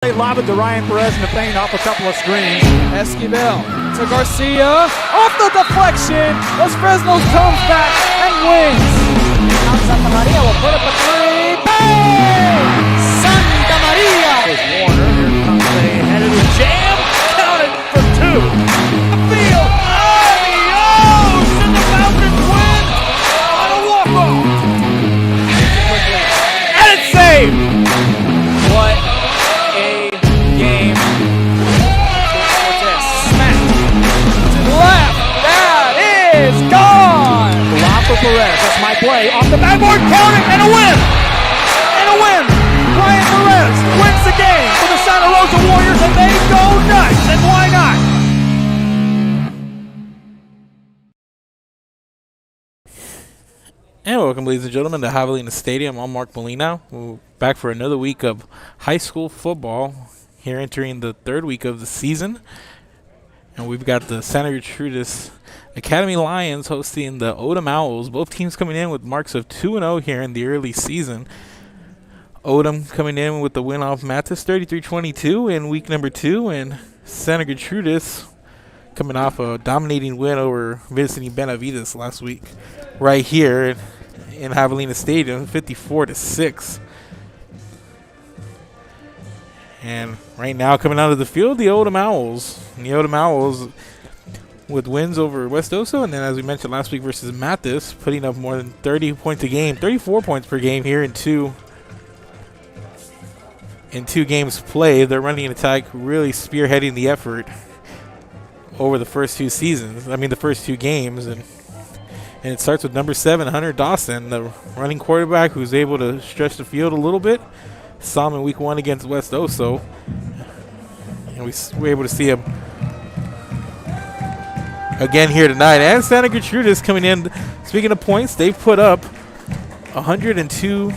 They lob it to Ryan Perez in the paint off a couple of screens. Esquivel to Garcia. Off the deflection. Los Fresnos comes back and wins. Now Santa Maria will put up a three. Bang! Santa Maria! There's Warner. Here comes a headed jam. Count it for two. Field. Adios! And the Falcons win on a walk-off. And it's saved. What a game. Smack to the left. That is gone. Lob for Perez. That's my play. Off the backboard. Count it. And a win. And a win. Ryan Perez wins the game for the Santa Rosa Warriors, and they go nuts. And why not? And welcome, ladies and gentlemen, to Javelina Stadium. I'm Mark Molina. We're back for another week of high school football here, entering the third week of the season. And we've got the Santa Gertrudis Academy Lions hosting the Odem Owls. Both teams coming in with marks of 2-0 here in the early season. Odem coming in with the win off Mathis 33-22 in week number 2, and Santa Gertrudis coming off a dominating win over visiting Benavides last week right here in Javelina Stadium, 54-6. And right now coming out of the field, the Odem Owls. And the Odem Owls with wins over West Oso, and then as we mentioned last week versus Mathis, putting up more than 30 points a game, 34 points per game here in two games played. They're running an attack, really spearheading the effort over the first two games, and it starts with number 7, Hunter Dawson, the running quarterback who's able to stretch the field a little bit. Saw him in week 1 against West Oso, and we were able to see him again here tonight. And Santa Gertrudis coming in. Speaking of points, they've put up 102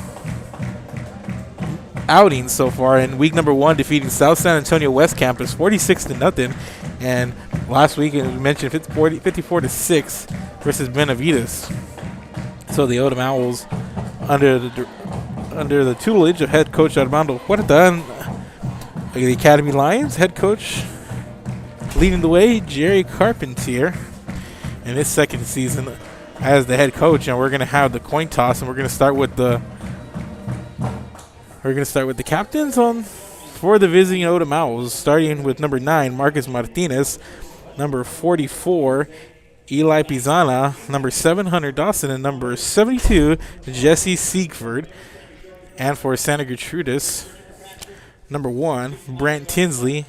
outings so far in week number 1, defeating South San Antonio West Campus 46-0, and last week, as we mentioned, 54-6 versus Benavides. So the Odem Owls, under the tutelage of head coach Armando Huerta, the Academy Lions head coach leading the way, Jerry Carpentier, in his second season as the head coach. And we're going to have the coin toss, and we're going to start with the captains for the visiting Odem Owls, starting with number 9, Marcus Martinez, number 44, Eli Pizana, number 7, Hunter Dawson, and number 72, Jesse Siegford. And for Santa Gertrudis, number 1, Brent Tinsley,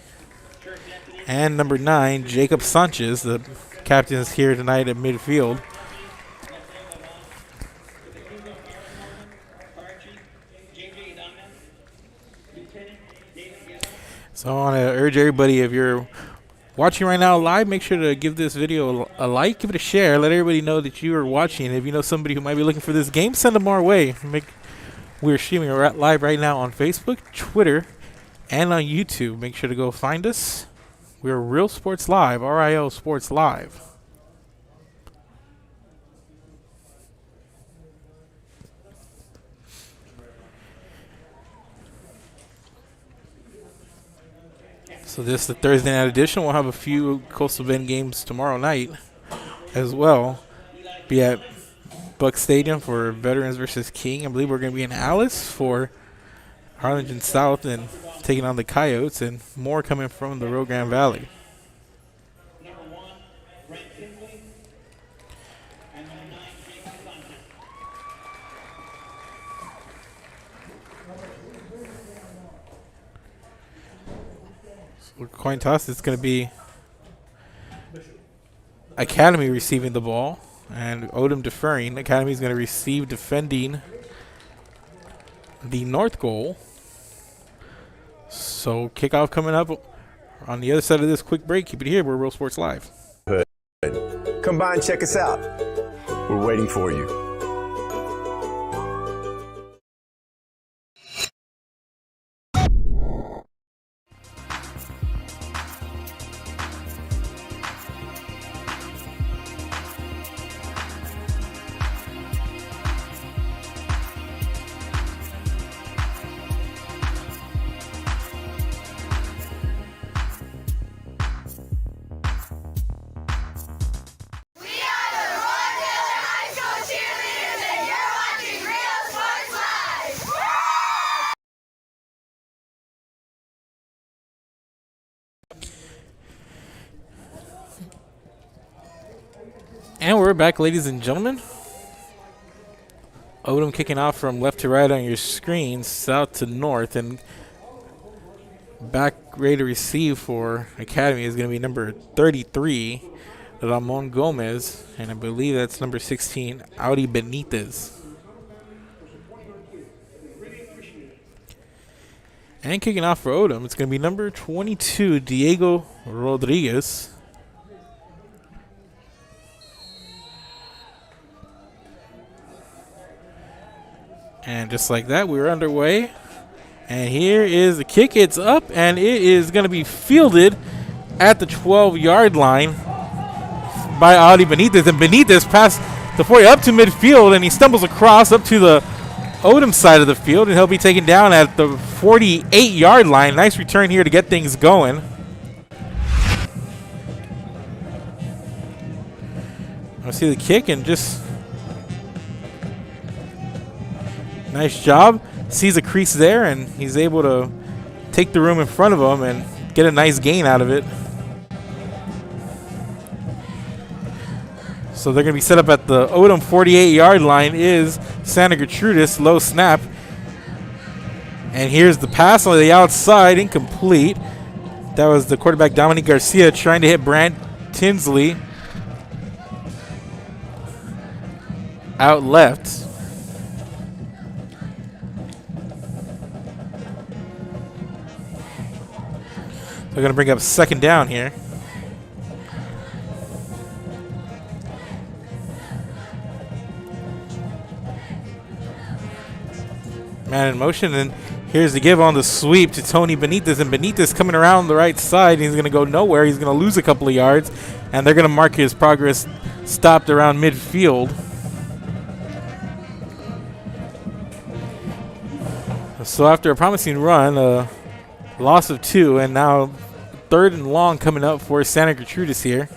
and number 9, Jacob Sanchez, the captains here tonight at midfield. So I want to urge everybody, if you're watching right now live, make sure to give this video a like, give it a share, let everybody know that you are watching. If you know somebody who might be looking for this game, send them our way. We're streaming live right now on Facebook, Twitter, and on YouTube. Make sure to go find us. We're Real Sports Live, RIL Sports Live. So this is the Thursday night edition. We'll have a few Coastal Bend games tomorrow night as well. Be at Buck Stadium for Veterans versus King. I believe we're going to be in Alice for Harlingen South and taking on the Coyotes, and more coming from the Rio Grande Valley. Coin toss, it's going to be Academy receiving the ball and Odem deferring. Academy is going to receive, defending the north goal. So kickoff coming up on the other side of this quick break. Keep it here. We're Real Sports Live. Come by and check us out. We're waiting for you. And we're back, ladies and gentlemen. Odem kicking off from left to right on your screen, south to north, and back ready to receive for Academy is going to be number 33, Ramon Gomez, and I believe that's number 16, Audi Benitez. And kicking off for Odem, it's going to be number 22, Diego Rodriguez. And just like that, we're underway. And here is the kick. It's up, and it is going to be fielded at the 12-yard line by Audi Benitez. And Benitez passed the 40 up to midfield, and he stumbles across up to the Odem side of the field, and he'll be taken down at the 48-yard line. Nice return here to get things going. I see the kick, and just nice job. Sees a crease there, and he's able to take the room in front of him and get a nice gain out of it. So they're going to be set up at the Odem 48-yard line is Santa Gertrudis, low snap. And here's the pass on the outside, incomplete. That was the quarterback, Dominic Garcia, trying to hit Brant Tinsley out left. They're going to bring up second down here. Man in motion, and here's the give on the sweep to Tony Benitez, and Benitez coming around the right side. He's going to go nowhere. He's going to lose a couple of yards, and they're going to mark his progress stopped around midfield. So after a promising run, loss of 2, and now 3rd and long coming up for Santa Gertrudis here.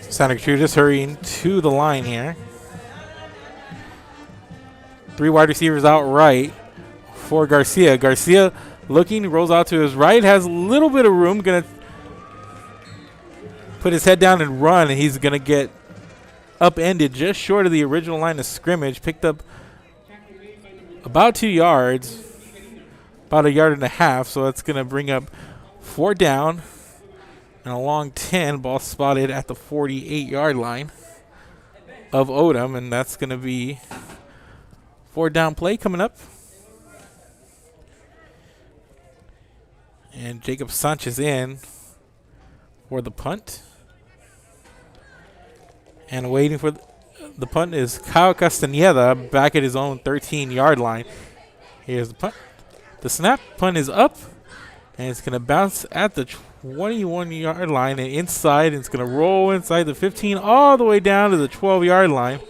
Santa Gertrudis hurrying to the line here. 3 wide receivers out right for Garcia. Garcia looking, rolls out to his right, has a little bit of room, going to put his head down and run, and he's going to get upended just short of the original line of scrimmage. Picked up about 2 yards, about 1.5 yards, so that's going to bring up 4 down and a long 10. Ball spotted at the 48-yard line of Odem, and that's going to be 4 down play coming up. And Jacob Sanchez in for the punt. And waiting for the punt is Kyle Castaneda back at his own 13-yard line. Here's the punt. The snap. Punt is up. And it's going to bounce at the 21-yard line and inside. And it's going to roll inside the 15 all the way down to the 12-yard line.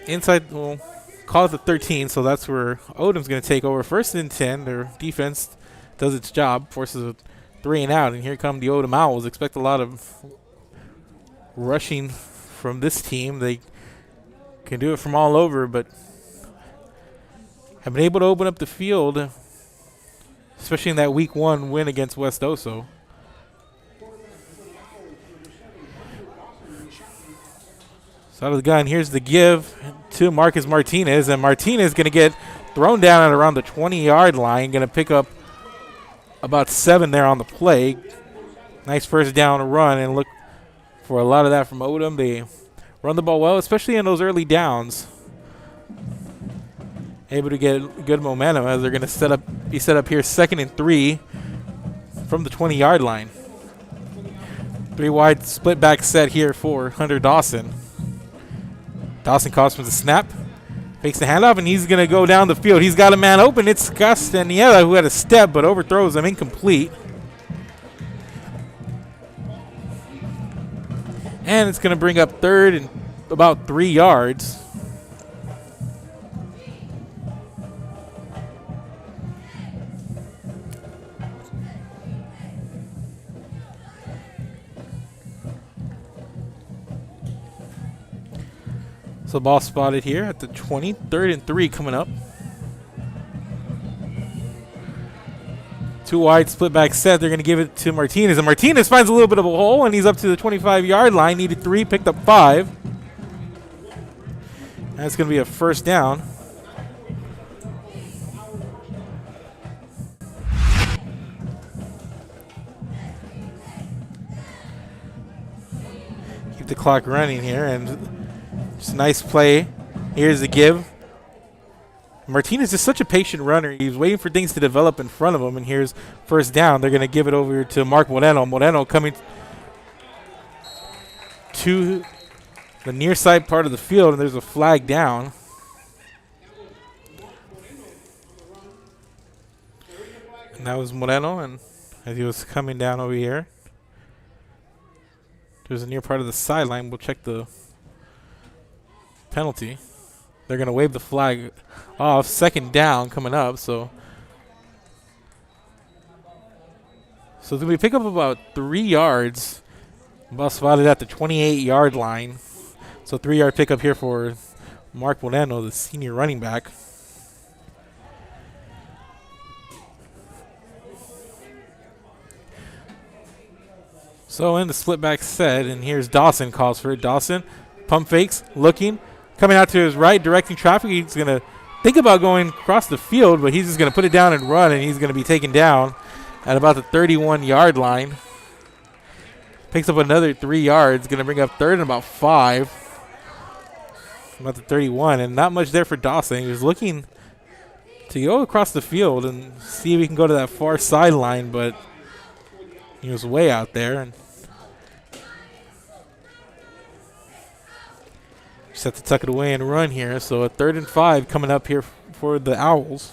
Inside, well, call it the 13, so that's where Odem's going to take over. 1st and 10. Their defense does its job, forces a 3 and out, and here come the Odem Owls. Expect a lot of rushing from this team. They can do it from all over, but have been able to open up the field, especially in that week 1 win against West Oso. So out of the gun, here's the give to Marcus Martinez, and Martinez going to get thrown down at around the 20-yard line, going to pick up about 7 there on the play. Nice first down run, and look for a lot of that from Odem. They run the ball well, especially in those early downs. Able to get good momentum as they're going to be set up here 2nd and 3 from the 20-yard line. 3 wide split back set here for Hunter Dawson. Dawson calls for the snap. Fakes the handoff, and he's going to go down the field. He's got a man open. It's Castaneda who had a step but overthrows him, incomplete. And it's going to bring up 3rd and about 3 yards. So ball spotted here at the 20. 3rd and 3 coming up. 2 wide, split back set. They're going to give it to Martinez. And Martinez finds a little bit of a hole, and he's up to the 25-yard line. Needed 3, picked up 5. That's going to be a first down. Keep the clock running here, and just a nice play. Here's the give. Martinez is such a patient runner. He's waiting for things to develop in front of him, and here's first down. They're going to give it over to Mark Moreno. Moreno coming to the near side part of the field, and there's a flag down. And that was Moreno, and as he was coming down over here, there's a near part of the sideline. We'll check the penalty. They're going to wave the flag off. Second down coming up. So we pick up about 3 yards. Ball spotted at the 28-yard line. So 3-yard pickup here for Mark Moreno, the senior running back. So in the split back set, and here's Dawson calls for it. Dawson, pump fakes, looking. Coming out to his right, directing traffic. He's going to think about going across the field, but he's just going to put it down and run, and he's going to be taken down at about the 31-yard line. Picks up another 3 yards. Going to bring up 3rd and about 5. About the 31, and not much there for Dawson. He was looking to go across the field and see if he can go to that far sideline, but he was way out there. And just have to tuck it away and run here. So a 3rd and 5 coming up here for the Owls.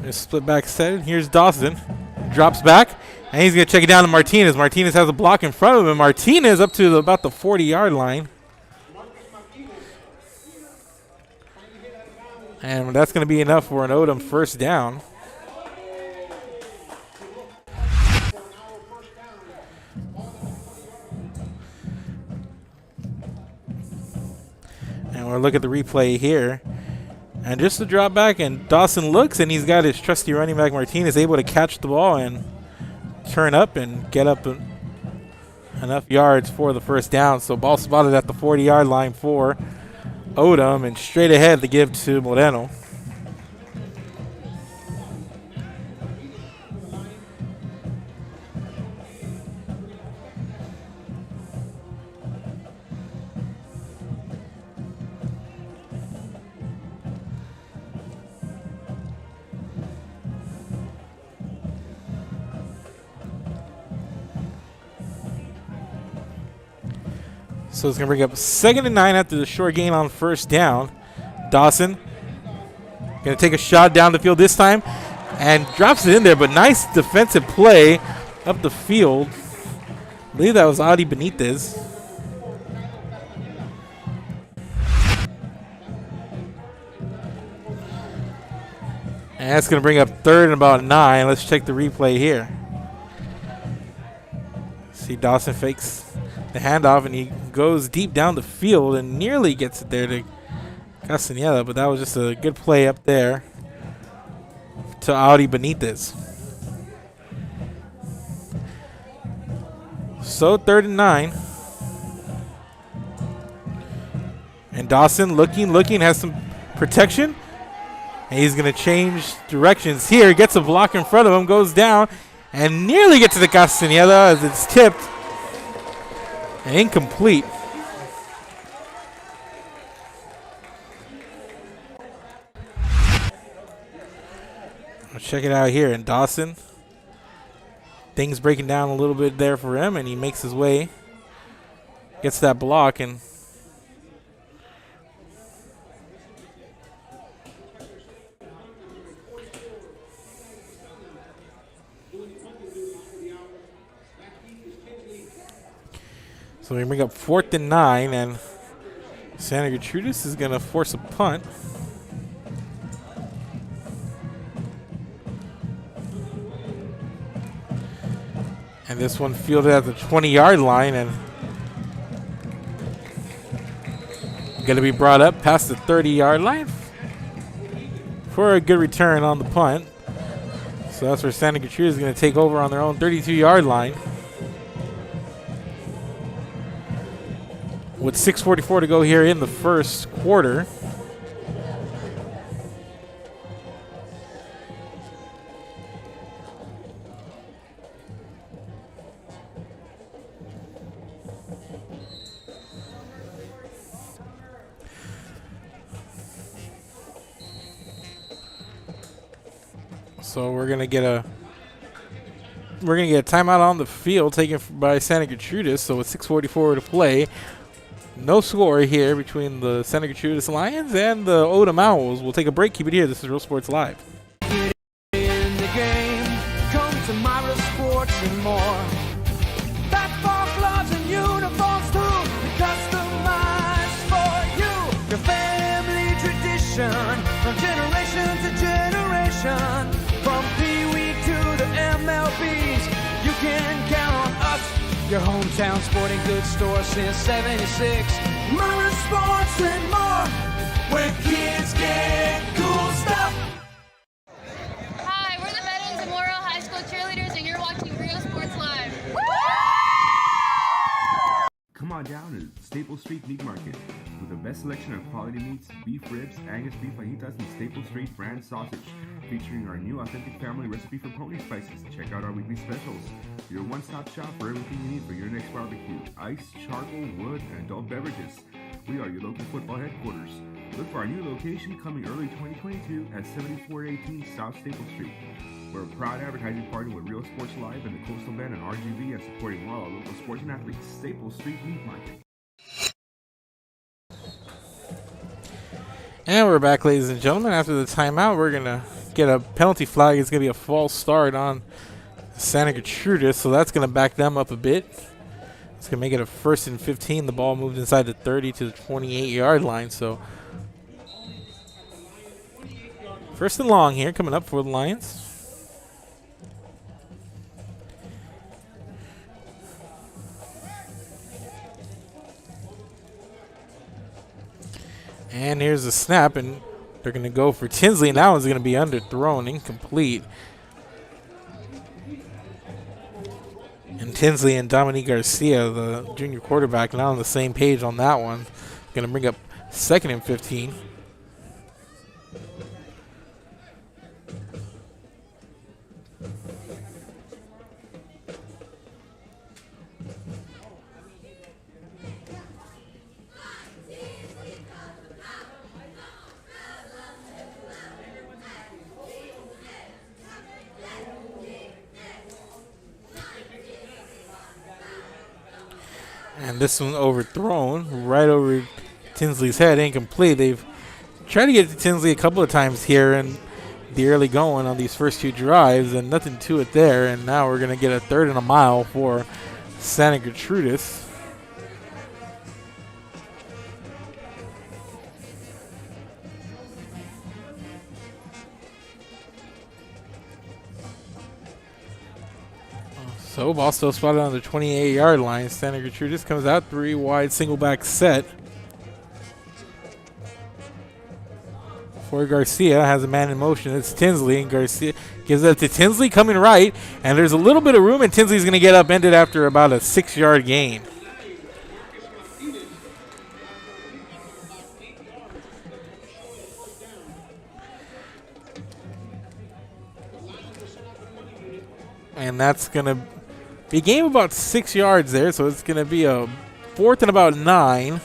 There's split back set. Here's Dawson. Drops back. And he's going to check it down to Martinez. Martinez has a block in front of him. Martinez up to about the 40-yard line. And that's going to be enough for an Odem first down. And we'll look at the replay here. And just to drop back, and Dawson looks, and he's got his trusty running back Martinez able to catch the ball and turn up and get up enough yards for the first down. So ball spotted at the 40-yard line for Odem, and straight ahead to give to Moreno. So it's going to bring up 2nd and 9 after the short gain on first down. Dawson going to take a shot down the field this time and drops it in there, but nice defensive play up the field. I believe that was Adi Benitez. And that's going to bring up 3rd and about 9. Let's check the replay here. See, Dawson fakes the handoff, and he goes deep down the field and nearly gets it there to Castaneda, but that was just a good play up there to Adi Benitez. So 3rd and 9. And Dawson looking, has some protection. And he's going to change directions here. Gets a block in front of him, goes down, and nearly gets to the Castaneda as it's tipped. And incomplete. Let's check it out here. And Dawson, things breaking down a little bit there for him, and he makes his way, gets that block, and so we bring up 4th and 9, and Santa Gertrudis is going to force a punt. This one fielded at the 20-yard line and going to be brought up past the 30-yard line for a good return on the punt. So that's where Santa Gertrudis is going to take over on their own 32-yard line. With 6:44 to go here in the first quarter. So we're gonna get a timeout on the field taken by Santa Gertrudis. So with 6:44 to play, no score here between the Santa Gertrudis Lions and the Odem Owls. We'll take a break. Keep it here. This is Real Sports Live. In the game, come to Myra Sports and more. Basketball gloves and uniforms too, customized for you. Your family tradition, from generation to generation. From Pee Wee to the MLBs, you can count on us. Your hometown sporting goods store since '76. Myra Sports and more, where kids get cool stuff. Hi, we're the Veterans Memorial High School cheerleaders, and you're watching Real Sports Live. Come on down to Staples Street Meat Market with the best selection of quality meats, beef ribs, Angus beef fajitas, and Staples Street brand sausage, featuring our new authentic family recipe for pony spices. Check out our weekly specials. Your one-stop shop for everything you need for your next barbecue: ice, charcoal, wood, and adult beverages. We are your local football headquarters. Look for our new location coming early 2022 at 7418 South Staples Street. We're a proud advertising partner with Real Sports Live and the Coastal Band and RGV, and supporting all our local sports and athletes. Staples Street Meat Market. And we're back, ladies and gentlemen. After the timeout, we're going to get a penalty flag. It's going to be a false start on Santa Gertrudis, so that's going to back them up a bit. It's going to make it a 1st and 15. The ball moved inside the 30 to the 28-yard line, so 1st and long here coming up for the Lions. And here's the snap, and they're going to go for Tinsley, and that one's going to be underthrown, incomplete. And Tinsley and Dominique Garcia, the junior quarterback, not on the same page on that one. Going to bring up 2nd and 15. And this one overthrown right over Tinsley's head, incomplete. They've tried to get to Tinsley a couple of times here in the early going on these first 2 drives, and nothing to it there. And now we're going to get a 3rd and a mile for Santa Gertrudis. So ball still spotted on the 28-yard line. Santa Gertrudis comes out 3 wide single back set. For Garcia, has a man in motion. It's Tinsley, and Garcia gives it to Tinsley coming right. And there's a little bit of room, and Tinsley's going to get upended after about a 6-yard gain. And that's going to be a game about 6 yards there, so it's going to be a 4th and about 9.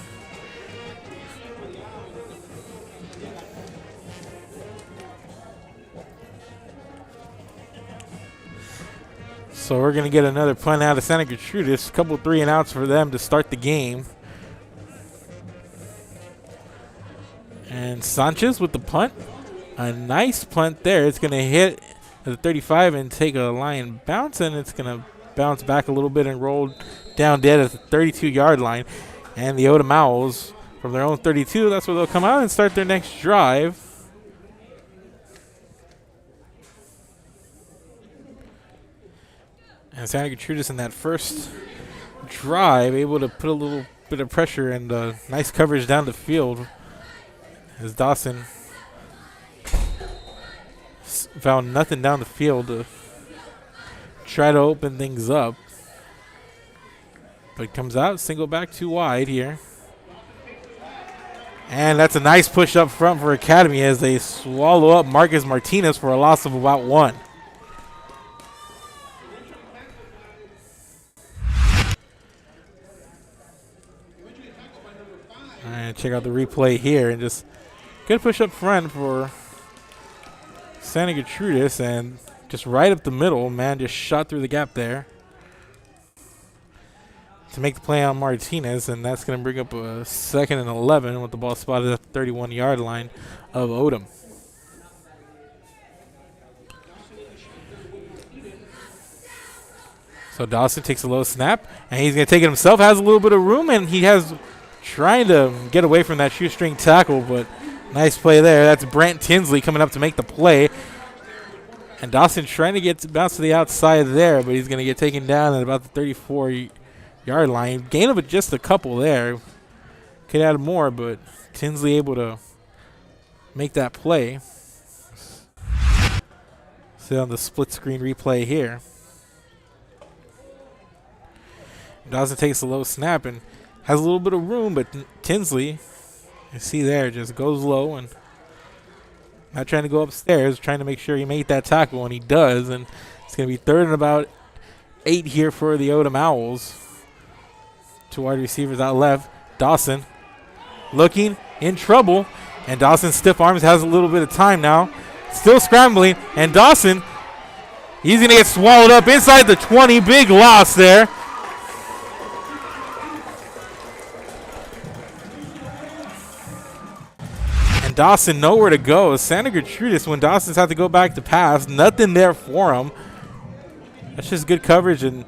So we're going to get another punt out of Santa Gertrudis. A couple 3 and outs for them to start the game. And Sanchez with the punt. A nice punt there. It's going to hit the 35 and take a Lion bounce, and it's going to bounce back a little bit and roll down dead at the 32-yard line. And the Odem Owls from their own 32, that's where they'll come out and start their next drive. And Santa Gertrudis in that first drive able to put a little bit of pressure and nice coverage down the field as Dawson found nothing down the field to try to open things up. But comes out, single back too wide here. And that's a nice push up front for Academy as they swallow up Marcus Martinez for a loss of about 1. All right, check out the replay here, and just good push up front for Santa Gertrudis, and just right up the middle, man, just shot through the gap there to make the play on Martinez, and that's going to bring up a 2nd and 11 with the ball spotted at the 31-yard line of Odem. So Dawson takes a low snap, and he's going to take it himself, has a little bit of room, and he has trying to get away from that shoestring tackle, but nice play there. That's Brant Tinsley coming up to make the play. And Dawson trying to get bounce to the outside there, but he's going to get taken down at about the 34-yard line. Gain of just a couple there. Could add more, but Tinsley able to make that play. See on the split screen replay here. Dawson takes a low snap and has a little bit of room, but Tinsley, you see there, just goes low and not trying to go upstairs, trying to make sure he made that tackle, and he does. And it's going to be 3rd and about 8 here for the Odem Owls. 2 wide receivers out left. Dawson looking in trouble, and Dawson stiff arms, has a little bit of time now. Still scrambling, and Dawson, he's going to get swallowed up inside the 20. Big loss there. Dawson nowhere to go. Santa Gertrudis, when Dawson's had to go back to pass, nothing there for him. That's just good coverage, and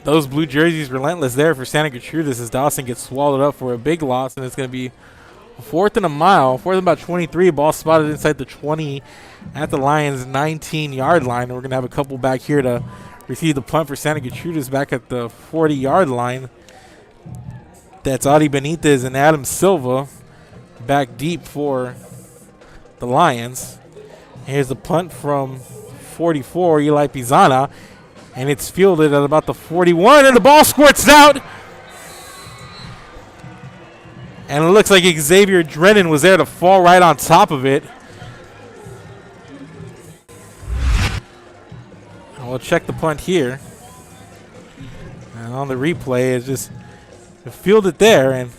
those blue jerseys relentless there for Santa Gertrudis as Dawson gets swallowed up for a big loss, and it's going to be 4th and a mile, 4th and about 23. Ball spotted inside the 20 at the Lions' 19-yard line. And we're going to have a couple back here to receive the punt for Santa Gertrudis back at the 40-yard line. That's Adi Benitez and Adam Silva back deep for the Lions. Here's the punt from 44, Eli Pizana, and it's fielded at about the 41, and the ball squirts out. And it looks like Xavier Drennan was there to fall right on top of it. And we'll check the punt here. And on the replay, it's just fielded there, and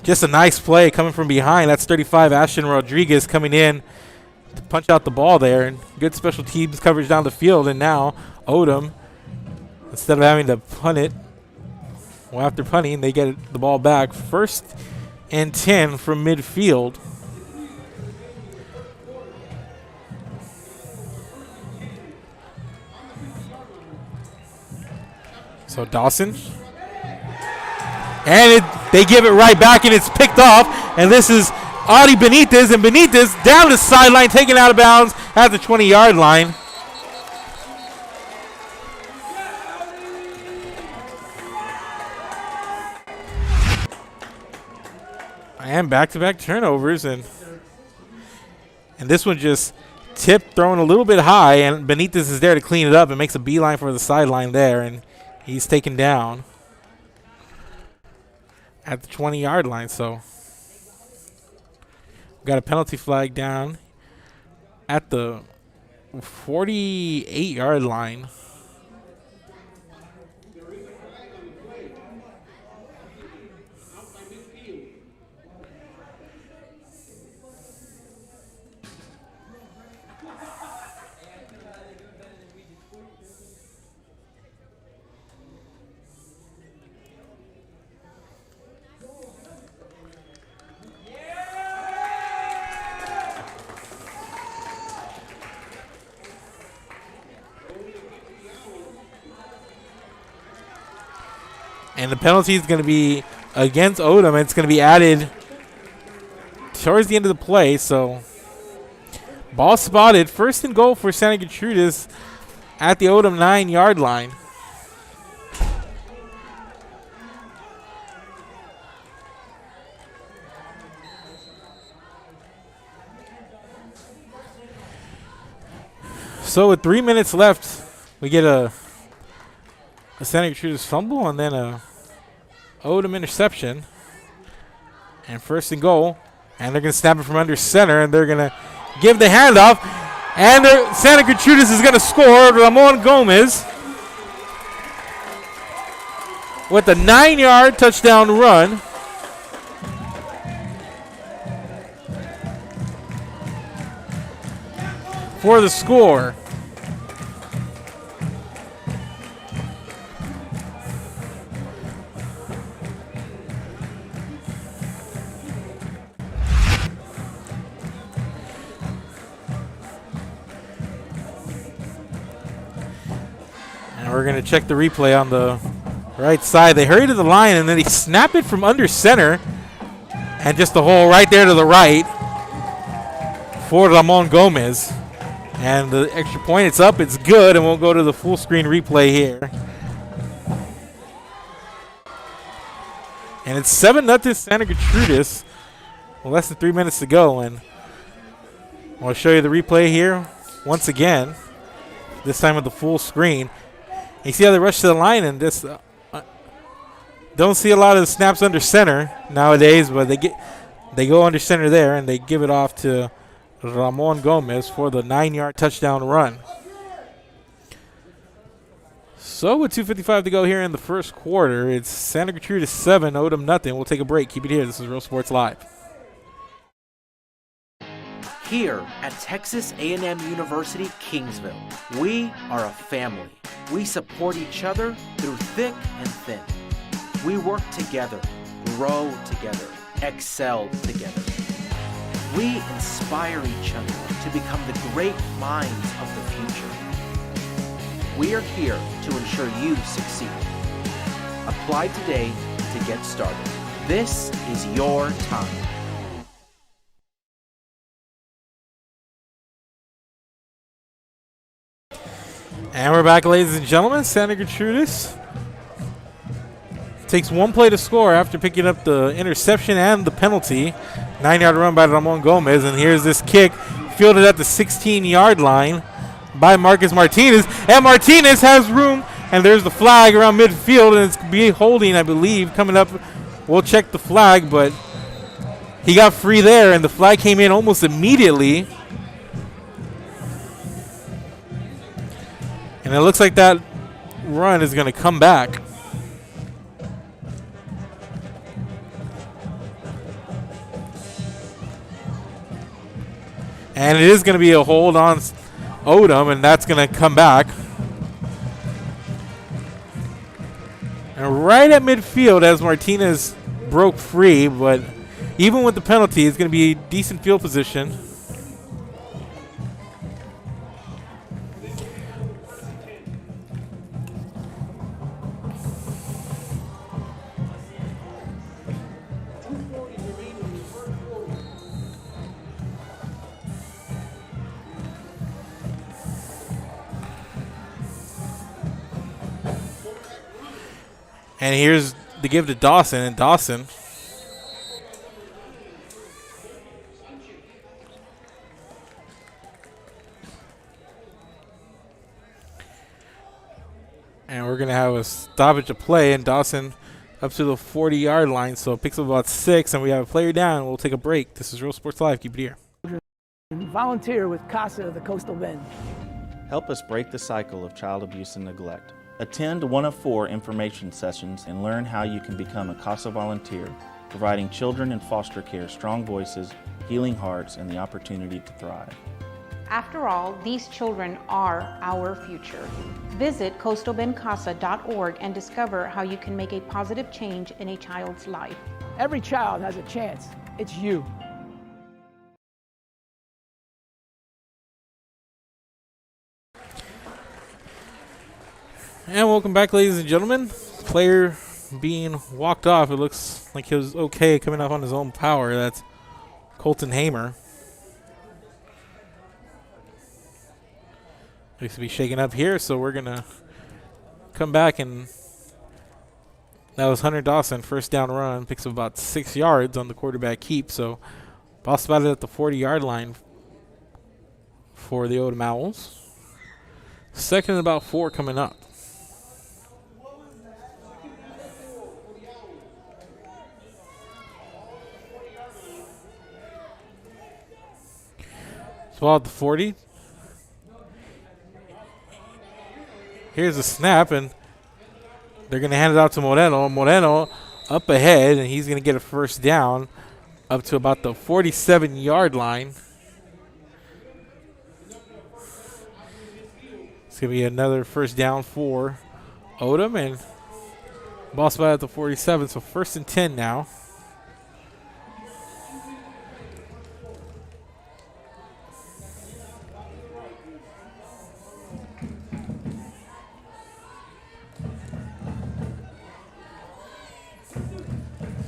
just a nice play coming from behind. That's 35, Ashton Rodriguez coming in to punch out the ball there, and good special teams coverage down the field. And now Odem, instead of having to punt it, well, after punting, they get the ball back. 1st and 10 from midfield. So Dawson, and they give it right back, and it's picked off. And this is Adi Benitez, and Benitez down the sideline, taken out of bounds at the 20-yard line. And back-to-back turnovers, and this one just tipped, thrown a little bit high, and Benitez is there to clean it up and makes a beeline for the sideline there, and he's taken down at the 20-yard line. So we've got a penalty flag down at the 48-yard line. And the penalty is going to be against Odem. It's going to be added towards the end of the play. So Ball spotted. First and goal for Santa Gertrudis at the Odem 9-yard line. So with 3 minutes left, we get a Santa Gertrudis fumble and then a Odem interception. And first and goal. And they're going to snap it from under center, and they're going to give the handoff. And Santa Gertrudis is going to score. Ramon Gomez with a 9-yard touchdown run. For the score. And we're going to check the replay on the right side. They hurry to the line, and then they snap it from under center. And just the hole right there to the right for Ramon Gomez. And the extra point, it's up, it's good, and we'll go to the full screen replay here. And it's 7-0 Santa Gertrudis. Well, less than 3 minutes to go, and I'll show you the replay here once again. This time with the full screen. And you see how they rush to the line, and just don't see a lot of the snaps under center nowadays, but they go under center there, and they give it off to Ramon Gomez for the 9-yard touchdown run. So with 2:55 to go here in the first quarter, it's Santa Gertrudis 7, Odem nothing. We'll take a break. Keep it here. This is Real Sports Live. Here at Texas A&M University, Kingsville, we are a family. We support each other through thick and thin. We work together, grow together, excel together. We inspire each other to become the great minds of the future. We are here to ensure you succeed. Apply today to get started. This is your time. And we're back, ladies and gentlemen. Santa Gertrudis takes one play to score after picking up the interception and the penalty. 9-yard run by Ramon Gomez, and here's this kick fielded at the 16-yard line by Marcus Martinez. And Martinez has room, and there's the flag around midfield, and it's be holding, I believe, coming up. We'll check the flag, but he got free there, and the flag came in almost immediately. And it looks like that run is going to come back. And it is going to be a hold on Odem, and that's going to come back. And right at midfield as Martinez broke free, but even with the penalty, it's going to be a decent field position. And here's the give to Dawson, and Dawson and we're going to have a stoppage of play, and Dawson up to the 40-yard line, so it picks up about 6, and we have a player down. We'll take a break. This is Real Sports Live. Keep it here. Volunteer with CASA of the Coastal Bend. Help us break the cycle of child abuse and neglect. Attend one of 4 information sessions and learn how you can become a CASA volunteer, providing children in foster care strong voices, healing hearts, and the opportunity to thrive. After all, these children are our future. Visit coastalbendcasa.org and discover how you can make a positive change in a child's life. Every child has a chance. It's you. And welcome back, ladies and gentlemen. Player being walked off. It looks like he was okay coming off on his own power. That's Colton Hamer. Looks to be shaking up here, so we're going to come back, and that was Hunter Dawson, first down run, picks up about 6 yards on the quarterback keep. So ball spotted at the 40-yard line for the Odem Owls. Second and about 4 coming up. So ball at the 40. Here's a snap, and they're going to hand it out to Moreno. Moreno up ahead, and he's going to get a first down up to about the 47-yard line. It's going to be another first down for Odem, and ball spot at the 47, so 1st and 10 now.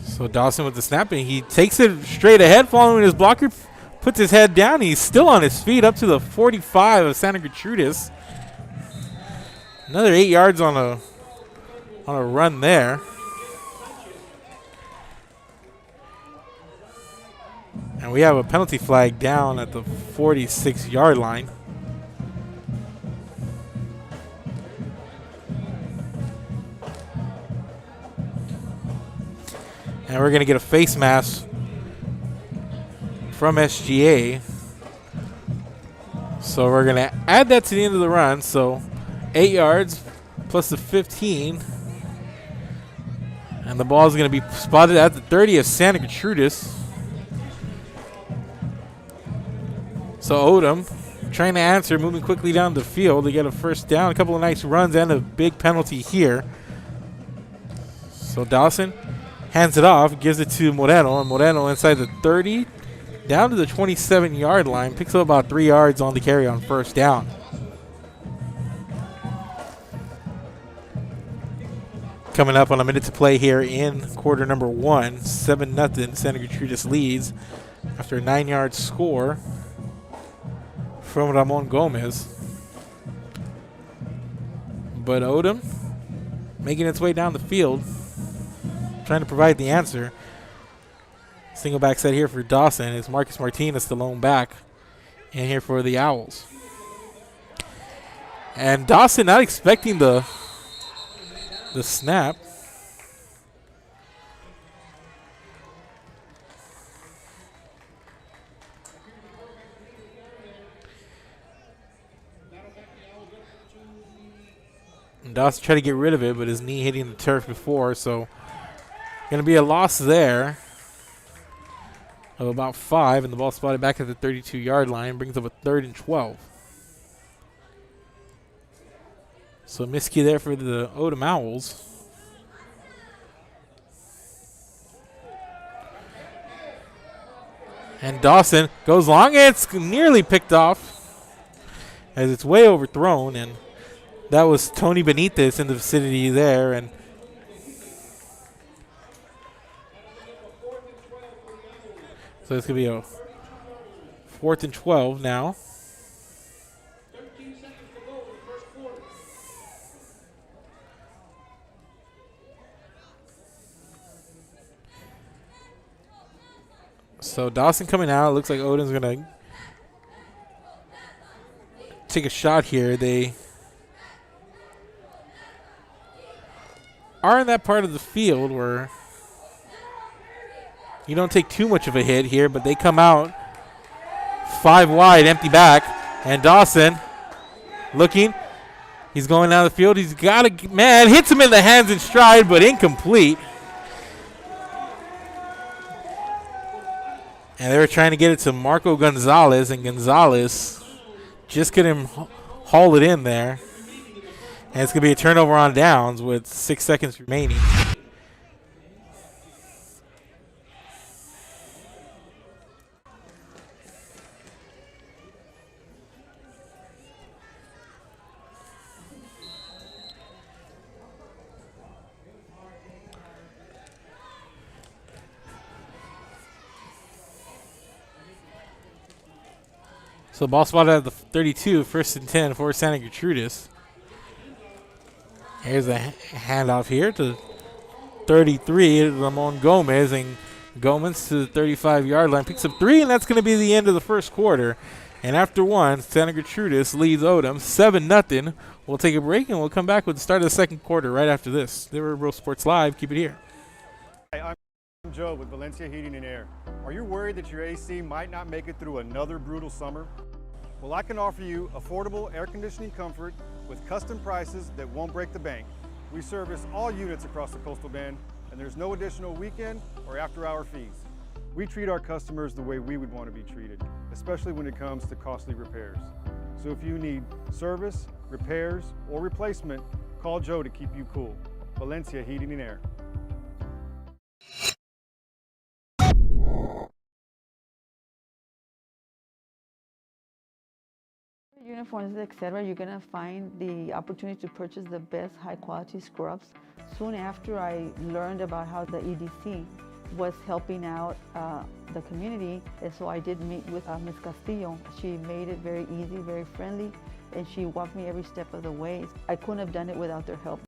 So Dawson with the snap, and he takes it straight ahead following his blocker, puts his head down. He's still on his feet up to the 45 of Santa Gertrudis. Another 8 yards on a run there. And we have a penalty flag down at the 46-yard line. And we're going to get a face mask from SGA. So we're going to add that to the end of the run. So 8 yards plus the 15. And the ball is going to be spotted at the 30 of Santa Gertrudis. So Odem trying to answer, moving quickly down the field to get a first down. A couple of nice runs and a big penalty here. So Dawson hands it off, gives it to Moreno, and Moreno inside the 30, down to the 27-yard line, picks up about 3 yards on the carry on first down. Coming up on a minute to play here in quarter number 1, 7-0, Santa Gertrudis leads after a 9-yard score from Ramon Gomez. But Odem making its way down the field, trying to provide the answer. Single back set here for Dawson. It's Marcus Martinez, the lone back, in here for the Owls. And Dawson not expecting the snap. And Dawson tried to get rid of it, but his knee hitting the turf before, so going to be a loss there of about 5, and the ball spotted back at the 32-yard line, brings up a 3rd and 12. So miscue there for the Odem Owls. And Dawson goes long, and it's nearly picked off as it's way overthrown, and that was Tony Benitez in the vicinity there, and so it's going to be a 4th and 12 now. So Dawson coming out. Looks like Odem's going to take a shot here. They are in that part of the field where you don't take too much of a hit here, but they come out 5 wide, empty back, and Dawson looking. He's going down the field. He's got a man, hits him in the hands in stride, but incomplete. And they were trying to get it to Marco Gonzalez, and Gonzalez just couldn't haul it in there. And it's going to be a turnover on downs with 6 seconds remaining. So ball spotted at the 32, 1st and 10 for Santa Gertrudis. Here's a handoff here to 33, Ramon Gomez, and Gomez to the 35-yard line. Picks up 3, and that's going to be the end of the first quarter. And after one, Santa Gertrudis leads Odem 7-0. We'll take a break, and we'll come back with the start of the second quarter right after this. They were Real Sports Live. Keep it here. Hi, I'm Joe with Valencia Heating and Air. Are you worried that your AC might not make it through another brutal summer? Well, I can offer you affordable air conditioning comfort with custom prices that won't break the bank. We service all units across the Coastal Bend, and there's no additional weekend or after-hour fees. We treat our customers the way we would want to be treated, especially when it comes to costly repairs. So if you need service, repairs, or replacement, call Joe to keep you cool. Valencia Heating and Air. Uniforms, etc., you're going to find the opportunity to purchase the best high-quality scrubs. Soon after I learned about how the EDC was helping out the community, and so I did meet with Ms. Castillo. She made it very easy, very friendly, and she walked me every step of the way. I couldn't have done it without their help.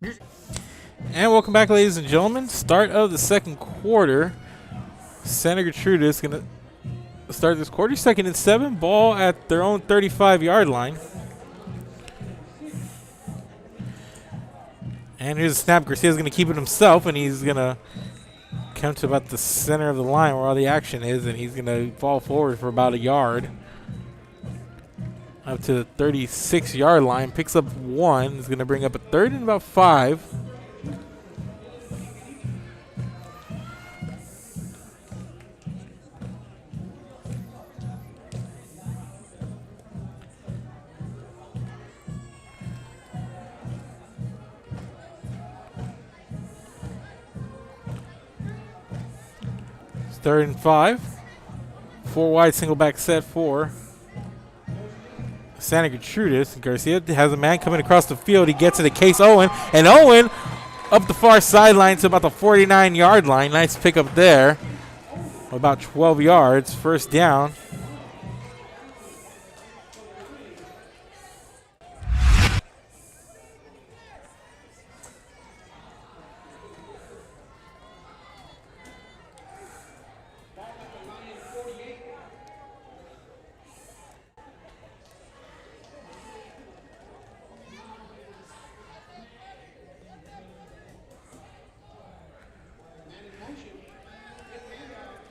And welcome back, ladies and gentlemen. Start of the second quarter. Santa Gertrudis going to start this quarter. 2nd and 7. Ball at their own 35-yard line. And here's a snap. Garcia's going to keep it himself, and he's going to come to about the center of the line where all the action is, and he's going to fall forward for about a yard. Up to the 36-yard line. Picks up 1. He's going to bring up a 3rd and about 5. Third and 5. 4 wide single back set for Santa Gertrudis. Garcia has a man coming across the field. He gets it to Case Owen. And Owen up the far sideline to about the 49-yard line. Nice pickup there. About 12 yards. First down.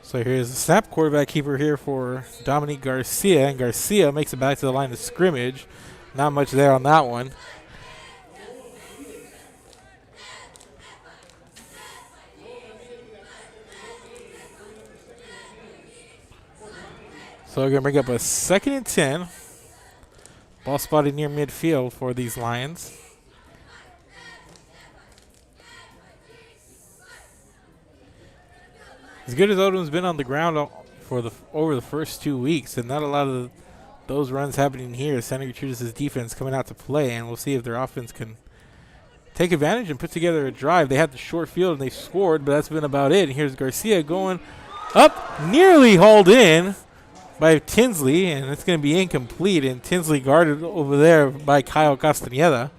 So here's the snap. Quarterback keeper here for Dominique Garcia. And Garcia makes it back to the line of scrimmage. Not much there on that one. So we're going to bring up a 2nd and 10. Ball spotted near midfield for these Lions. As good as Odem's been on the ground for over the first 2 weeks, and not a lot of those runs happening here. Santa Gertrudis' defense coming out to play, and we'll see if their offense can take advantage and put together a drive. They had the short field and they scored, but that's been about it. And here's Garcia going up, nearly hauled in by Tinsley, and it's going to be incomplete. And Tinsley guarded over there by Kyle Castaneda.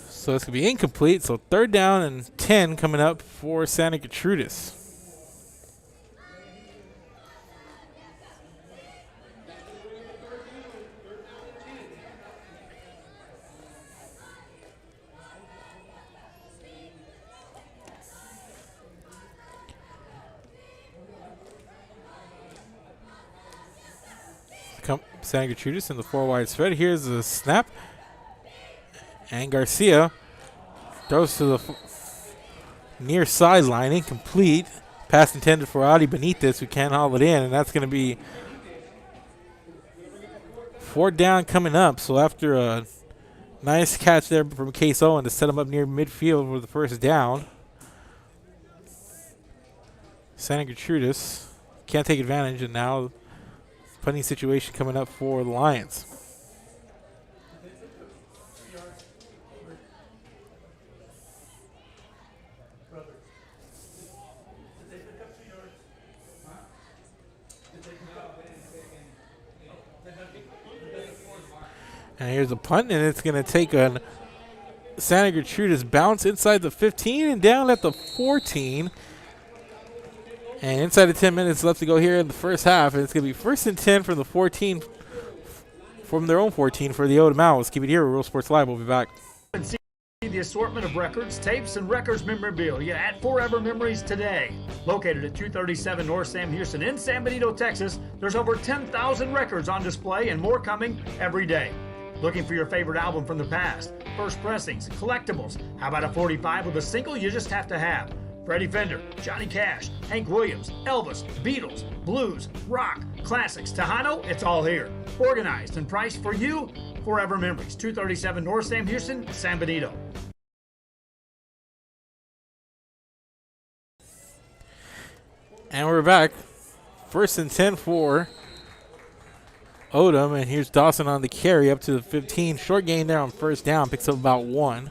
So it's going to be incomplete. So 3rd down and 10 coming up for Santa Gertrudis. Santa Gertrudis in the 4 wide spread. Here's the snap. And Garcia throws to the near sideline, incomplete. Pass intended for Adi Benitez, who can't haul it in, and that's going to be 4th down coming up. So after a nice catch there from Case Owen to set him up near midfield for the first down, Santa Gertrudis can't take advantage, and now punting situation coming up for the Lions. And here's a punt, and it's going to take a Santa Gertrudis bounce inside the 15 and down at the 14. And inside of 10 minutes left to go here in the first half. And it's going to be 1st and 10 from the 14, from their own 14 for the Odem Owls. Keep it here with Real Sports Live. We'll be back. See the assortment of records, tapes, and records memorabilia at Forever Memories today. Located at 237 North Sam Houston in San Benito, Texas, there's over 10,000 records on display and more coming every day. Looking for your favorite album from the past? First pressings, collectibles. How about a 45 with a single you just have to have? Freddie Fender, Johnny Cash, Hank Williams, Elvis, Beatles, blues, rock, classics, Tejano, it's all here. Organized and priced for you. Forever Memories, 237 North Sam Houston, San Benito. And we're back. 1st and 10 for Odem, and here's Dawson on the carry up to the 15. Short gain there on 1st down, picks up about 1.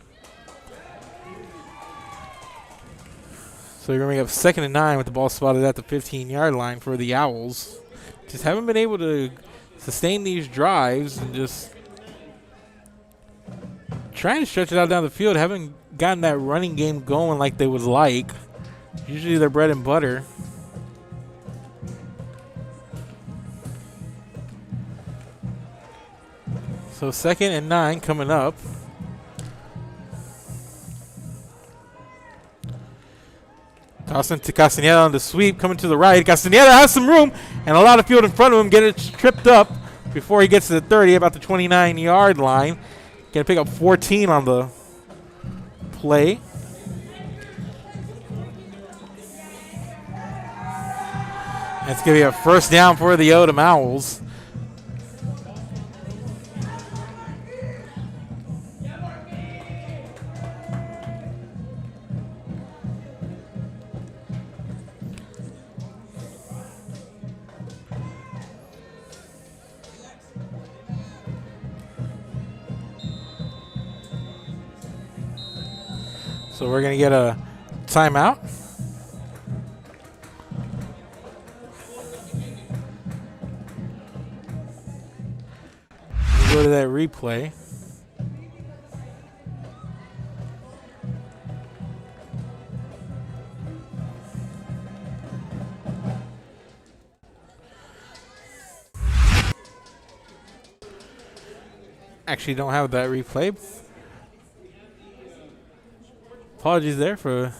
So you're going to make up 2nd and 9 with the ball spotted at the 15-yard line for the Owls. Just haven't been able to sustain these drives and just trying to stretch it out down the field. Haven't gotten that running game going like they would like. Usually their bread and butter. So 2nd and 9 coming up. Dawson to Castaneda on the sweep, coming to the right. Castaneda has some room and a lot of field in front of him. Get it tripped up before he gets to the 30, about the 29-yard line. Going to pick up 14 on the play. That's going to be a 1st down for the Odem Owls. So we're going to get a timeout. We'll go to that replay. Actually don't have that replay. Apologies there for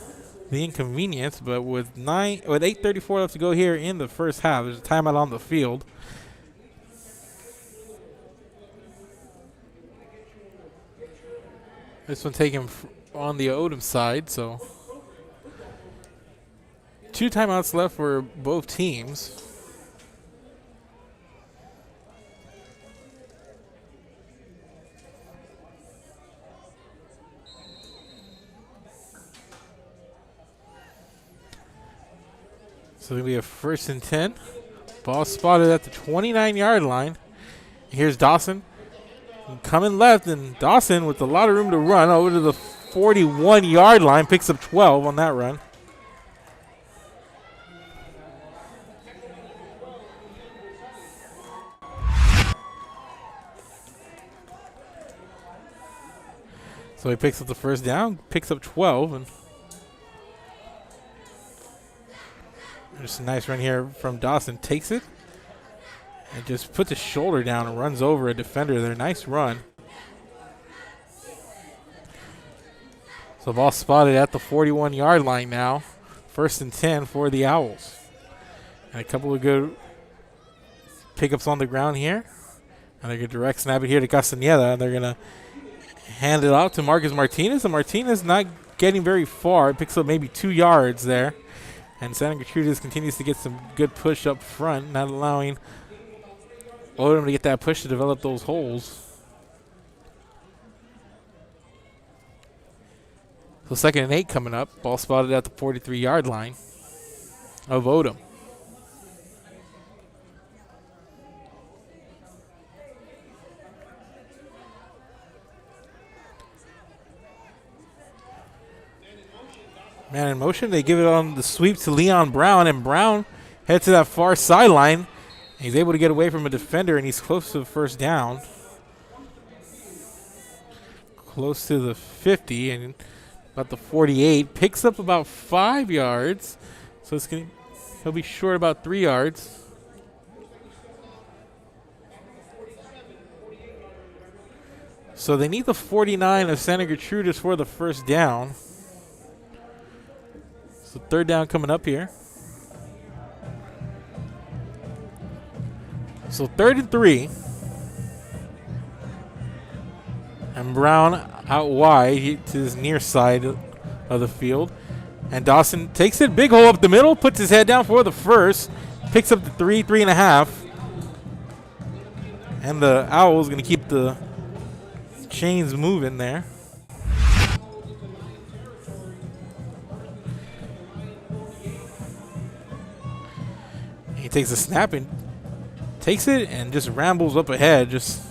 the inconvenience, but with 8:34 left to go here in the first half, there's a timeout on the field. This one taken on the Odem side, so 2 timeouts left for both teams. So it'll be a 1st and 10. Ball spotted at the 29-yard line. Here's Dawson coming left, and Dawson with a lot of room to run over to the 41-yard line, picks up 12 on that run. So he picks up the 1st down, picks up 12, and just a nice run here from Dawson. Takes it and just puts his shoulder down and runs over a defender there. Nice run. So ball spotted at the 41-yard line now. 1st and 10 for the Owls. And a couple of good pickups on the ground here. And they're going to direct snap it here to Castaneda. And they're going to hand it off to Marcus Martinez. And Martinez not getting very far. It picks up maybe 2 yards there. And Santa Gertrudis continues to get some good push up front, not allowing Odem to get that push to develop those holes. So 2nd and 8 coming up. Ball spotted at the 43-yard line of Odem. Man in motion. They give it on the sweep to Leon Brown, and Brown heads to that far sideline. He's able to get away from a defender, and he's close to the 1st down. close to the 50 and about the 48. Picks up about 5 yards. So he'll be short about 3 yards. So they need the 49 of Santa Gertrudis for the first down. So third down coming up here. So 3rd and 3. And Brown out wide to his near side of the field. And Dawson takes it, big hole up the middle, puts his head down for the first. Picks up the 3.5. And the Owls going to keep the chains moving there. He takes a snap and takes it and just rambles up ahead. Just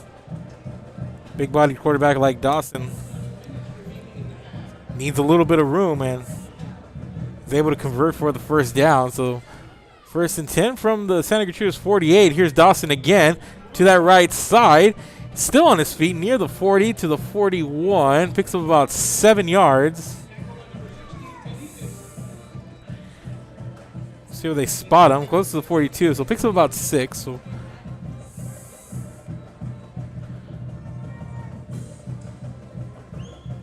big body quarterback like Dawson needs a little bit of room and is able to convert for the first down. So 1st and 10 from the Santa Gertrudis 48. Here's Dawson again to that right side. Still on his feet near the 40 to the 41. Picks up about 7 yards. See where they spot him. Close to the 42. So picks up about 6. So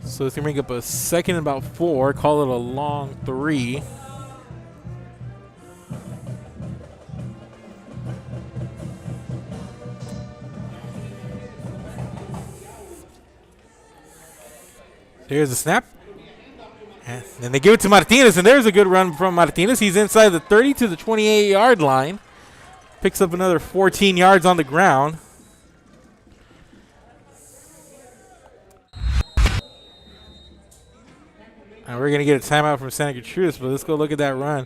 it's going to bring up a 2nd and about 4. Call it a long 3. There's the snap. And then they give it to Martinez, and there's a good run from Martinez. He's inside the 30 to the 28-yard line. Picks up another 14 yards on the ground. And we're going to get a timeout from Santa Gertrudis, but let's go look at that run.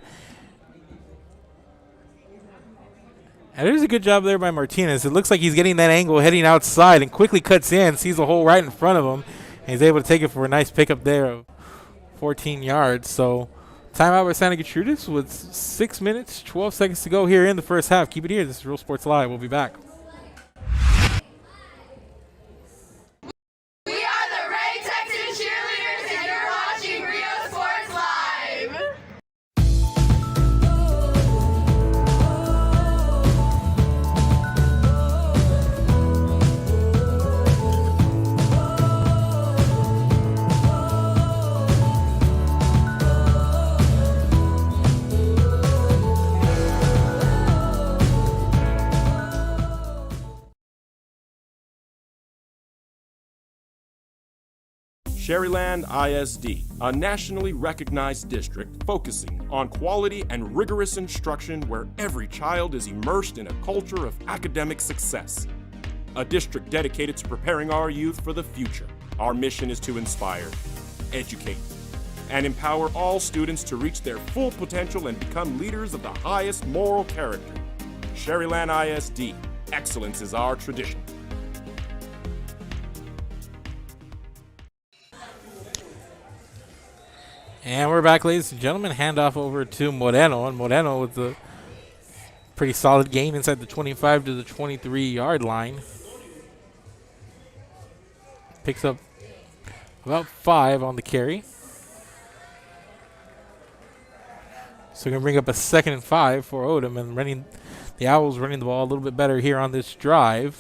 And there's a good job there by Martinez. It looks like he's getting that angle heading outside and quickly cuts in, sees a hole right in front of him. And he's able to take it for a nice pickup there of 14 yards. So timeout by Santa Gertrudis with 6 minutes, 12 seconds to go here in the first half. Keep it here. This is Real Sports Live. We'll be back. We are the Ray Texas Cheerleaders, and you're watching Rio Sports Live. Sherryland ISD, a nationally recognized district focusing on quality and rigorous instruction where every child is immersed in a culture of academic success. A district dedicated to preparing our youth for the future. Our mission is to inspire, educate, and empower all students to reach their full potential and become leaders of the highest moral character. Sherryland ISD, excellence is our tradition. And we're back, ladies and gentlemen. Handoff over to Moreno. And Moreno with a pretty solid game inside the 25 to the 23-yard line. Picks up about 5 on the carry. So we're going to bring up a 2nd and 5 for Odem. And the Owls running the ball a little bit better here on this drive.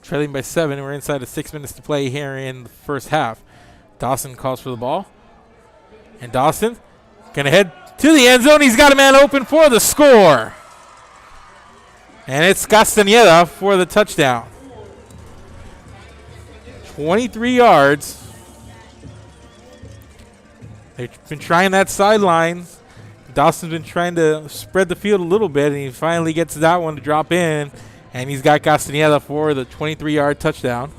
Trailing by 7. We're inside of 6 minutes to play here in the first half. Dawson calls for the ball. And Dawson going to head to the end zone. He's got a man open for the score. And it's Castañeda for the touchdown. 23 yards. They've been trying that sideline. Dawson's been trying to spread the field a little bit, and he finally gets that one to drop in. And he's got Castañeda for the 23-yard touchdown.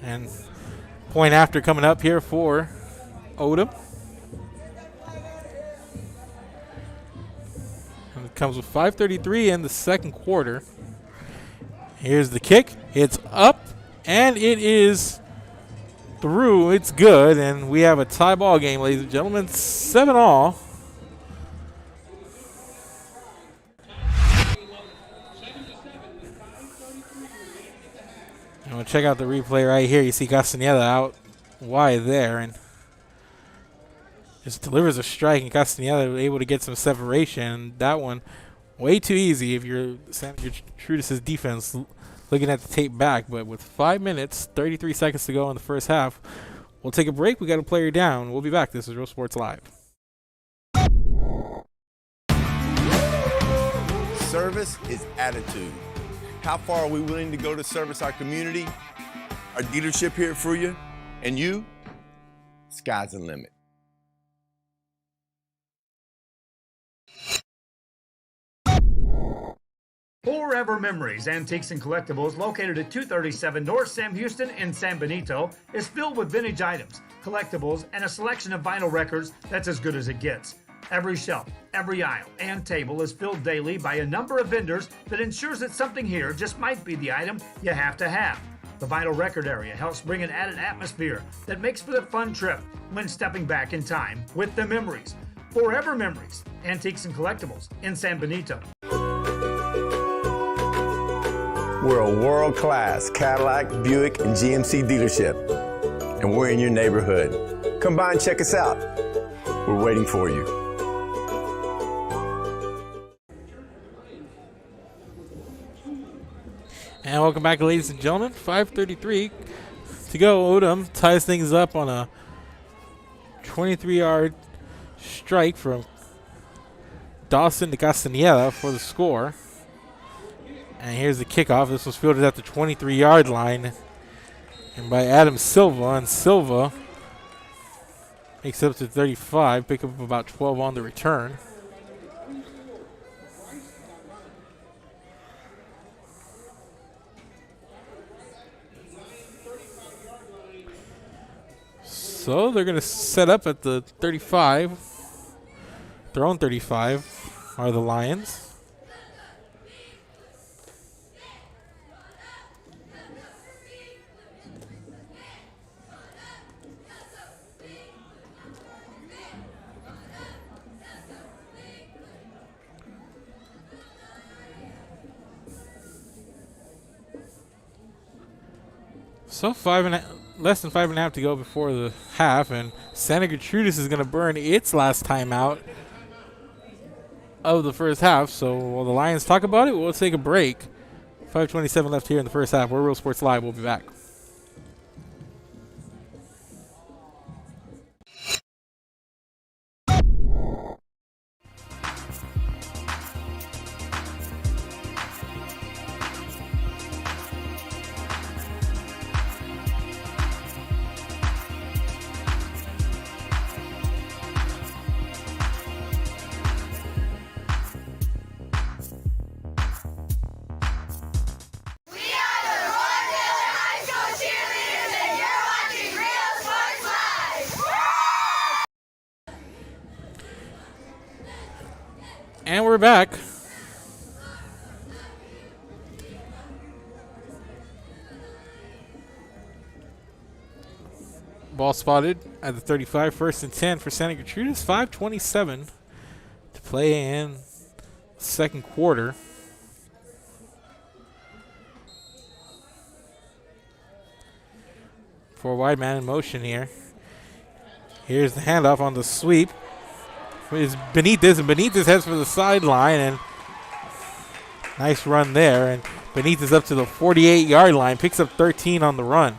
And point after coming up here for Odem. And it comes with 5:33 in the second quarter. Here's the kick. It's up, and it is through. It's good, and we have a tie ball game, ladies and gentlemen. 7-all. And we'll check out the replay right here. You see Castaneda out wide there and just delivers a strike, and Castaneda able to get some separation. That one way too easy if you're Gertrudis' defense looking at the tape back. But with 5 minutes, 33 seconds to go in the first half, we'll take a break. We got a player down. We'll be back. This is Real Sports Live. Service is attitude. How far are we willing to go to service our community, our dealership here for you, and you? Sky's the limit. Forever Memories, Antiques and Collectibles, located at 237 North Sam Houston in San Benito, is filled with vintage items, collectibles, and a selection of vinyl records that's as good as it gets. Every shelf, every aisle, and table is filled daily by a number of vendors that ensures that something here just might be the item you have to have. The vinyl record area helps bring an added atmosphere that makes for the fun trip when stepping back in time with the memories. Forever Memories, Antiques and Collectibles in San Benito. We're a world-class Cadillac, Buick, and GMC dealership, and we're in your neighborhood. Come by and check us out. We're waiting for you. And welcome back, ladies and gentlemen. 5:33 to go. Odem ties things up on a 23-yard strike from Dawson to Castaneda for the score. And here's the kickoff. This was fielded at the 23-yard line and by Adam Silva. And Silva makes it up to 35, pick up about 12 on the return. So they're going to set up at the 35. Their own 35 are the Lions. So less than 5.5 to go before the half, and Santa Gertrudis is going to burn its last time out of the first half. So while the Lions talk about it, we'll take a break. 5:27 left here in the first half. We're Real Sports Live. We'll be back. And we're back. Ball spotted at the 35, 1st and 10 for Santa Gertrudis. 5:27 to play in second quarter. For a wide man in motion here. Here's the handoff on the sweep. Is Benitez, and Benitez heads for the sideline, and nice run there. And Benitez up to the 48-yard line, picks up 13 on the run.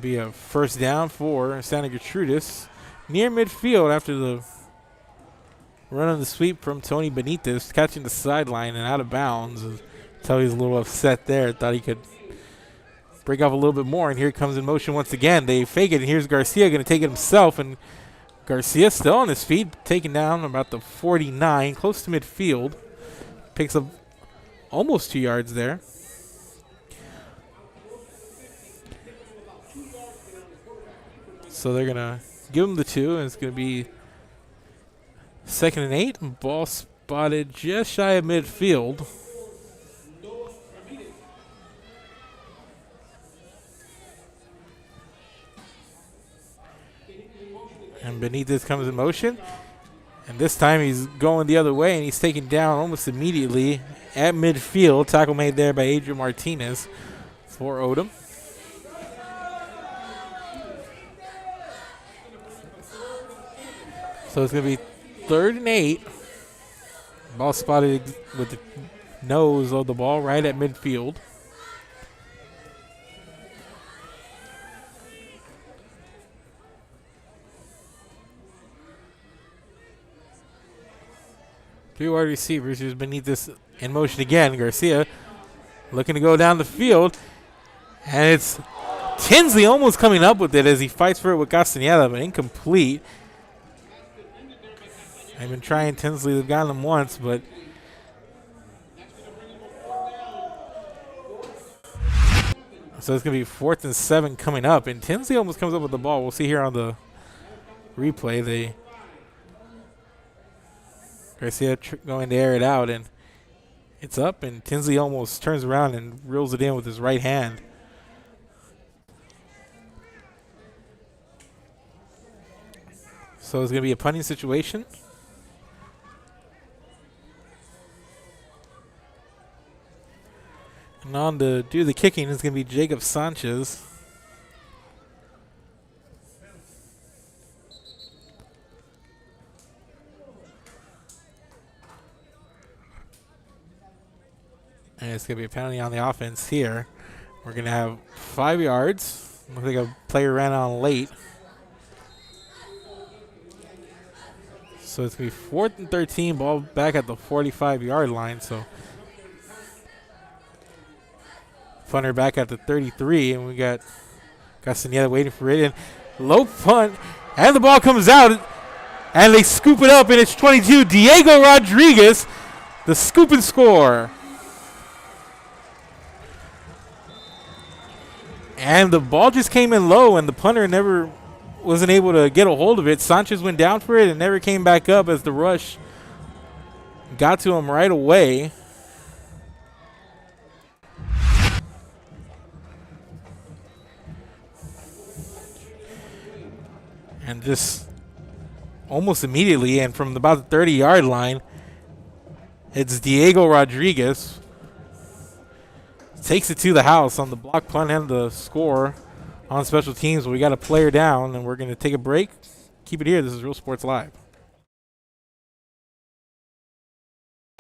Be a first down for Santa Gertrudis near midfield after the run on the sweep from Tony Benitez, catching the sideline and out of bounds. Tell he's a little upset there. Thought he could break off a little bit more, and here comes in motion once again. They fake it, and here's Garcia going to take it himself, and Garcia still on his feet, taken down about the 49, close to midfield. Picks up almost 2 yards there. So they're going to give him the 2, and it's going to be 2nd and 8, and ball spotted just shy of midfield. And Benitez comes in motion. And this time he's going the other way, and he's taken down almost immediately at midfield. Tackle made there by Adrian Martinez for Odem. So it's going to be 3rd and 8. Ball spotted with the nose of the ball right at midfield. Three wide receivers who's beneath this in motion again. Garcia looking to go down the field. And it's Tinsley almost coming up with it as he fights for it with Castaneda, but incomplete. They've been trying Tinsley. They've gotten him once, but so it's going to be 4th and 7 coming up. And Tinsley almost comes up with the ball. We'll see here on the replay. Garcia going to air it out, and it's up, and Tinsley almost turns around and reels it in with his right hand. So it's going to be a punting situation. And on to do the kicking is going to be Jacob Sanchez. And it's going to be a penalty on the offense here. We're going to have 5 yards. Looks like a player ran on late. So it's going to be 4th and 13, ball back at the 45-yard line. So punter back at the 33, and we got Castaneda waiting for it. And low punt, and the ball comes out, and they scoop it up, and it's 22. Diego Rodriguez, the scoop and score. And the ball just came in low, and the punter never wasn't able to get a hold of it. Sanchez went down for it and never came back up as the rush got to him right away. And just almost immediately, and from about the 30-yard line, it's Diego Rodriguez. Takes it to the house on the block punt and the score on special teams. We got a player down, and we're going to take a break. Keep it here. This is Real Sports Live.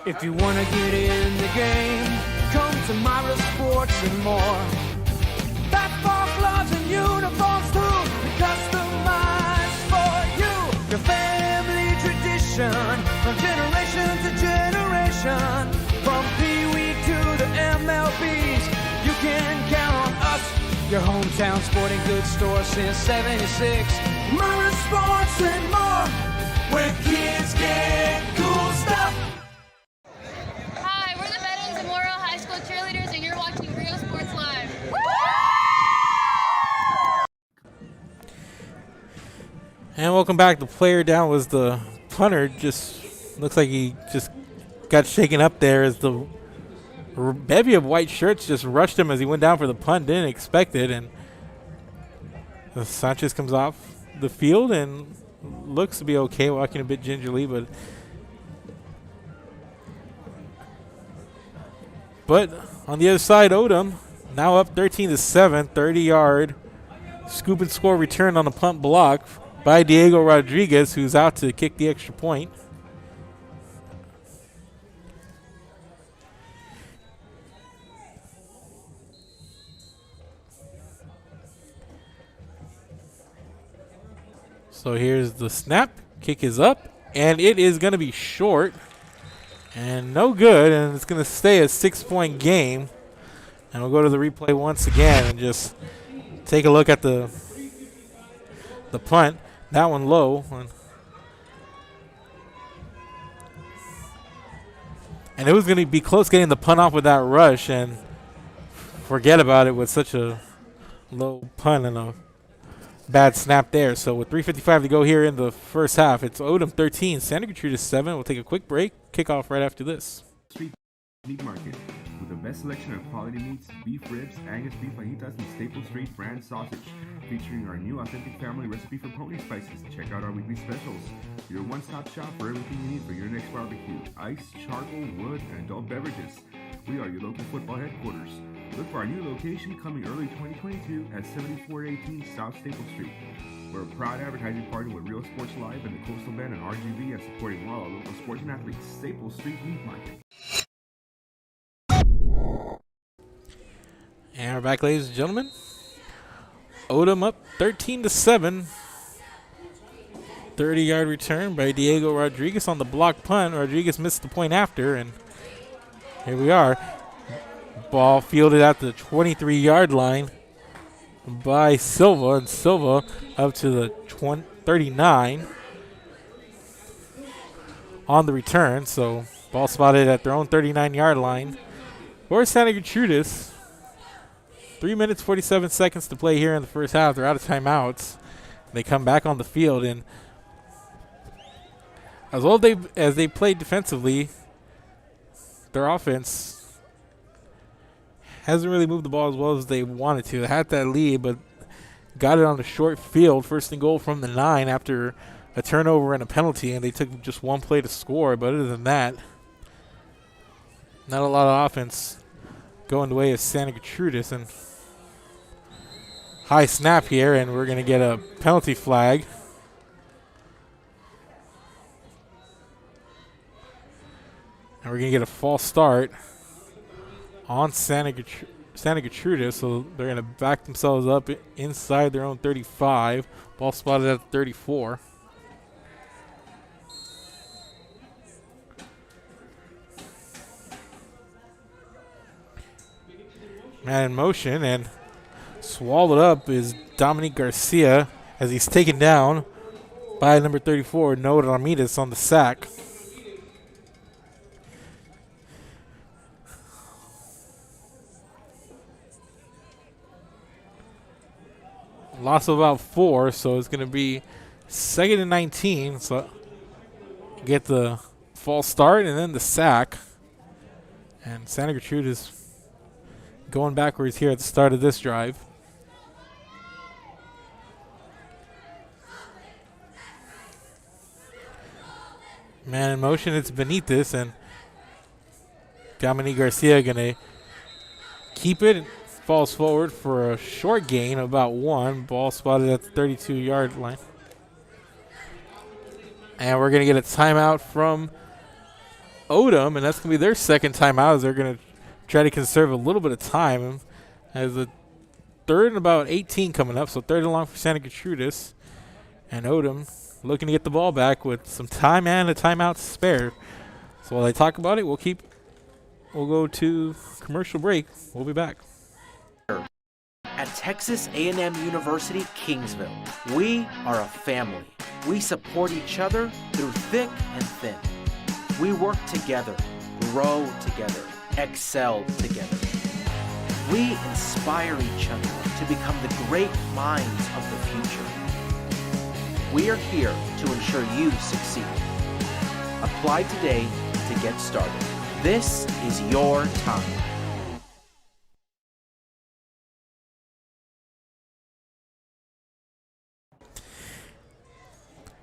If you want to get in the game, come to Myra Sports and more. Basketball gloves and uniforms too, customized for you. Your family tradition, from generation to generation. From Pee Wee to the MLBs, you can count on us. Your hometown sporting goods store since '76. Myra Sports and more, where kids get cool stuff. Hi, we're the veterans of Memorial High School cheerleaders, and you're watching Real Sports Live. And welcome back. The player down was the punter. Just looks like he just got shaken up there as the bevy of white shirts just rushed him as he went down for the punt. Didn't expect it, and Sanchez comes off the field and looks to be okay, walking a bit gingerly, but on the other side, Odem now up 13-7, 30-yard scoop and score return on a punt block by Diego Rodriguez, who's out to kick the extra point. So here's the snap. Kick is up, and it is going to be short and no good, and it's going to stay a 6-point game. And we'll go to the replay once again and just take a look at the punt. That one low. And it was going to be close getting the punt off with that rush, and forget about it with such a low punt and a bad snap there. So with 3:55 to go here in the first half, it's Odem 13, Santa Gertrudis 7. We'll take a quick break. Kickoff right after this. Street Meat Market with the best selection of quality meats, beef ribs, Angus beef fajitas, and Staple Street brand sausage, featuring our new authentic family recipe for pony spices. Check out our weekly specials. Your one-stop shop for everything you need for your next barbecue: ice, charcoal, wood, and adult beverages. We are your local football headquarters. Look for our new location coming early 2022 at 7418 South Staple Street. We're a proud advertising partner with Real Sports Live and the Coastal Bend and RGV, and supporting all our local sports and athletes. Staple Street Meat Market. And we're back, ladies and gentlemen. Odem up 13-7. 30-yard return by Diego Rodriguez on the block punt. Rodriguez missed the point after, and here we are. Ball fielded at the 23-yard line by Silva, and Silva up to the 39 on the return. So ball spotted at their own 39-yard line. For Santa Gertrudis, 3 minutes, 47 seconds to play here in the first half. They're out of timeouts. They come back on the field, and as well as they played defensively, their offense hasn't really moved the ball as well as they wanted to. They had that lead, but got it on the short field. First and goal from the 9 after a turnover and a penalty, and they took just one play to score. But other than that, not a lot of offense going the way of Santa Gertrudis. And high snap here, and we're going to get a penalty flag. And we're going to get a false start on Santa Gertrudis, so they're going to back themselves up inside their own 35. Ball spotted at 34. Man in motion, and swallowed up is Dominique Garcia as he's taken down by number 34, Noah Ramirez, on the sack. Loss of about 4, so it's going to be 2nd and 19. So get the false start and then the sack. And Santa Gertrude is going backwards here at the start of this drive. Man in motion, it's Benitez, and Dominique Garcia going to keep it. Falls forward for a short gain of about 1. Ball spotted at the 32-yard line. And we're going to get a timeout from Odem, and that's going to be their second timeout, as they're going to try to conserve a little bit of time. As a 3rd and about 18 coming up, so 3rd and long for Santa Gertrudis. And Odem looking to get the ball back with some time and a timeout to spare. So while I talk about it, we'll go to commercial break. We'll be back. At Texas A&M University, Kingsville, we are a family. We support each other through thick and thin. We work together, grow together, excel together. We inspire each other to become the great minds of the future. We are here to ensure you succeed. Apply today to get started. This is your time.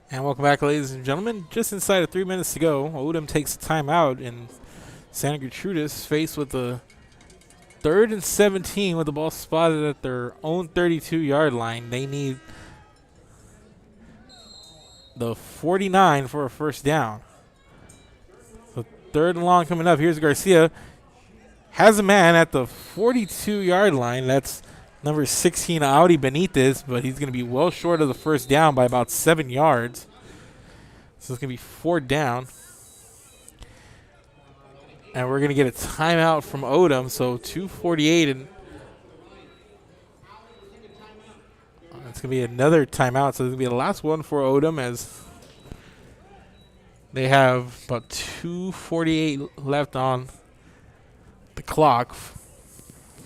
And welcome back, ladies and gentlemen. Just inside of 3 minutes to go, Odem takes a timeout, and Santa Gertrudis faced with a 3rd and 17 with the ball spotted at their own 32-yard line. They need the 49 for a first down. So 3rd and long coming up. Here's Garcia. Has a man at the 42-yard line. That's number 16, Audi Benitez, but he's going to be well short of the first down by about 7 yards. So it's going to be 4th down. And we're going to get a timeout from Odem, so 2:48, and it's going to be another timeout. So it's going to be the last one for Odem, as they have about 2:48 left on the clock.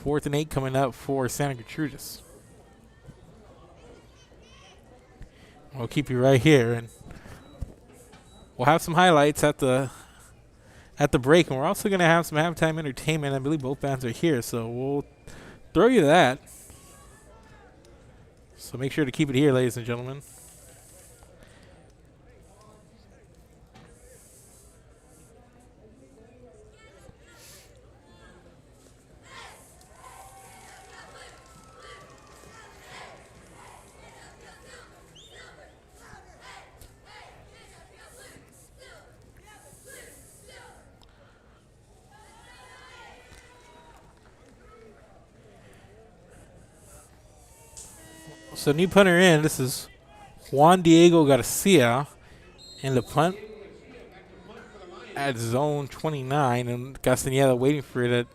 4th and 8 coming up for Santa Gertrudis. We'll keep you right here, and we'll have some highlights at the at the break, and we're also going to have some halftime entertainment. I believe both bands are here, so we'll throw you that. So make sure to keep it here, ladies and gentlemen. So new punter in. This is Juan Diego Garcia. And the punt at zone 29. And Castaneda waiting for it at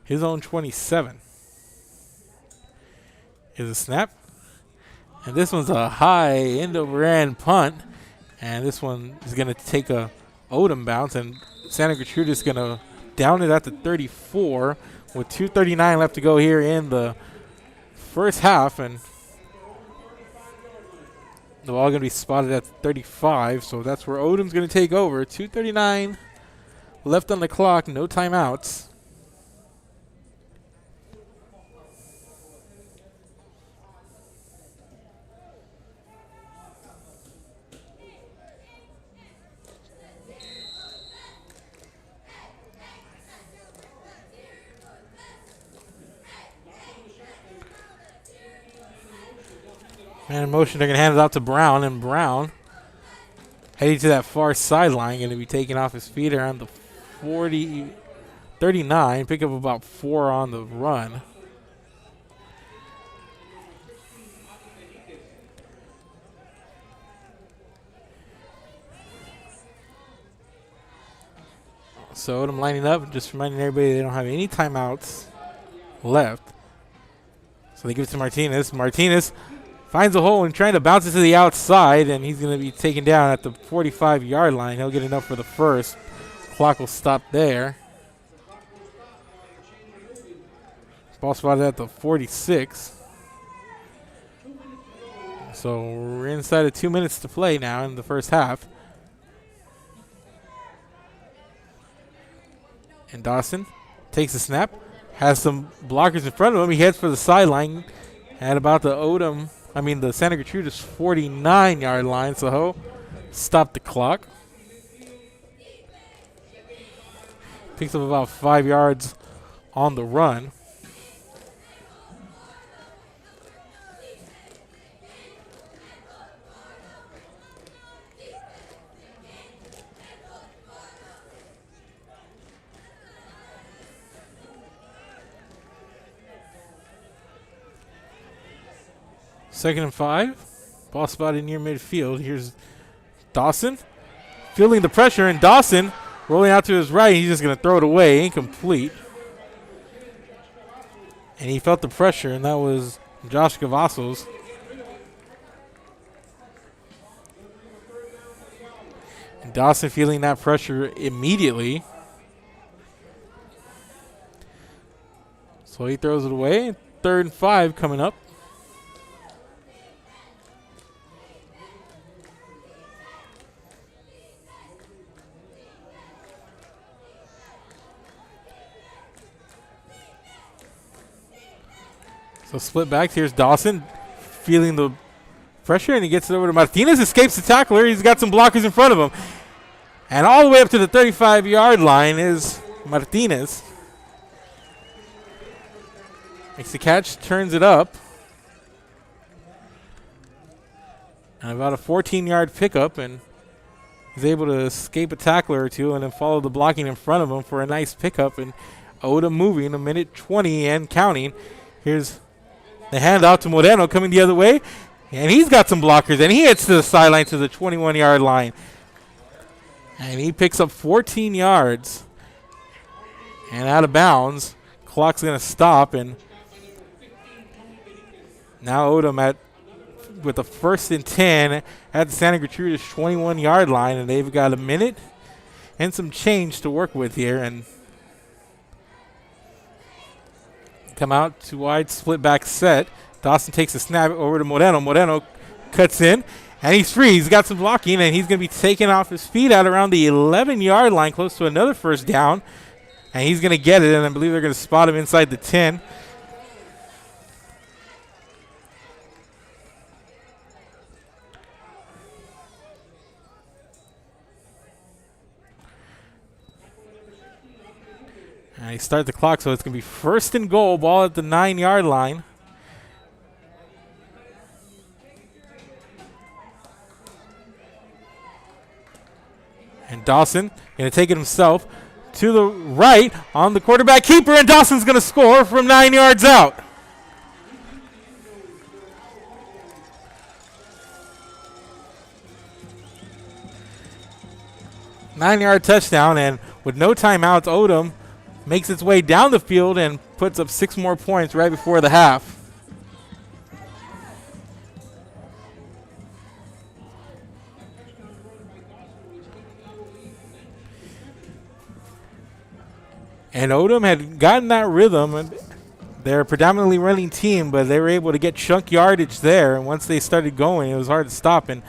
his own 27. Here's a snap. And this one's a high end over end punt. And this one is going to take a Odem bounce. And Santa Gertrudis is going to down it at the 34 with 2:39 left to go here in the first half. And the ball going to be spotted at 35, so that's where Odem's going to take over. 2:39 left on the clock, no timeouts. Man in motion, they're going to hand it out to Brown, and Brown heading to that far sideline, going to be taking off his feet around the 39, pick up about 4 on the run. So Odem lining up, just reminding everybody they don't have any timeouts left. So they give it to Martinez. Martinez finds a hole and trying to bounce it to the outside, and he's going to be taken down at the 45-yard line. He'll get enough for the first. Clock will stop there. Ball spotted at the 46. So we're inside of 2 minutes to play now in the first half. And Dawson takes a snap, has some blockers in front of him. He heads for the sideline at about the the Santa Gertrudis 49-yard line, so he'll stop the clock. Picks up about 5 yards on the run. Second and 5. Ball spotted near midfield. Here's Dawson feeling the pressure, and Dawson rolling out to his right. He's just going to throw it away. Incomplete. And he felt the pressure, and that was Josh Cavazos. And Dawson feeling that pressure immediately. So he throws it away. 3rd and 5 coming up. So split back. Here's Dawson feeling the pressure, and he gets it over to Martinez. Escapes the tackler. He's got some blockers in front of him. And all the way up to the 35-yard line is Martinez. Makes the catch, turns it up. And about a 14-yard pickup, and he's able to escape a tackler or two and then follow the blocking in front of him for a nice pickup. And Odem moving, 1:20 and counting. Here's the handout to Moreno coming the other way. And he's got some blockers, and he hits to the sideline to the 21-yard line. And he picks up 14 yards. And out of bounds. Clock's going to stop, and now Odem with a 1st and 10 at the Santa Gertrudis 21-yard line, and they've got a minute and some change to work with here. And come out to wide split back set. Dawson takes a snap over to Moreno. Moreno cuts in, And he's free. He's got some blocking, and he's going to be taken off his feet at around the 11-yard line, close to another first down. And he's going to get it, and I believe they're going to spot him inside the 10. And he starts the clock, so it's going to be first and goal, ball at the 9-yard line. And Dawson going to take it himself to the right on the quarterback keeper, and Dawson's going to score from 9 yards out. Nine-yard touchdown, and with no timeouts, Odem makes its way down the field and puts up 6 more points right before the half. And Odem had gotten that rhythm, and they're a predominantly running team, but they were able to get chunk yardage there, and once they started going, it was hard to stop. And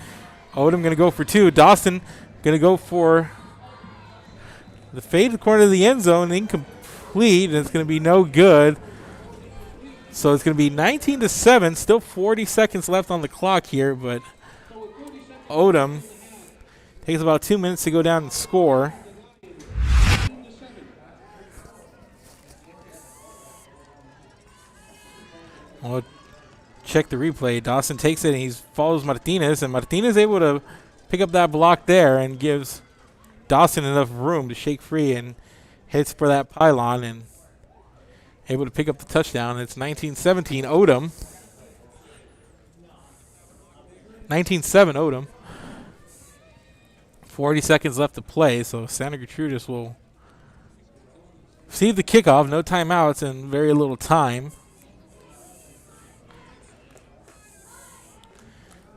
Odem going to go for 2. Dawson going to go for the fade to the corner of the end zone, incomplete, and it's going to be no good. So it's going to be 19-7, still 40 seconds left on the clock here, but Odem takes about 2 minutes to go down and score. We'll check the replay. Dawson takes it and he follows Martinez, and Martinez able to pick up that block there and gives Dawson enough room to shake free and hits for that pylon and able to pick up the touchdown. It's 19-17 Odem. 19-7 Odem. 40 seconds left to play, so Santa Gertrudis will receive the kickoff. No timeouts and very little time.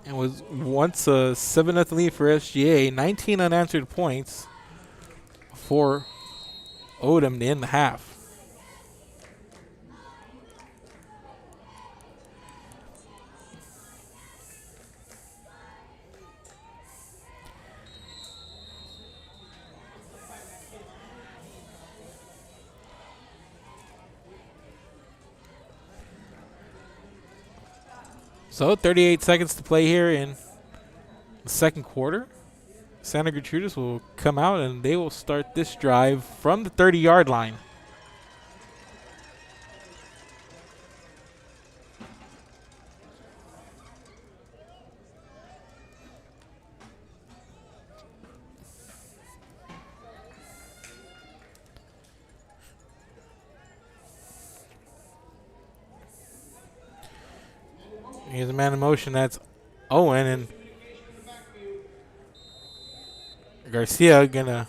And was once a 7-0 lead for SGA, 19 unanswered points for Odem to end the half. So 38 seconds to play here in the second quarter. Santa Gertrudis will come out and they will start this drive from the 30-yard line. Here's a man in motion. That's Owen, and Garcia gonna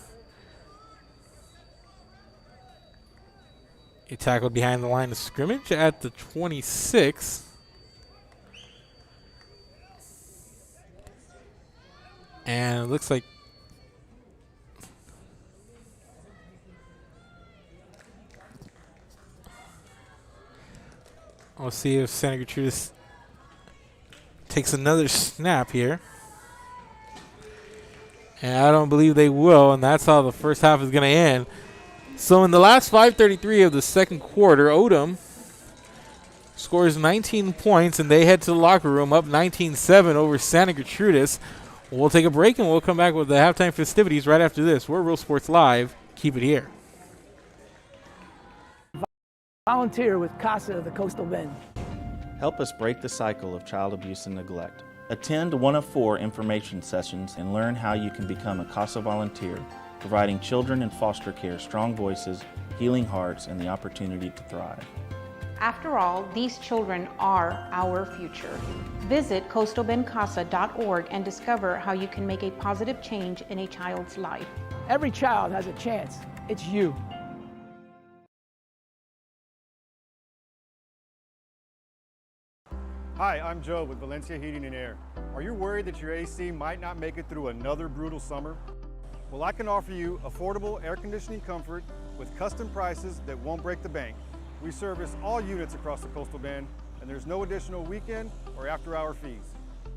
get tackled behind the line of scrimmage at the 26. And it looks like we'll see if Santa Gertrudis takes another snap here. And I don't believe they will, and that's how the first half is going to end. So in the last 5:33 of the second quarter, Odem scores 19 points, and they head to the locker room up 19-7 over Santa Gertrudis. We'll take a break, and we'll come back with the halftime festivities right after this. We're Real Sports Live. Keep it here. Volunteer with CASA of the Coastal Bend. Help us break the cycle of child abuse and neglect. Attend one of 4 information sessions and learn how you can become a CASA volunteer, providing children in foster care strong voices, healing hearts, and the opportunity to thrive. After all, these children are our future. Visit coastalbendcasa.org and discover how you can make a positive change in a child's life. Every child has a chance. It's you. Hi, I'm Joe with Valencia Heating and Air. Are you worried that your AC might not make it through another brutal summer? Well, I can offer you affordable air conditioning comfort with custom prices that won't break the bank. We service all units across the Coastal Bend, and there's no additional weekend or after-hour fees.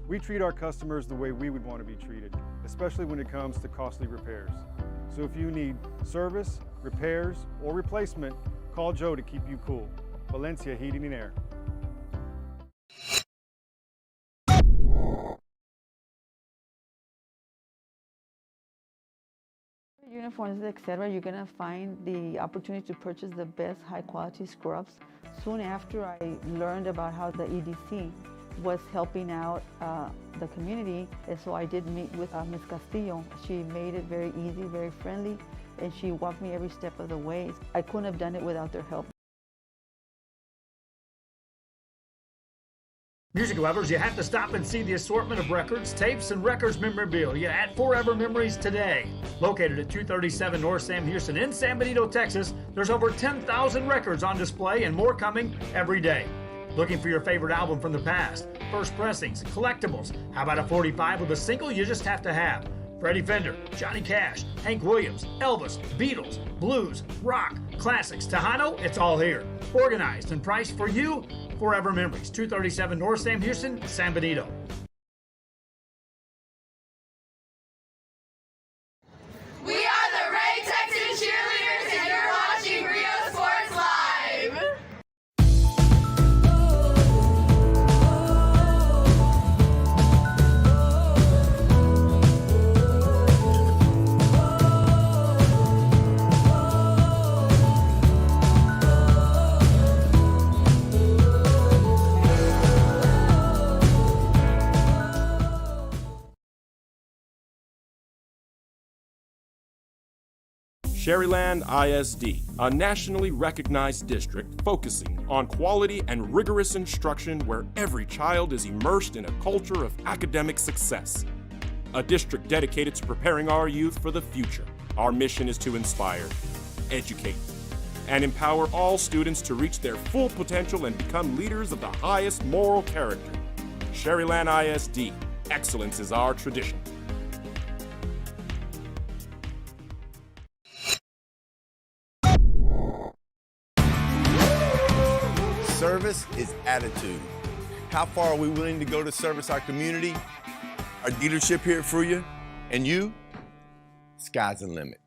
We treat our customers the way we would want to be treated, especially when it comes to costly repairs. So if you need service, repairs, or replacement, call Joe to keep you cool. Valencia Heating and Air. Uniforms, etc., you're going to find the opportunity to purchase the best high quality scrubs. Soon after I learned about how the EDC was helping out the community, and so I did meet with Ms. Castillo. She made it very easy, very friendly, and she walked me every step of the way. I couldn't have done it without their help. Music lovers, you have to stop and see the assortment of records, tapes, and records memorabilia at Forever Memories today. Located at 237 North Sam Houston in San Benito, Texas, there's over 10,000 records on display and more coming every day. Looking for your favorite album from the past, first pressings, collectibles? How about a 45 with a single you just have to have? Freddie Fender, Johnny Cash, Hank Williams, Elvis, Beatles, blues, rock, classics, Tejano, it's all here. Organized and priced for you. Forever Memories, 237 North Sam Houston, San Benito. We are the Ray Texas Cheerleaders, and you're watching Rio Sports Live. Sherryland ISD, a nationally recognized district focusing on quality and rigorous instruction where every child is immersed in a culture of academic success. A district dedicated to preparing our youth for the future. Our mission is to inspire, educate, and empower all students to reach their full potential and become leaders of the highest moral character. Sherryland ISD, excellence is our tradition. Service is attitude. How far are we willing to go to service our community, our dealership here at Fruya, and you? Sky's the limit.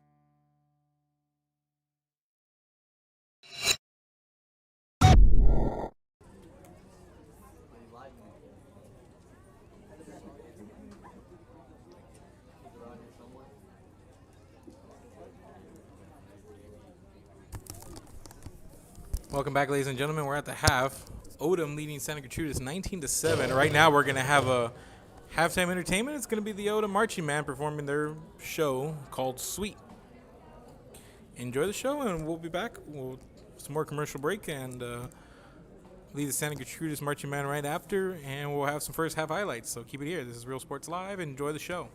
Welcome back, ladies and gentlemen. We're at the half. Odem leading Santa Gertrudis 19-7. Right now, we're going to have a halftime entertainment. It's going to be the Odem Marching Band performing their show called Sweet. Enjoy the show, and we'll be back. Some more commercial break, and lead the Santa Gertrudis Marching Band right after, and we'll have some first half highlights. So keep it here. This is Real Sports Live. Enjoy the show.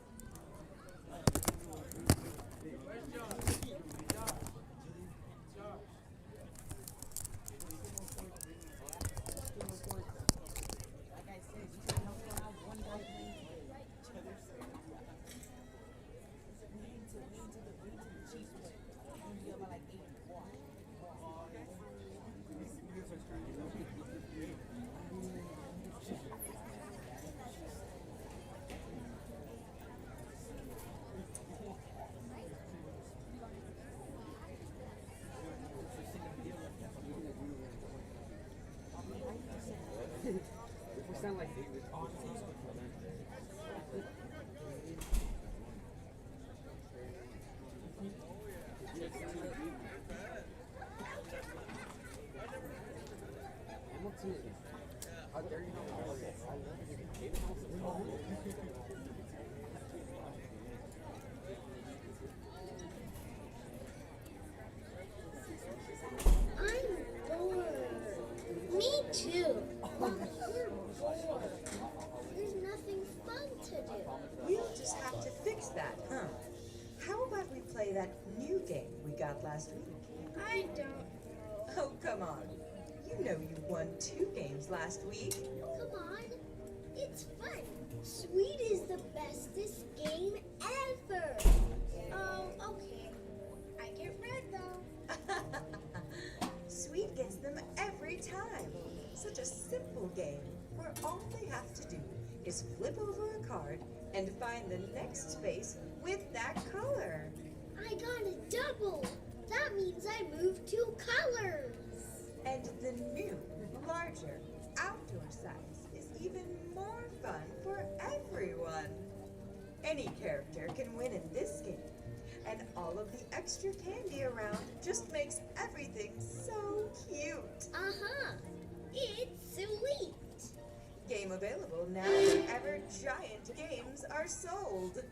Me too. There's nothing fun to do. We'll just have to fix that, huh? How about we play that new game we got last week? I don't know. Oh, come on. You know you won 2 games last week. Come on. It's fun. Sweet is the bestest game ever. Oh, okay. I get red though. Sweet gets them every time. Such a simple game where all they have to do is flip over a card and find the next space with that color. I got a double. That means I moved 2 colors. And the new, larger, outdoor size is even more fun for everyone. Any character can win in this game, and all of the extra candy around just makes everything so cute. Uh-huh. It's sweet. Game available now wherever giant games are sold.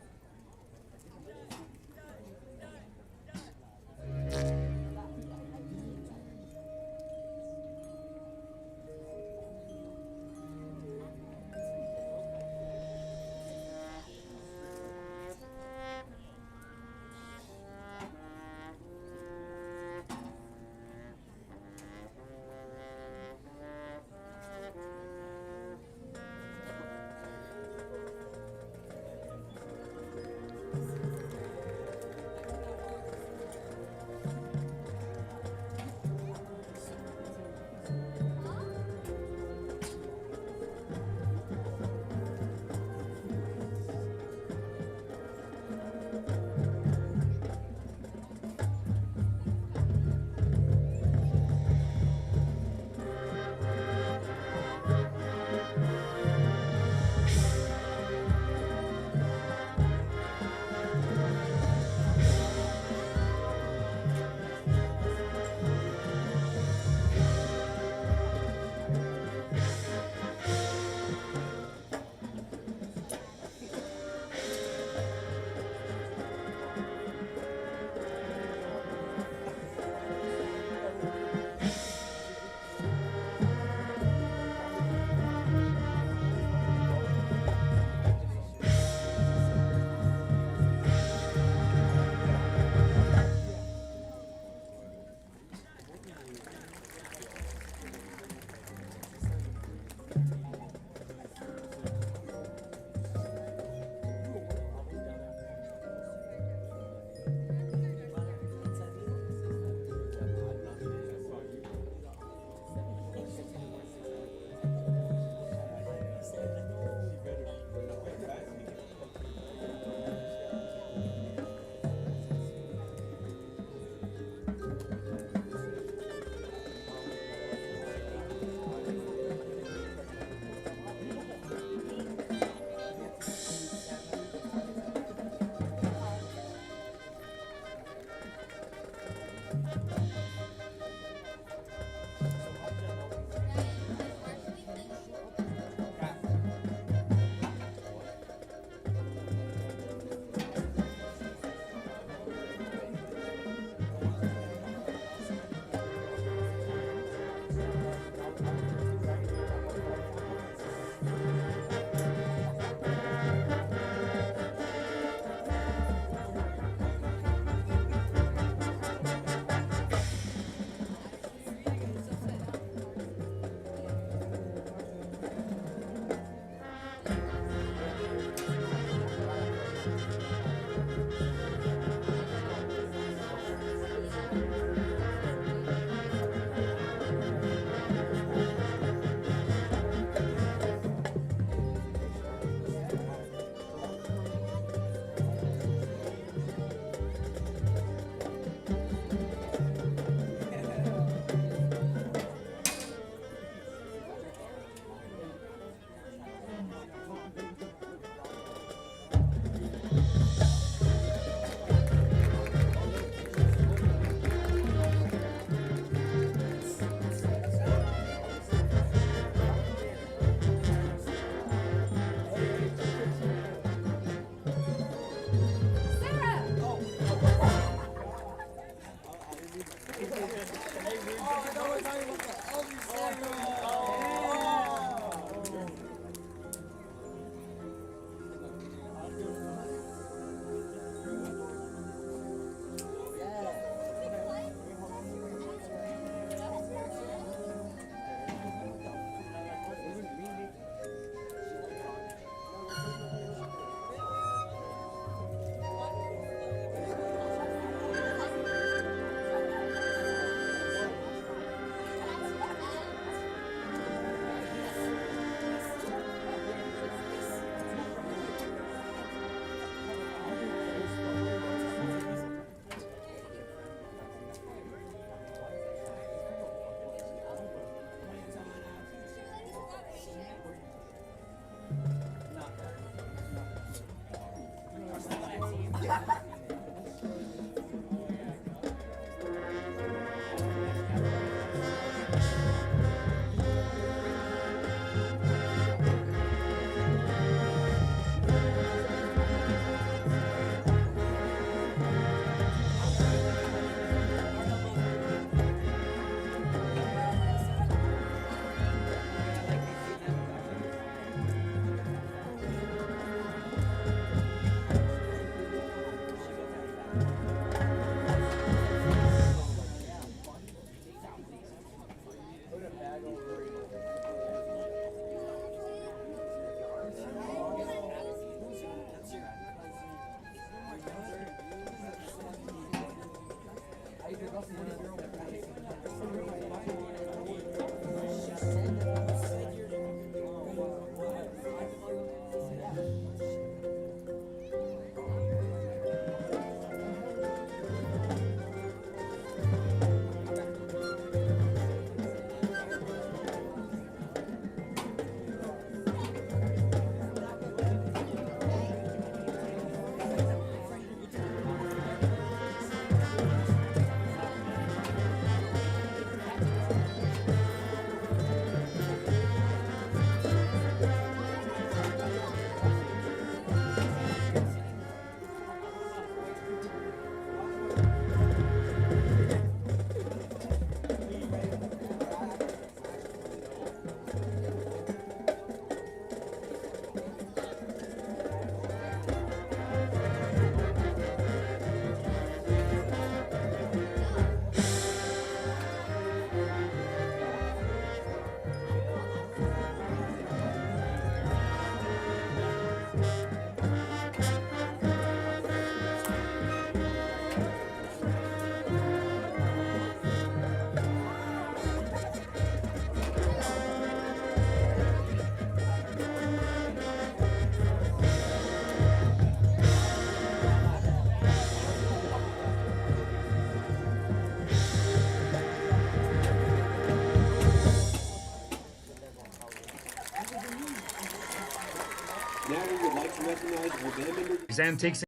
Antiques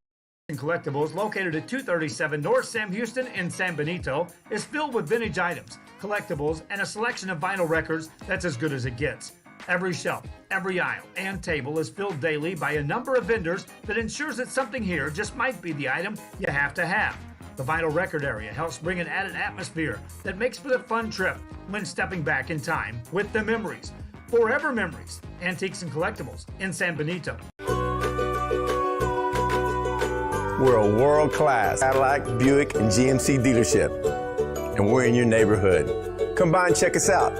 and Collectibles, located at 237 North Sam Houston in San Benito, is filled with vintage items, collectibles, and a selection of vinyl records that's as good as it gets. Every shelf, every aisle, and table is filled daily by a number of vendors that ensures that something here just might be the item you have to have. The vinyl record area helps bring an added atmosphere that makes for a fun trip when stepping back in time with the memories. Forever Memories, Antiques and Collectibles in San Benito. We're a world-class Cadillac, Buick, and GMC dealership, and we're in your neighborhood. Come by and check us out.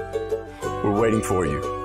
We're waiting for you.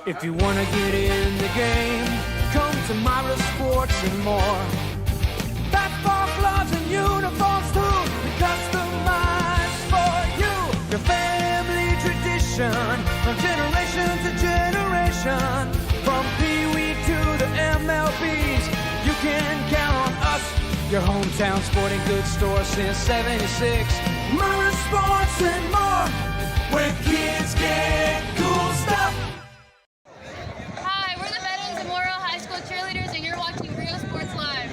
If you want to get in the game, come to Myra Sports and more. Basketball gloves and uniforms too, customized for you. Your family tradition, from generation to generation. From Pee Wee to the MLBs, you can count on us. Your hometown sporting goods store since '76. Myra Sports and more, where kids get cool stuff. Cheerleaders, and you're watching Rio Sports Live.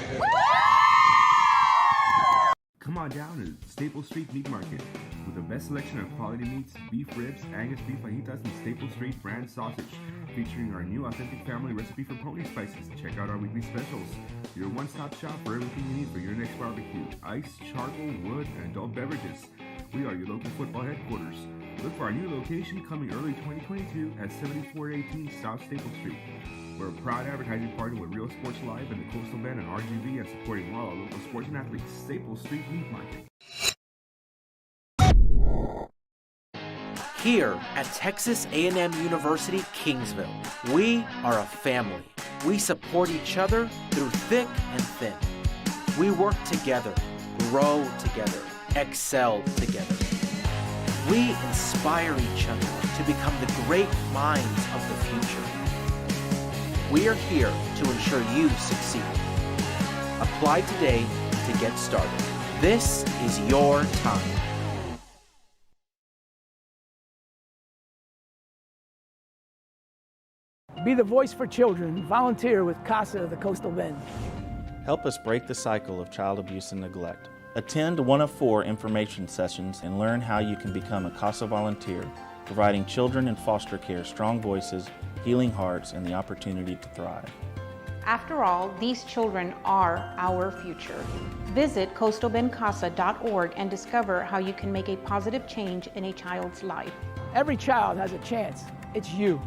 Come on down to Staple Street Meat Market with the best selection of quality meats, beef ribs, Angus beef fajitas, and Staple Street brand sausage, featuring our new authentic family recipe for pony spices. Check out our weekly specials. Your one-stop shop for everything you need for your next barbecue: ice, charcoal, wood, and adult beverages. We are your local football headquarters. Look for our new location coming early 2022 at 7418 South Staple Street. We're a proud advertising partner with Real Sports Live and the Coastal Bend and RGV, and supporting all our local sports and athletes. Staple Street Meat Market. Here at Texas A&M University, Kingsville, we are a family. We support each other through thick and thin. We work together, grow together, excel together. We inspire each other to become the great minds of the future. We are here to ensure you succeed. Apply today to get started. This is your time. Be the voice for children. Volunteer with CASA of the Coastal Bend. Help us break the cycle of child abuse and neglect. Attend one of 4 information sessions and learn how you can become a CASA volunteer, providing children in foster care strong voices, healing hearts, and the opportunity to thrive. After all, these children are our future. Visit coastalbendcasa.org and discover how you can make a positive change in a child's life. Every child has a chance. It's you.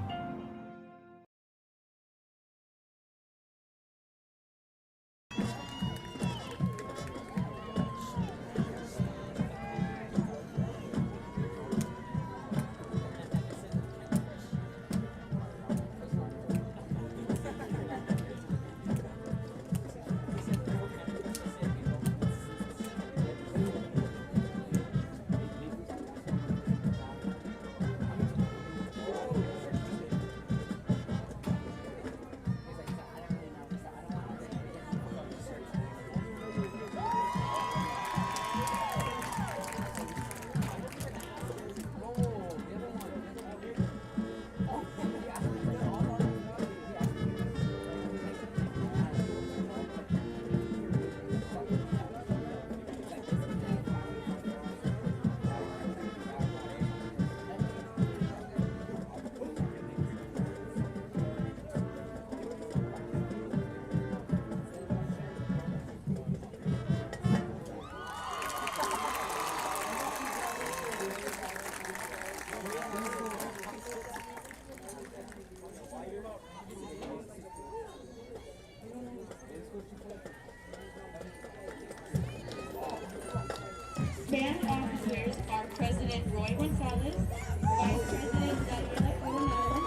Band officers are President Roy Gonzalez, Vice President Daniela Coronado,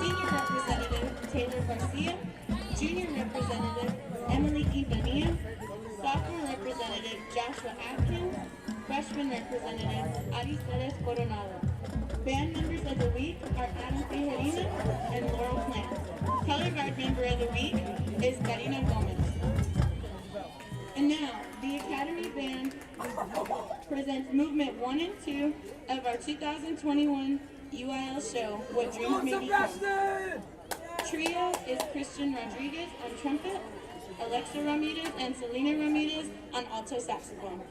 Senior Representative Taylor Garcia, Junior Representative Emily Quintanilla, Sophomore Representative Joshua Atkins, Freshman Representative Aristedes Coronado. Band members of the week are Adam Tijerina and Laurel Plant. Color Guard member of the week is Karina Gomez. And now, the Academy Band presents Movement 1 and 2 of our 2021 UIL show, What Dreams May Become. Trio is Christian Rodriguez on trumpet, Alexa Ramirez and Selena Ramirez on alto saxophone.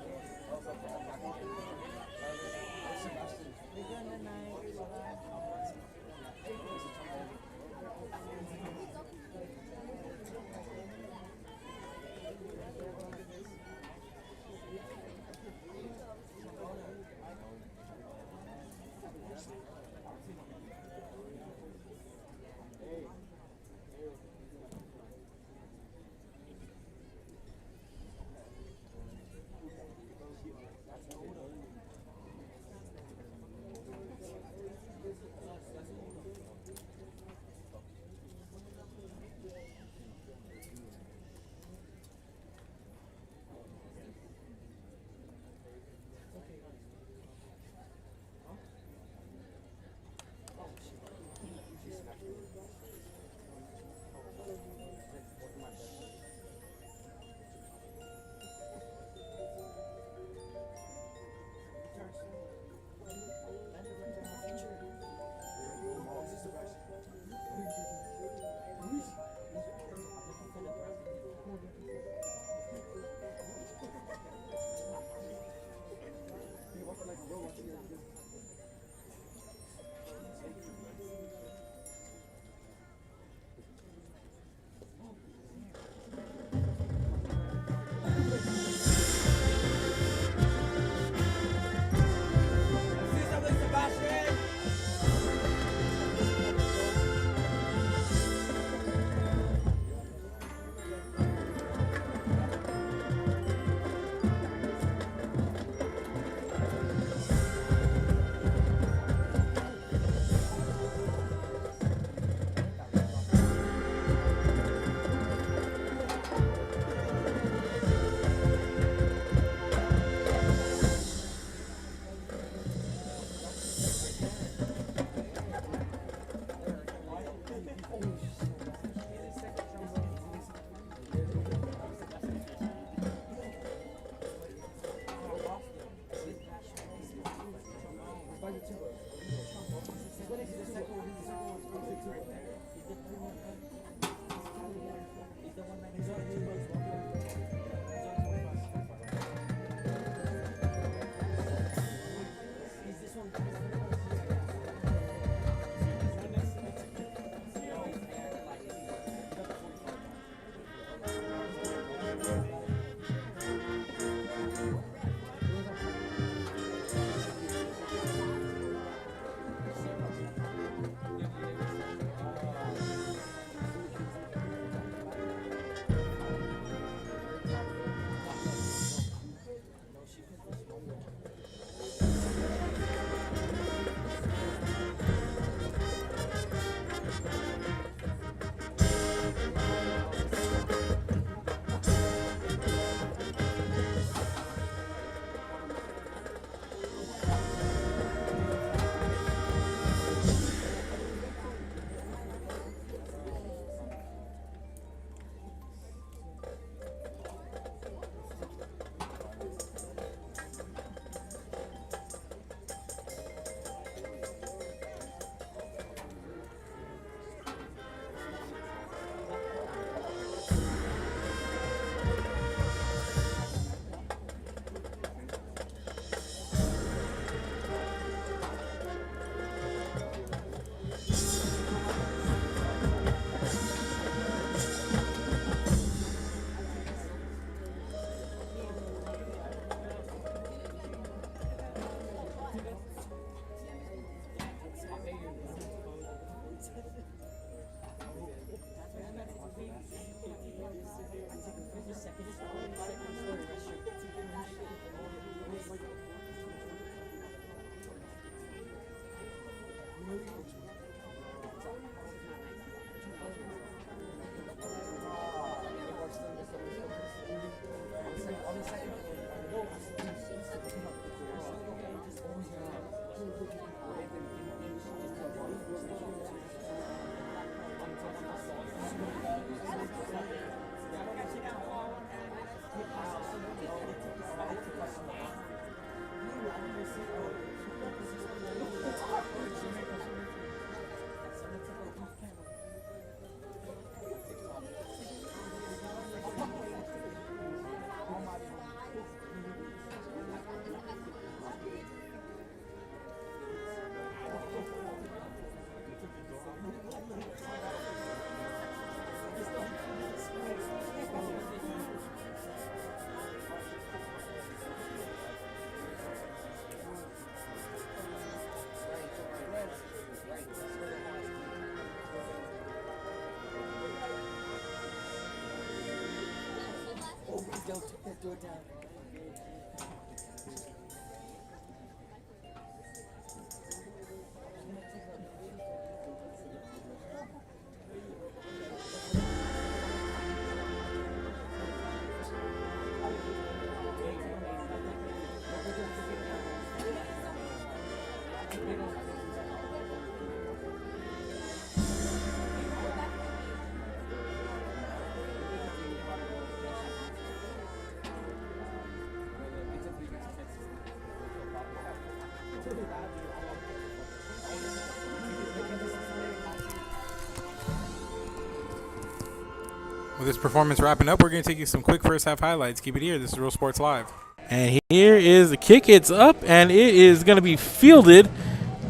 With this performance wrapping up, we're going to take you some quick first half highlights. Keep it here. This is Real Sports Live. And here is the kick. It's up, and it is going to be fielded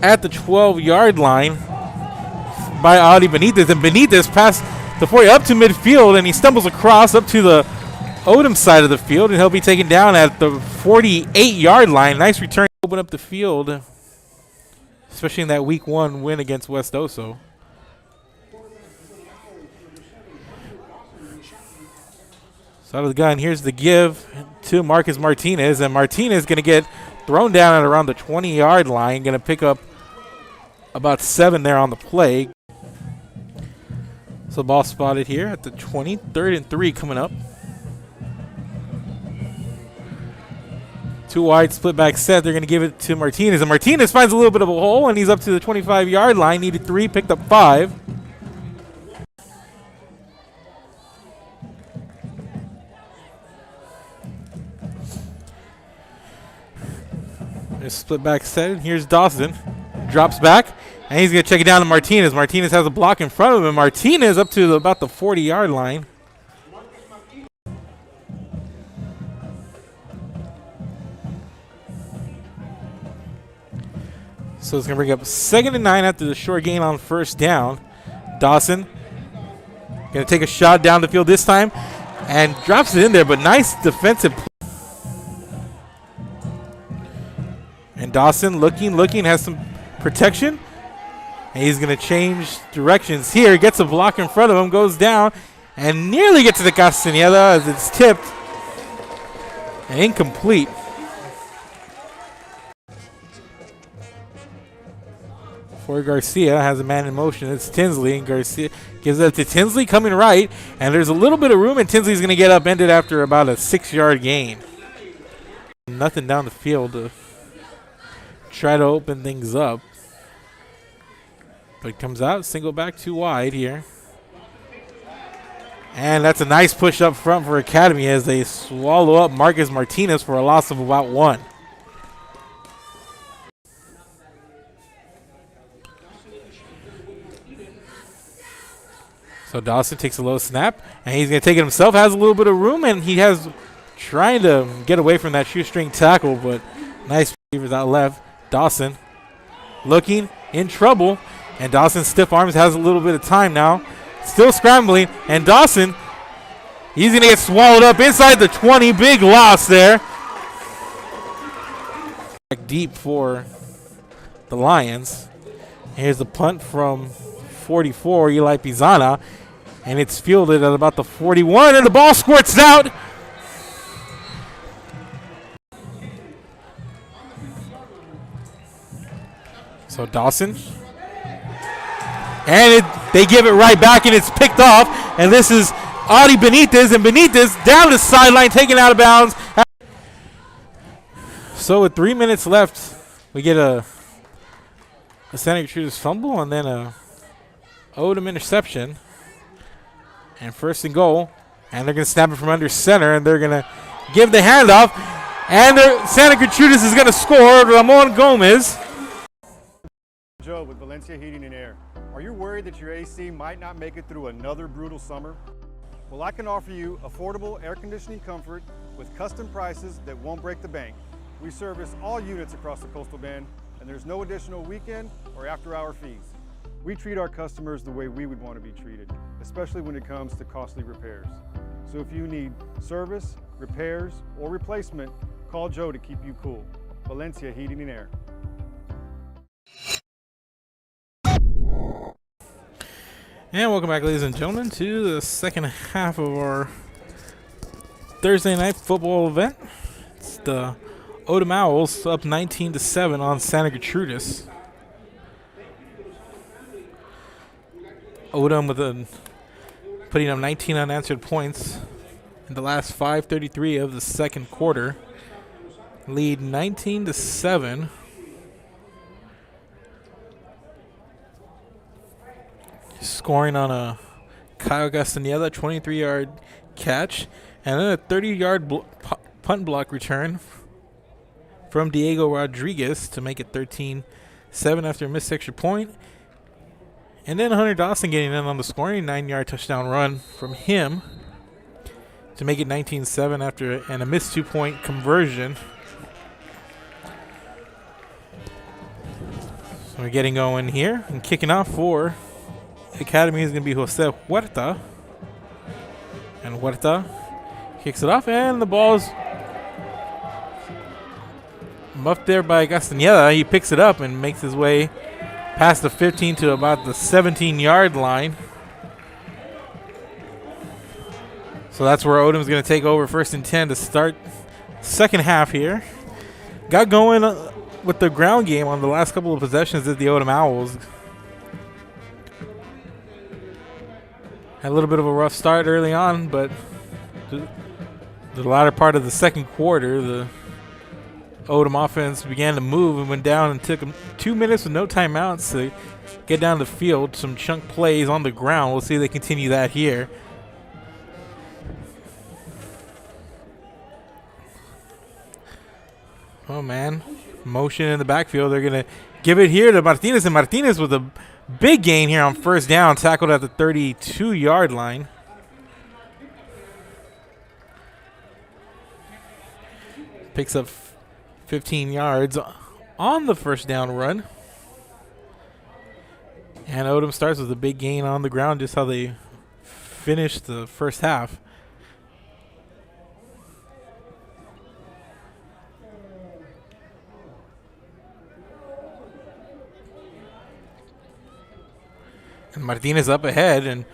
at the 12-yard line by Adi Benitez. And Benitez passed the 40 up to midfield, and he stumbles across up to the Odem side of the field, and he'll be taken down at the 48-yard line. Nice return to open up the field, especially in that Week 1 win against West Oso. So out of the gun, here's the give to Marcus Martinez, and Martinez going to get thrown down at around the 20-yard line, going to pick up about 7 there on the play. So ball spotted here at the 20, 3rd and 3 coming up. 2 wide, split back set. They're going to give it to Martinez, and Martinez finds a little bit of a hole, and he's up to the 25-yard line. Needed 3, picked up 5. Split back set, and here's Dawson. Drops back, and he's going to check it down to Martinez. Martinez has a block in front of him, and Martinez up to about the 40-yard line. So it's going to bring up 2nd and 9 after the short gain on first down. Dawson going to take a shot down the field this time and drops it in there, but nice defensive play. And Dawson looking, has some protection. And he's going to change directions here. Gets a block in front of him, goes down, and nearly gets to the Castañeda as it's tipped. And incomplete. For Garcia, has a man in motion. It's Tinsley, and Garcia gives it to Tinsley coming right. And there's a little bit of room, and Tinsley's going to get upended after about a 6-yard gain. Nothing down the field to try to open things up. But it comes out, single back 2 wide here. And that's a nice push up front for Academy as they swallow up Marcus Martinez for a loss of about 1. So Dawson takes a low snap, and he's going to take it himself. Has a little bit of room, and he has trying to get away from that shoestring tackle, but nice receivers out left. Dawson looking in trouble, and Dawson stiff arms, has a little bit of time now. Still scrambling, and Dawson, he's going to get swallowed up inside the 20. Big loss there. Back deep for the Lions. Here's the punt from 44, Eli Pizana, and it's fielded at about the 41, and the ball squirts out. So Dawson, and they give it right back, and it's picked off. And this is Adi Benitez, and Benitez down the sideline, taken out of bounds. So with 3 minutes left, we get a Santa Gertrudis fumble, and then a Odem interception, and 1st and goal. And they're going to snap it from under center, and they're going to give the handoff, and Santa Gertrudis is going to score. Ramon Gomez. Joe with Valencia Heating and Air. Are you worried that your AC might not make it through another brutal summer? Well, I can offer you affordable air conditioning comfort with custom prices that won't break the bank. We service all units across the Coastal Bend, and there's no additional weekend or after-hour fees. We treat our customers the way we would want to be treated, especially when it comes to costly repairs. So if you need service, repairs, or replacement, call Joe to keep you cool. Valencia Heating and Air. And welcome back, ladies and gentlemen, to the second half of our Thursday night football event. It's the Odem Owls up 19-7 on Santa Gertrudis. Odem putting up 19 unanswered points in the last 5:33 of the second quarter. Lead 19-7. Scoring on a Kyle Castaneda 23-yard catch, and then a 30-yard punt block return from Diego Rodriguez to make it 13-7 after a missed extra point. And then Hunter Dawson getting in on the scoring 9-yard touchdown run from him to make it 19-7 after a missed 2-point conversion. So we're getting going here and kicking off for Academy is going to be Jose Huerta. And Huerta kicks it off, and the ball's muffed there by Castaneda. He picks it up and makes his way past the 15 to about the 17-yard line. So that's where Odem's going to take over 1st and 10 to start second half here. Got going with the ground game on the last couple of possessions at the Odem Owls. Had a little bit of a rough start early on, but the latter part of the second quarter, the Odem offense began to move and went down and took 2 minutes with no timeouts to get down the field. Some chunk plays on the ground. We'll see if they continue that here. Oh, man. Motion in the backfield. They're going to give it here to Martinez, and Martinez with a big gain here on first down, tackled at the 32-yard line. Picks up 15 yards on the first down run. And Odem starts with a big gain on the ground, just how they finished the first half. And Martinez up ahead and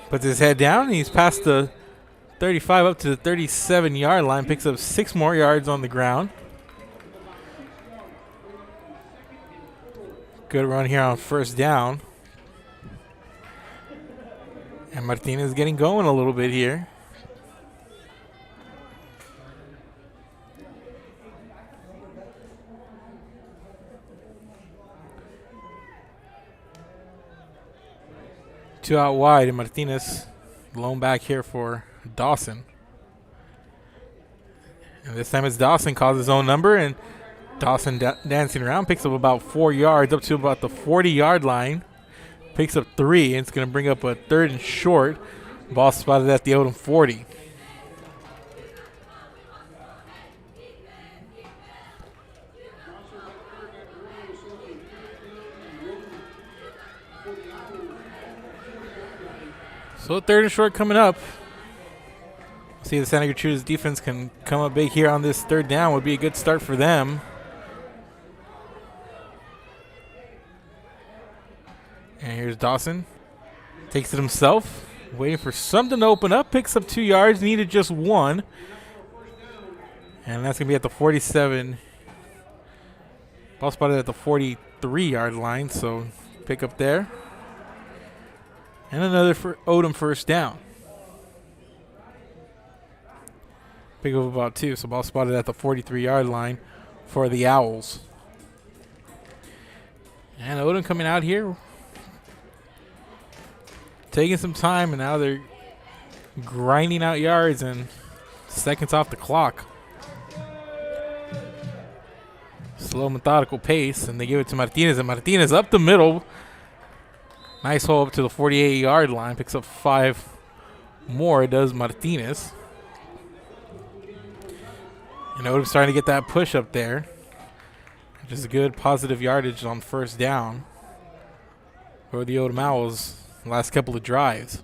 puts his head down. And he's past the 35 up to the 37-yard line. Picks up 6 more yards on the ground. Good run here on first down. And Martinez getting going a little bit here. Two out wide, and Martinez blown back here for Dawson. And this time it's Dawson, calls his own number, and Dawson dancing around, picks up about 4 yards up to about the 40-yard line. Picks up 3, and it's going to bring up a 3rd and short. Ball spotted at the Odem 40. So 3rd and short coming up. See if the Santa Gertrudis defense can come up big here on this 3rd down. Would be a good start for them. And here's Dawson. Takes it himself. Waiting for something to open up. Picks up 2 yards. Needed just 1. And that's going to be at the 47. Ball spotted at the 43-yard line. So pick up there. And another for Odem first down. Pick up about 2. So ball spotted at the 43-yard line for the Owls. And Odem coming out here, taking some time, and now they're grinding out yards and seconds off the clock. Slow, methodical pace, and they give it to Martinez, and Martinez up the middle. Nice hole up to the 48-yard line. Picks up 5 more, does Martinez. And Odem's starting to get that push up there. Just good positive yardage on first down for the Odem Owls last couple of drives.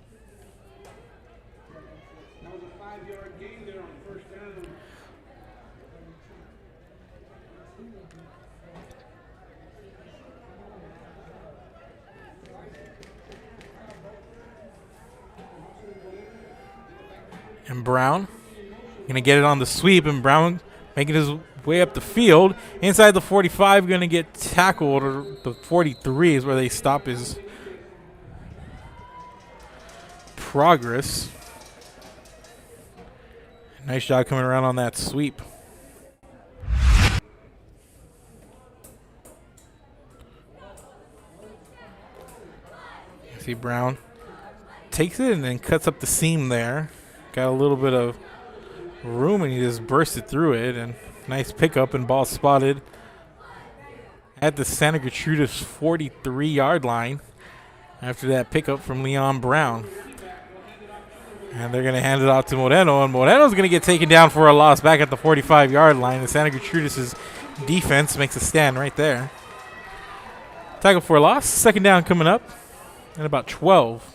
And Brown Going to get it on the sweep, and Brown making his way up the field. Inside the 45, going to get tackled, or the 43 is where they stop his progress. Nice job coming around on that sweep. See Brown takes it and then cuts up the seam there. Got a little bit of room and he just bursted through it. And nice pickup and ball spotted at the Santa Gertrudis 43-yard line after that pickup from Leon Brown. And they're going to hand it off to Moreno, and Moreno's going to get taken down for a loss back at the 45-yard line. And Santa Gertrudis' defense makes a stand right there. Tackle for a loss. Second down coming up at about 12.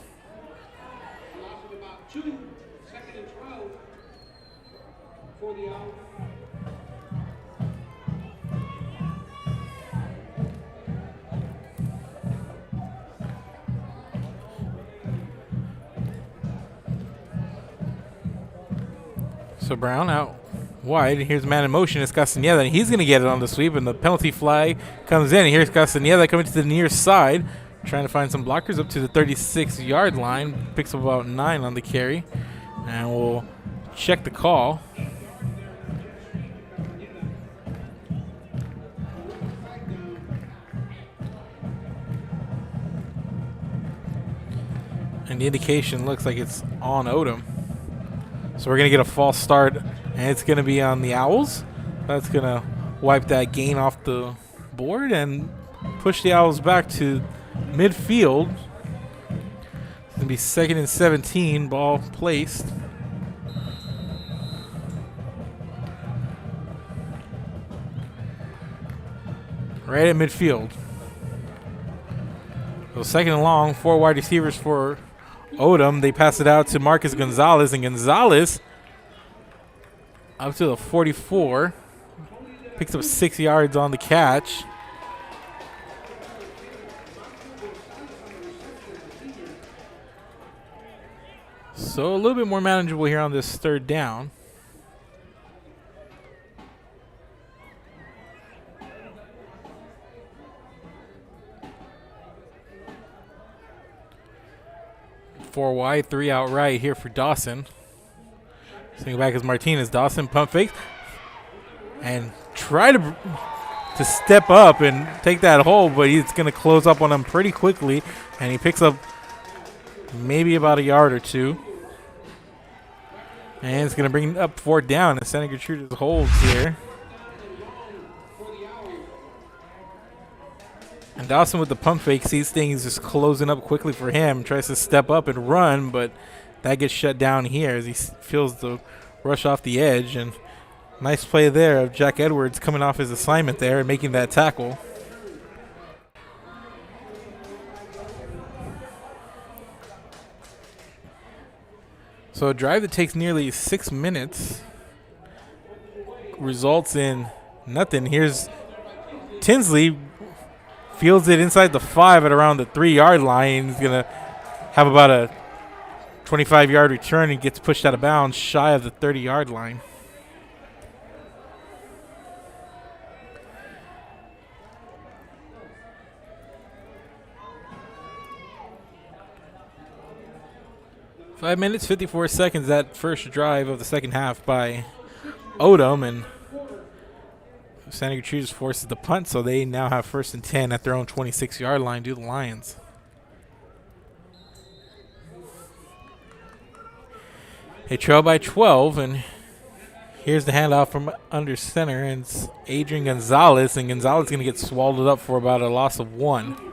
So Brown out wide. Here's man in motion. It's Castaneda, and he's going to get it on the sweep, and the penalty flag comes in. And here's Castaneda coming to the near side, trying to find some blockers up to the 36-yard line. Picks up about 9 on the carry, and we'll check the call. And the indication looks like it's on Odem. So we're going to get a false start, and it's going to be on the Owls. That's going to wipe that gain off the board and push the Owls back to midfield. It's going to be 2nd and 17, ball placed. Right at midfield. So 2nd and long, 4 wide receivers for Odem. They pass it out to Marcus Gonzalez, and Gonzalez up to the 44. Picks up 6 yards on the catch. So a little bit more manageable here on this 3rd down. Four wide, 3 out right here for Dawson. Swing back as Martinez. Dawson pump fake and try to step up and take that hole, but he's going to close up on him pretty quickly, and he picks up maybe about a yard or 2. And it's going to bring up 4th down, and Santa Gertrudis holds here. And Dawson with the pump fake sees things just closing up quickly for him. Tries to step up and run, but that gets shut down here as he feels the rush off the edge. And nice play there of Jack Edwards coming off his assignment there and making that tackle. So a drive that takes nearly 6 minutes results in nothing. Here's Tinsley. Fields it inside the 5 at around the 3-yard line. He's going to have about a 25-yard return and gets pushed out of bounds shy of the 30-yard line. Five minutes, 54 seconds, that first drive of the second half by Odem, and Santa Gertrudis forces the punt, so they now have 1st and 10 at their own 26-yard line due to the Lions. They trail by 12, and here's the handoff from under center, and it's Adrian Gonzalez, and Gonzalez is going to get swallowed up for about a loss of 1.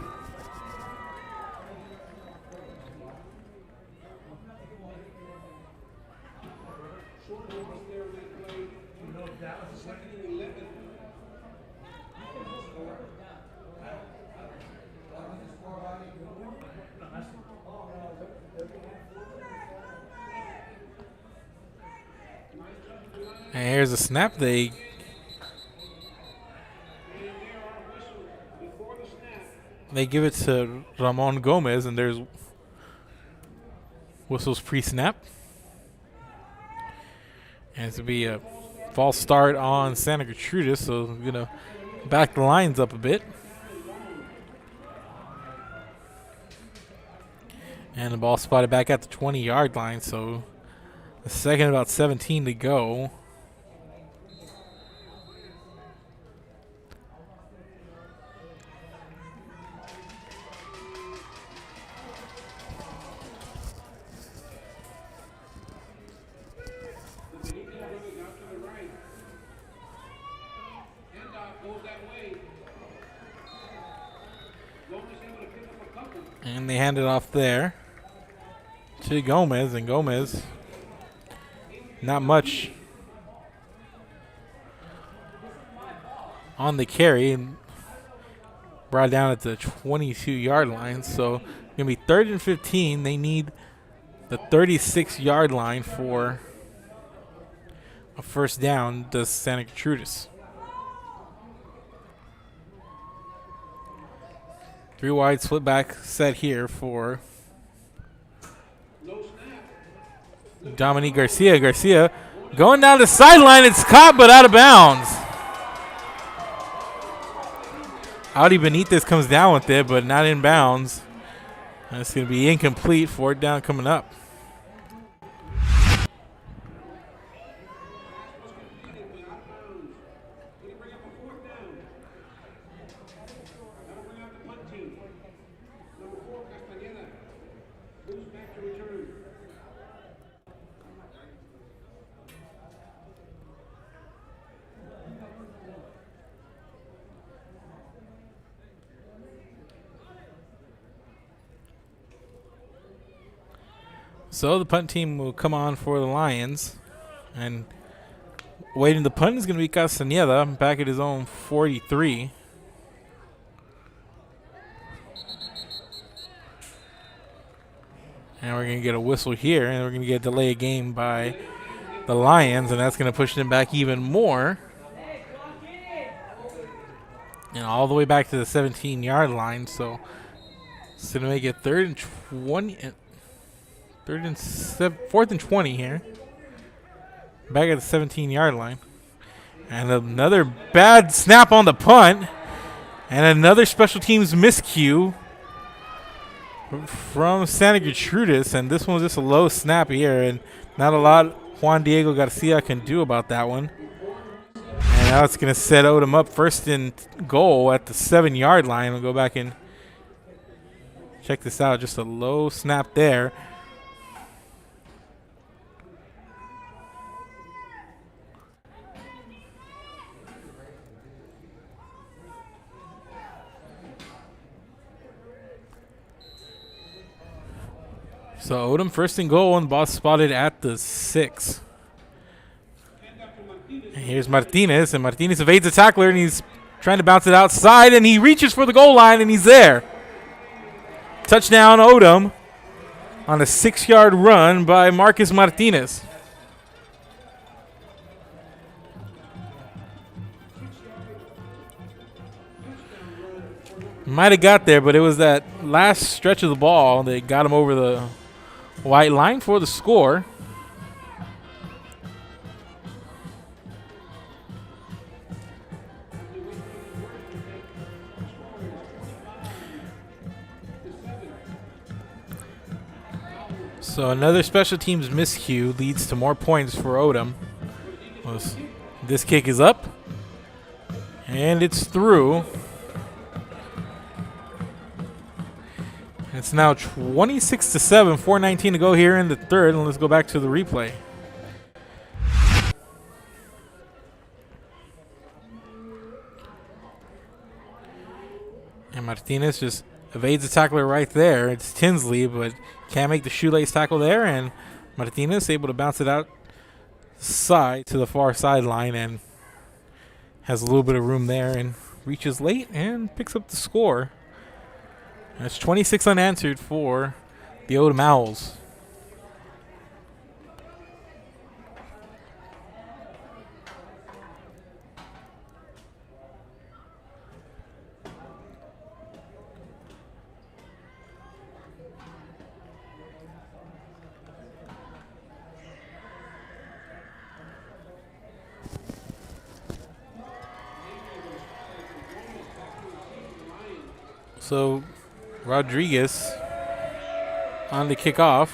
And here's a snap. They give it to Ramon Gomez, and there's whistles pre-snap. And it's going to be a false start on Santa Gertrudis, so we're going to back the lines up a bit. And the ball spotted back at the 20-yard line, so a second, about 17 to go. And they hand it off there to Gomez, and Gomez, not much on the carry, and brought down at the 22-yard line. So going to be 3rd and 15. They need the 36-yard line for a first down, does Santa Gertrudis. 3 wide split back set here for Dominique Garcia. Garcia going down the sideline. It's caught but out of bounds. Audi Benitez comes down with it, but not in bounds. And it's going to be incomplete. 4th down coming up. So the punt team will come on for the Lions. And waiting the punt is going to be Castañeda back at his own 43. And we're going to get a whistle here, and we're going to get a delay of game by the Lions, and that's going to push them back even more. And all the way back to the 17-yard line. So it's going to make it 3rd and 20. 4th and 20 here. Back at the 17-yard line. And another bad snap on the punt. And another special teams miscue from Santa Gertrudis. And this one was just a low snap here. And not a lot Juan Diego Garcia can do about that one. And now it's going to set Odem up 1st and goal at the 7-yard line. We'll go back and check this out. Just a low snap there. So Odem 1st and goal, and the ball spotted at the 6. And here's Martinez, and Martinez evades the tackler, and he's trying to bounce it outside, and he reaches for the goal line, and he's there. Touchdown Odem on a 6-yard run by Marcus Martinez. Might have got there, but it was that last stretch of the ball that got him over the white line for the score. So another special teams miscue leads to more points for Odem. This kick is up, and it's through. It's now 26-7, 4:19 to go here in the 3rd, and let's go back to the replay. And Martinez just evades the tackler right there. It's Tinsley, but can't make the shoelace tackle there, and Martinez able to bounce it out side to the far sideline and has a little bit of room there and reaches late and picks up the score. That's 26 unanswered for the Odem Owls. So Rodriguez on the kickoff.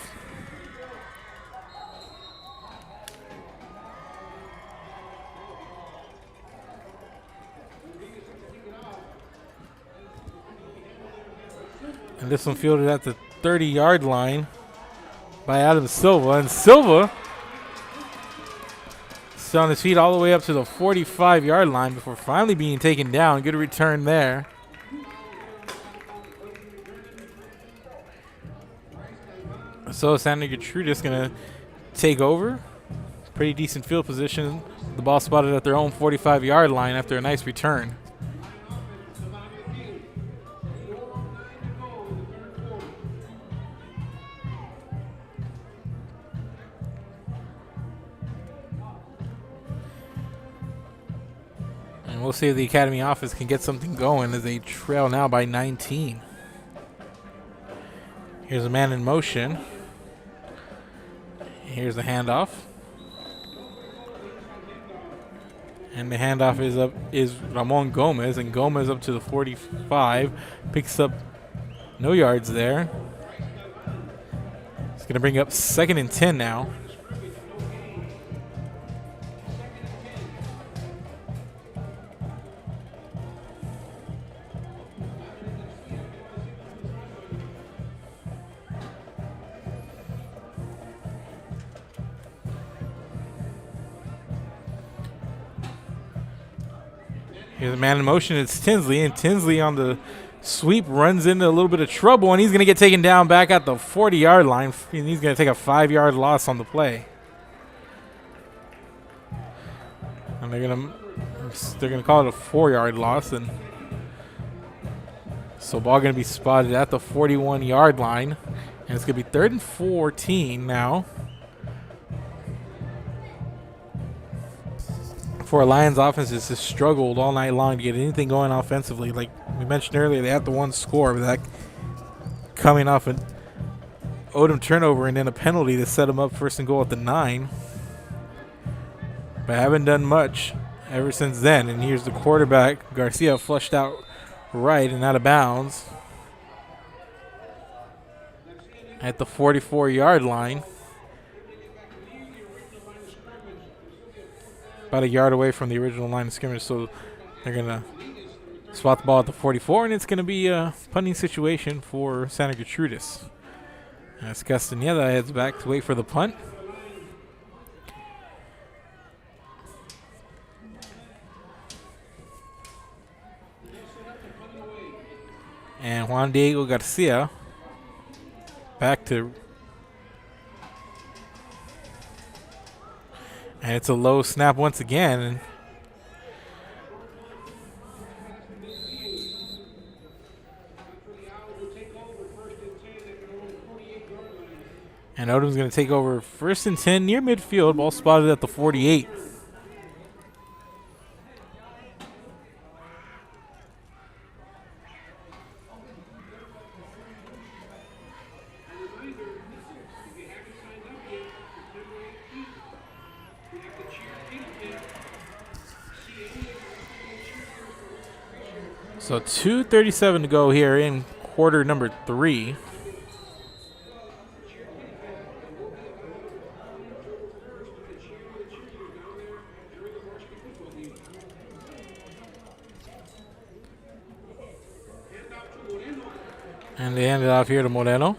And this one fielded at the 30-yard line by Adam Silva. And Silva is on his feet all the way up to the 45-yard line before finally being taken down. Good return there. So Santa Gertrudis going to take over. Pretty decent field position. The ball spotted at their own 45-yard line after a nice return. And we'll see if the Academy office can get something going as they trail now by 19. Here's a man in motion. Here's the handoff. And the handoff is Ramon Gomez, and Gomez up to the 45, picks up no yards there. It's going to bring up 2nd and 10 now. Here's a man in motion. It's Tinsley, and Tinsley on the sweep runs into a little bit of trouble, and he's going to get taken down back at the 40-yard line, and he's going to take a 5-yard loss on the play. And they're going to call it a 4-yard loss, and so ball going to be spotted at the 41-yard line, and it's going to be 3rd and 14 now. For a Lions offense has just struggled all night long to get anything going offensively. Like we mentioned earlier, they had the one score, but that coming off an Odem turnover and then a penalty to set them up 1st and goal at the 9. But haven't done much ever since then. And here's the quarterback, Garcia, flushed out right and out of bounds at the 44-yard line. About a yard away from the original line of scrimmage, so they're going to spot the ball at the 44, and it's going to be a punting situation for Santa Gertrudis. As Castaneda heads back to wait for the punt. And Juan Diego Garcia back to... And it's a low snap once again. And Odem's going to take over 1st and 10 near midfield. Ball spotted at the 48. So 2:37 to go here in quarter number 3. And they hand it off here to Moreno.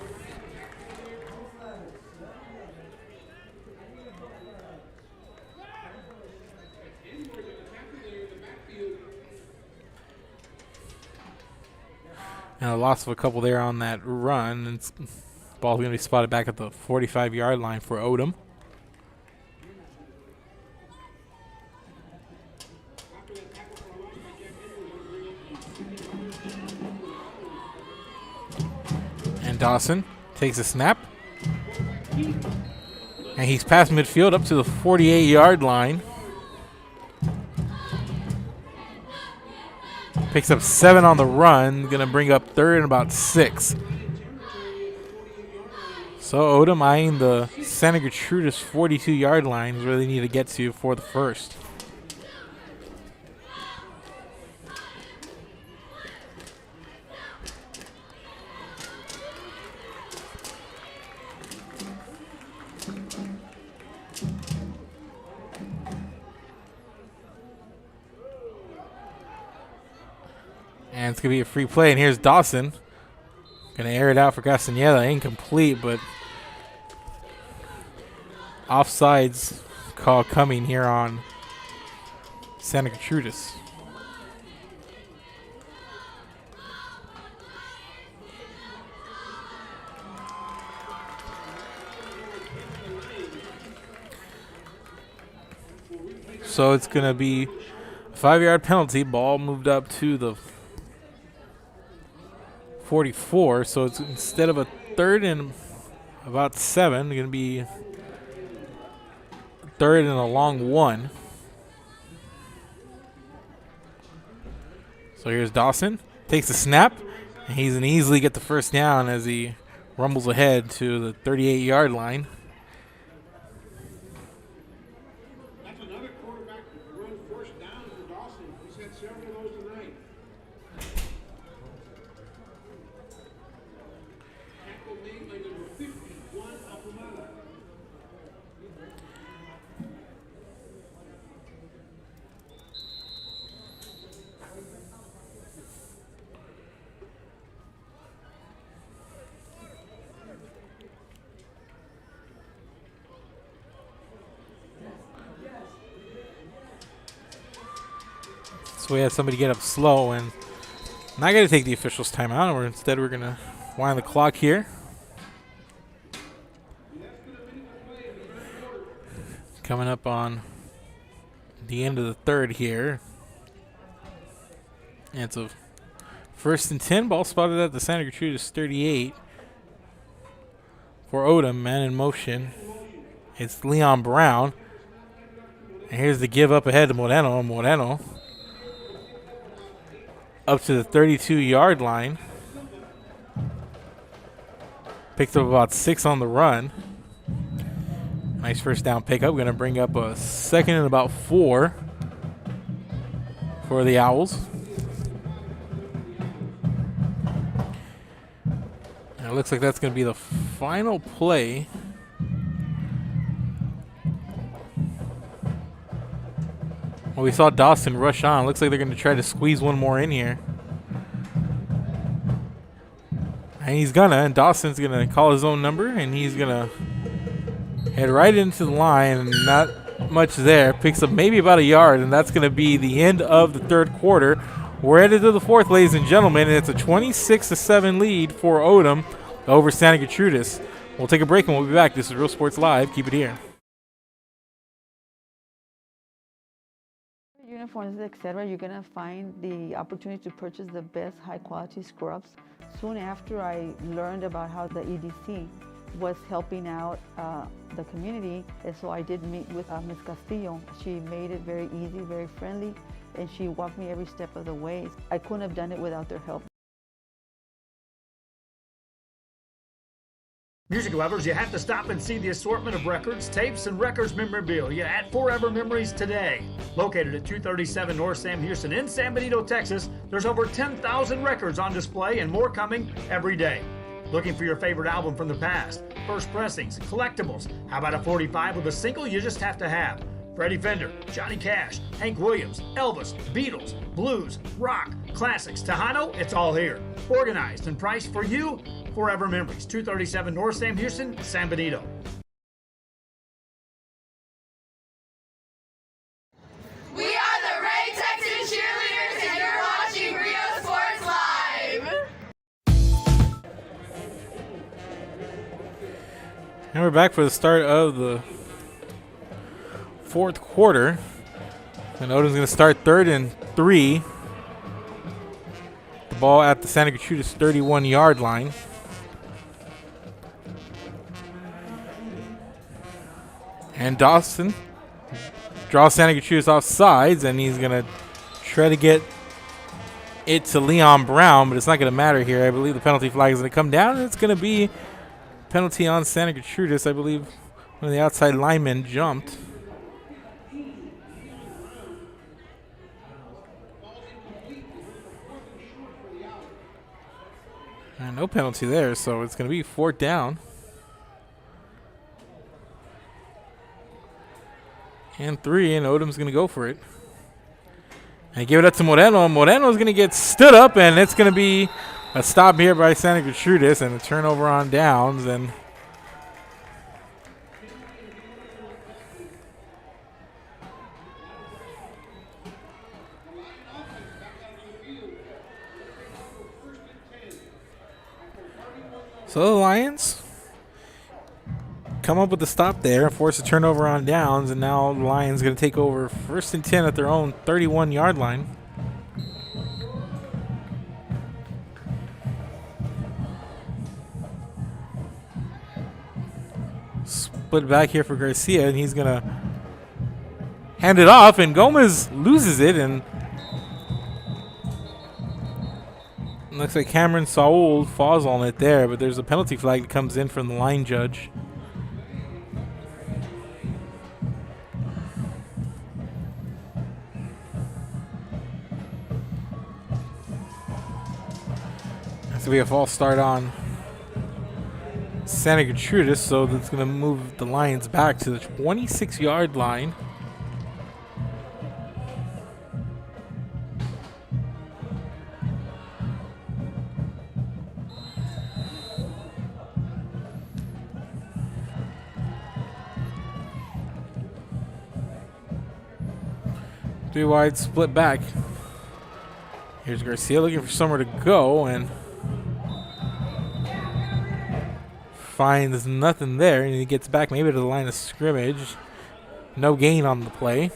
And a loss of a couple there on that run. And ball's going to be spotted back at the 45-yard line for Odem. And Dawson takes a snap. And he's past midfield up to the 48-yard line. Picks up 7 on the run. Going to bring up 3rd and about 6. So Odem eyeing the Santa Gertrudis 42-yard line is where they need to get to for the first. And it's going to be a free play. And here's Dawson. Going to air it out for Castaneda. Incomplete, but offsides call coming here on Santa Gertrudis. So it's going to be a 5-yard penalty. Ball moved up to the 44. So it's instead of a 3rd and about 7, going to be 3rd and a long 1. So here's Dawson. Takes the snap. And he's going to easily get the first down as he rumbles ahead to the 38-yard line. So we had somebody get up slow and not going to take the officials' timeout. Instead, we're going to wind the clock here. Coming up on the end of the 3rd here. And it's a 1st and 10. Ball spotted at the Santa Gertrudis 38. For Odem, man in motion. It's Leon Brown. And here's the give up ahead to Moreno. Moreno up to the 32-yard line. Picked up about 6 on the run. Nice first down pickup. Going to bring up a 2nd and about 4 for the Owls. And it looks like that's going to be the final play. Well, we saw Dawson rush on. Looks like they're going to try to squeeze one more in here. And he's gonna, and Dawson's going to call his own number, and he's going to head right into the line, and not much there. Picks up maybe about a yard, and that's going to be the end of the 3rd quarter. We're headed to the 4th, ladies and gentlemen, and it's a 26-7 lead for Odem over Santa Gertrudis. We'll take a break, and we'll be back. This is Real Sports Live. Keep it here. Uniforms, etc., you're going to find the opportunity to purchase the best high-quality scrubs. Soon after I learned about how the EDC was helping out the community, and so I did meet with Ms. Castillo. She made it very easy, very friendly, and she walked me every step of the way. I couldn't have done it without their help. Music lovers, you have to stop and see the assortment of records, tapes, and records memorabilia at Forever Memories today. Located at 237 North Sam Houston in San Benito, Texas, there's over 10,000 records on display and more coming every day. Looking for your favorite album from the past, first pressings, collectibles? How about a 45 with a single you just have to have? Freddie Fender, Johnny Cash, Hank Williams, Elvis, Beatles, blues, rock, classics, Tejano, it's all here. Organized and priced for you. Forever Memories, 237 North Sam Houston, San Benito. We are the Ray Texas Cheerleaders, and you're watching Rio Sports Live. And we're back for the start of the 4th quarter. And Odem's going to start 3rd and 3. The ball at the Santa Gertrudis 31-yard line. And Dawson draws Santa Gertrudis off sides, and he's going to try to get it to Leon Brown, but it's not going to matter here. I believe the penalty flag is going to come down, and it's going to be penalty on Santa Gertrudis. I believe one of the outside linemen jumped. And no penalty there, so it's going to be 4th down. And 3, and Odem's going to go for it. And give it up to Moreno. Moreno's going to get stood up, and it's going to be a stop here by Santa Gertrudis and a turnover on downs. And so the Lions come up with the stop there and force a turnover on downs, and now the Lions going to take over 1st and 10 at their own 31-yard line. Split back here for Garcia, and he's going to hand it off, and Gomez loses it, and looks like Cameron Saul falls on it there, but there's a penalty flag that comes in from the line judge. Has to be a false start on Santa Gertrudis, so that's going to move the Lions back to the 26-yard line. Three wide, split back. Here's Garcia looking for somewhere to go and finds nothing there, and he gets back maybe to the line of scrimmage. No gain on the play.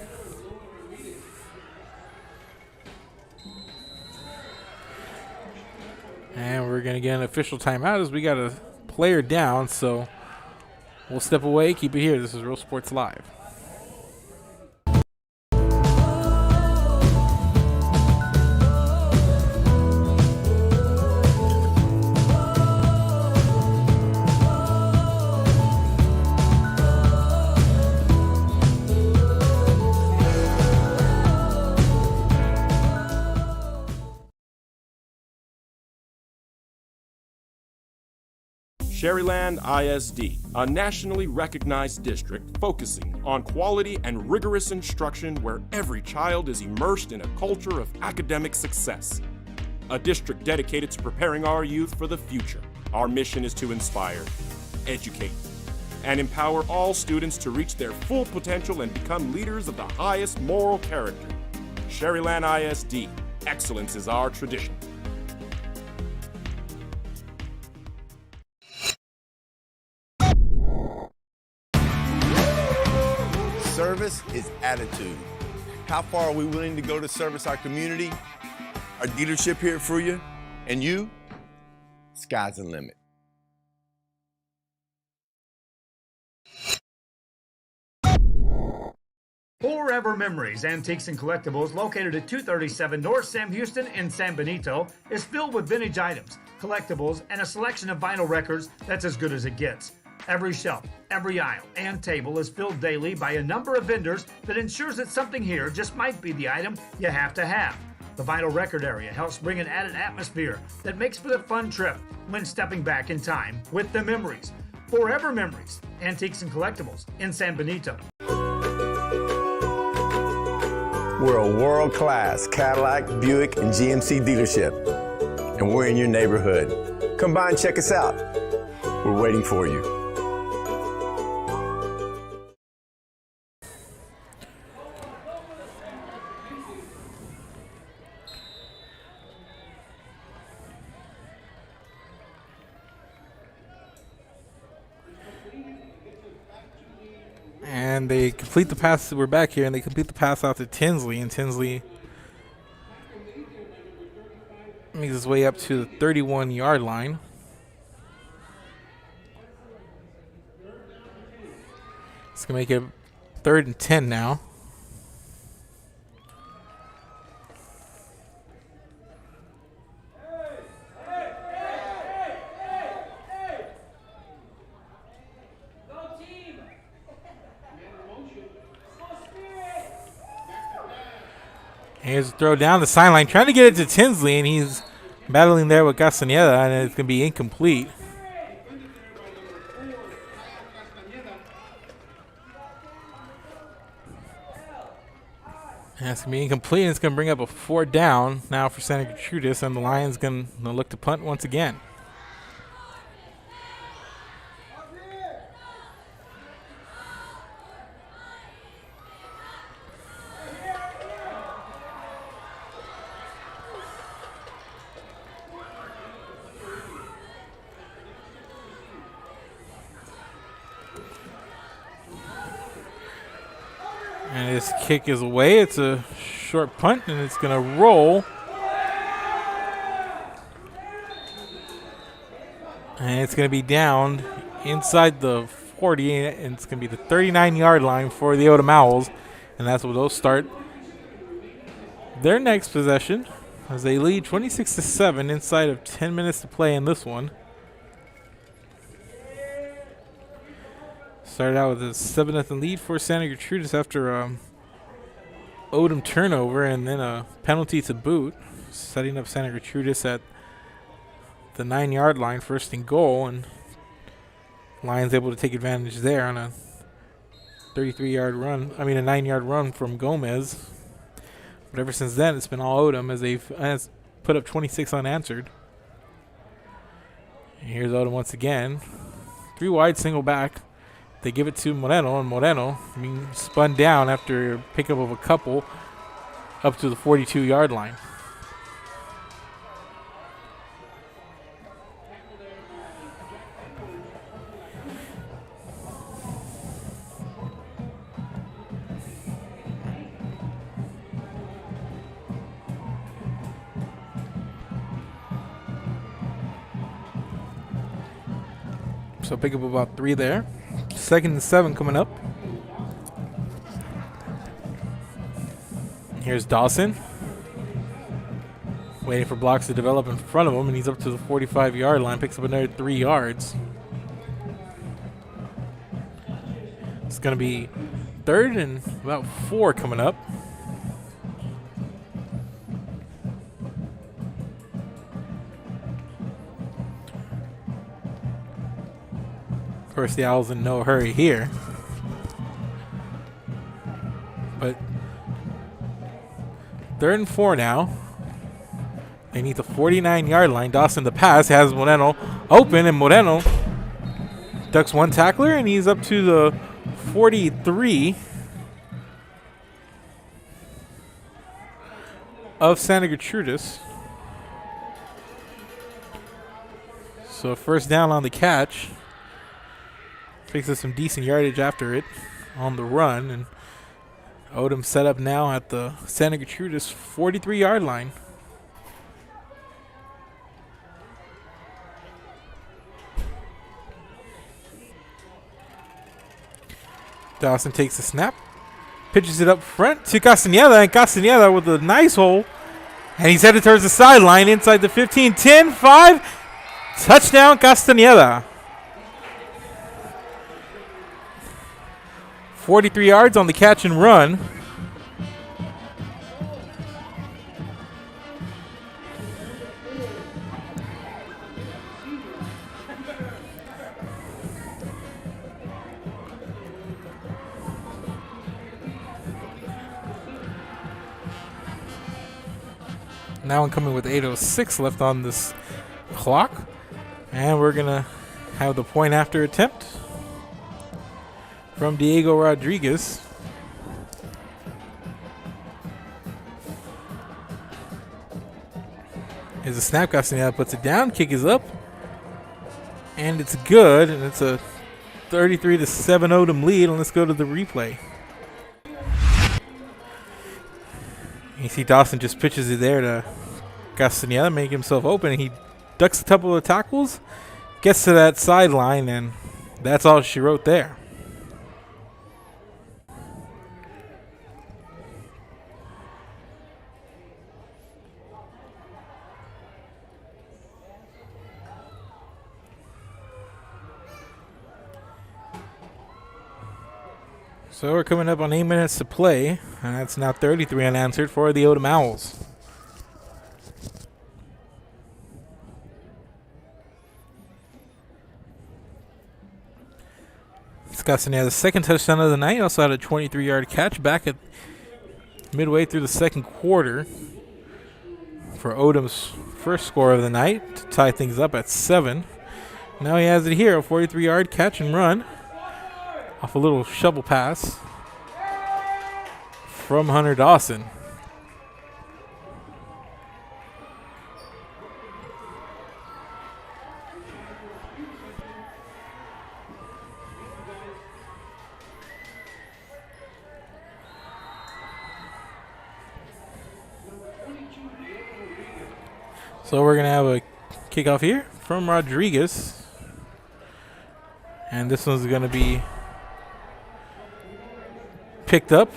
And we're going to get an official timeout as we got a player down, so we'll step away, keep it here. This is Real Sports Live. Sherryland ISD, a nationally recognized district focusing on quality and rigorous instruction where every child is immersed in a culture of academic success. A district dedicated to preparing our youth for the future. Our mission is to inspire, educate, and empower all students to reach their full potential and become leaders of the highest moral character. Sherryland ISD, excellence is our tradition. Service is attitude. How far are we willing to go to service our community, our dealership here for you, and you? Sky's the limit. Forever Memories, Antiques and Collectibles, located at 237 North Sam Houston in San Benito, is filled with vintage items, collectibles, and a selection of vinyl records that's as good as it gets. Every shelf, every aisle, and table is filled daily by a number of vendors that ensures that something here just might be the item you have to have. The vinyl record area helps bring an added atmosphere that makes for a fun trip when stepping back in time with the memories. Forever Memories, Antiques and Collectibles in San Benito. We're a world-class Cadillac, Buick, and GMC dealership, and we're in your neighborhood. Come by and check us out. We're waiting for you. And they complete the pass. We're back here, and they complete the pass out to Tinsley, and Tinsley makes his way up to the 31-yard line. It's going to make it 3rd and 10 now. Here's a throw down the sideline, trying to get it to Tinsley, and he's battling there with Castaneda, and it's going to be incomplete. That's going to be incomplete, and it's going to bring up a 4th down now for Santa Gertrudis, and the Lions going to look to punt once again. And this kick is away. It's a short punt, and it's going to roll. And it's going to be down inside the 40, and it's going to be the 39-yard line for the Odem Owls. And that's where they'll start their next possession as they lead 26-7 inside of 10 minutes to play in this one. Started out with a 7-0 lead for Santa Gertrudis after Odem turnover and then a penalty to boot, setting up Santa Gertrudis at the 9-yard line, 1st and goal, and Lions able to take advantage there on a 33-yard run. I mean, a 9-yard run from Gomez. But ever since then, it's been all Odem as they've put up 26 unanswered. And here's Odem once again, 3 wide, single back. They give it to Moreno, and Moreno being spun down after a pickup of a couple up to the 42-yard line. So pick up about 3 there. 2nd and 7 coming up. Here's Dawson. Waiting for blocks to develop in front of him, and he's up to the 45-yard line. Picks up another 3 yards. It's going to be 3rd and about 4 coming up. Of course, the Owls in no hurry here. But 3rd and 4 now. They need the 49-yard line. Dawson the pass has Moreno open, and Moreno ducks one tackler, and he's up to the 43 of Santa Gertrudis. So 1st down on the catch. Picks up some decent yardage after it on the run, and Odem set up now at the Santa Gertrudis 43-yard line. Dawson takes the snap, pitches it up front to Castañeda, and Castañeda with a nice hole, and he's headed towards the sideline inside the 15, 10, 5, touchdown Castañeda. 43 yards on the catch and run. Now I'm coming with 8:06 left on this clock. And we're going to have the point after attempt from Diego Rodriguez. Here's a snap. Castañeda puts it down. Kick is up. And it's good. And it's a 33-7 Odem lead. And let's go to the replay. You see Dawson just pitches it there to Castañeda, make himself open. And he ducks a couple of tackles, gets to that sideline, and that's all she wrote there. So we're coming up on 8 minutes to play, and that's now 33 unanswered for the Odem Owls. Castañeda's second touchdown of the night. Also had a 23-yard catch back at midway through the second quarter for Odem's first score of the night to tie things up at 7. Now he has it here, a 43-yard catch and run off a little shovel pass from Hunter Dawson. So we're going to have a kickoff here from Rodriguez. And this one's going to be picked up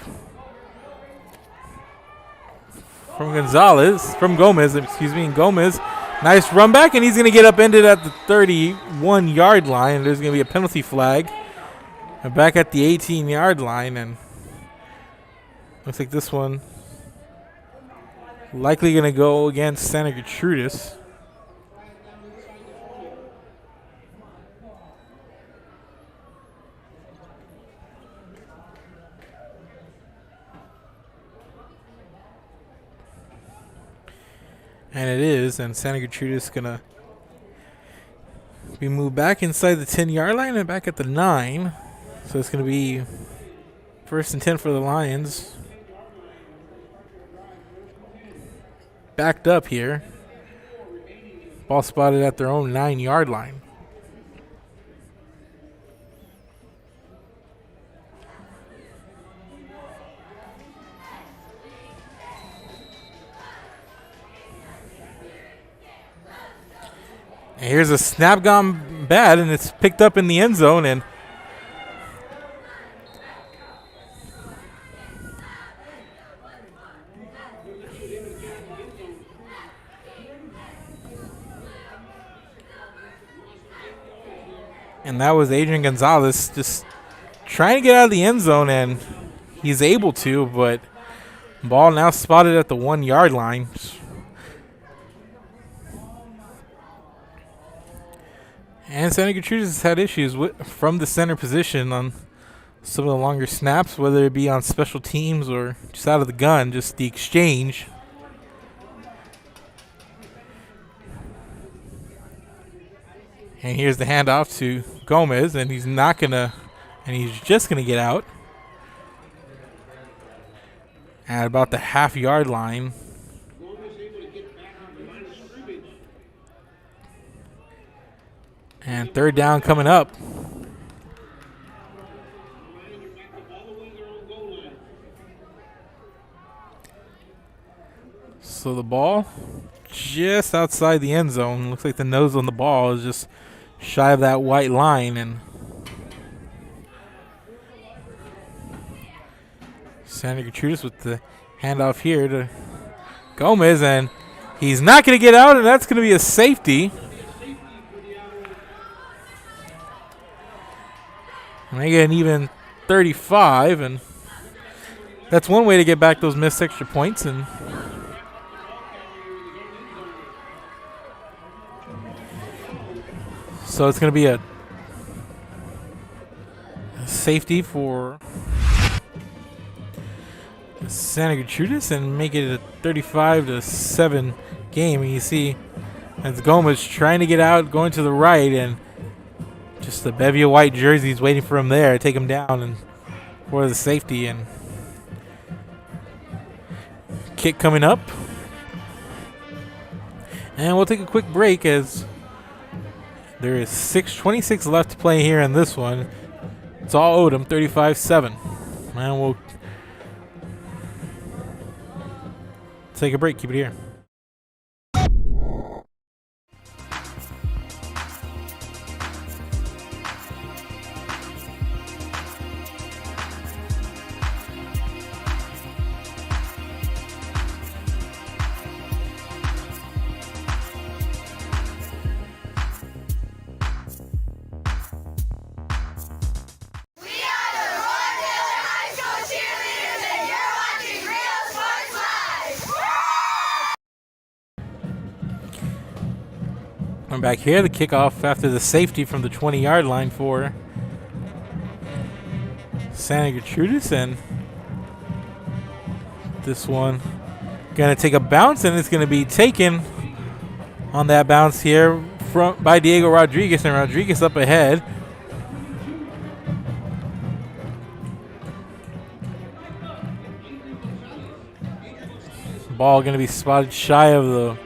from Gomez, and Gomez. Nice run back, and he's going to get upended at the 31-yard line. There's going to be a penalty flag. And back at the 18-yard line, and looks like this one likely going to go against Santa Gertrudis. And it is, and Santa Gertrudis is going to be moved back inside the 10-yard line and back at the 9. So it's going to be 1st and 10 for the Lions. Backed up here. Ball spotted at their own 9-yard line. And here's a snap gone bad, and it's picked up in the end zone, and that was Adrian Gonzalez just trying to get out of the end zone, and he's able to, but ball now spotted at the 1-yard line. And Santa Gertrudis has had issues from the center position on some of the longer snaps, whether it be on special teams or just out of the gun, just the exchange. And here's the handoff to Gomez, and he's just gonna get out at about the half-yard line. And 3rd down coming up. So the ball just outside the end zone. Looks like the nose on the ball is just shy of that white line. And Santa Gertrudis with the handoff here to Gomez. And he's not going to get out, and that's going to be a safety. And they get an even 35, and that's one way to get back those missed extra points. And so it's going to be a safety for Santa Gertrudis and make it a 35-7 game. And you see as Gomez trying to get out, going to the right, and just the bevy of white jerseys waiting for him there to take him down and for the safety. And kick coming up. And we'll take a quick break as there is 6:26 left to play here in this one. It's all Odem, 35-7. And we'll take a break. Keep it here. I'm back here. The kickoff after the safety from the 20-yard line for Santa Gertrudis, and This one going to take a bounce, and it's going to be taken on that bounce here by Diego Rodriguez, and Rodriguez up ahead. Ball going to be spotted shy of the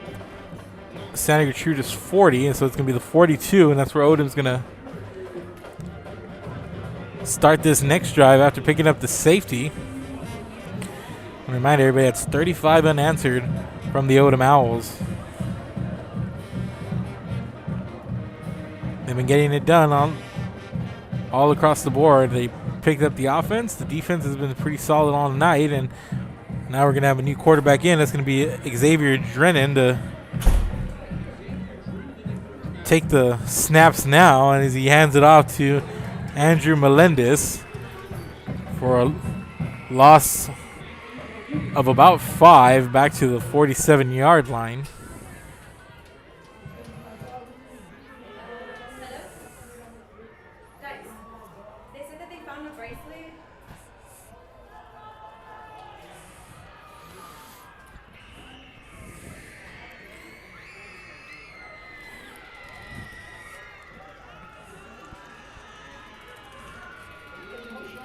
Santa Gertrudis 40, and so it's going to be the 42, and that's where Odem's going to start this next drive after picking up the safety. Remind everybody, it's 35 unanswered from the Odem Owls. They've been getting it done all across the board. They picked up the offense. The defense has been pretty solid all night, and now we're going to have a new quarterback in. That's going to be Xavier Drennan to take the snaps now, and as he hands it off to Andrew Melendez for a loss of about 5 back to the 47-yard line.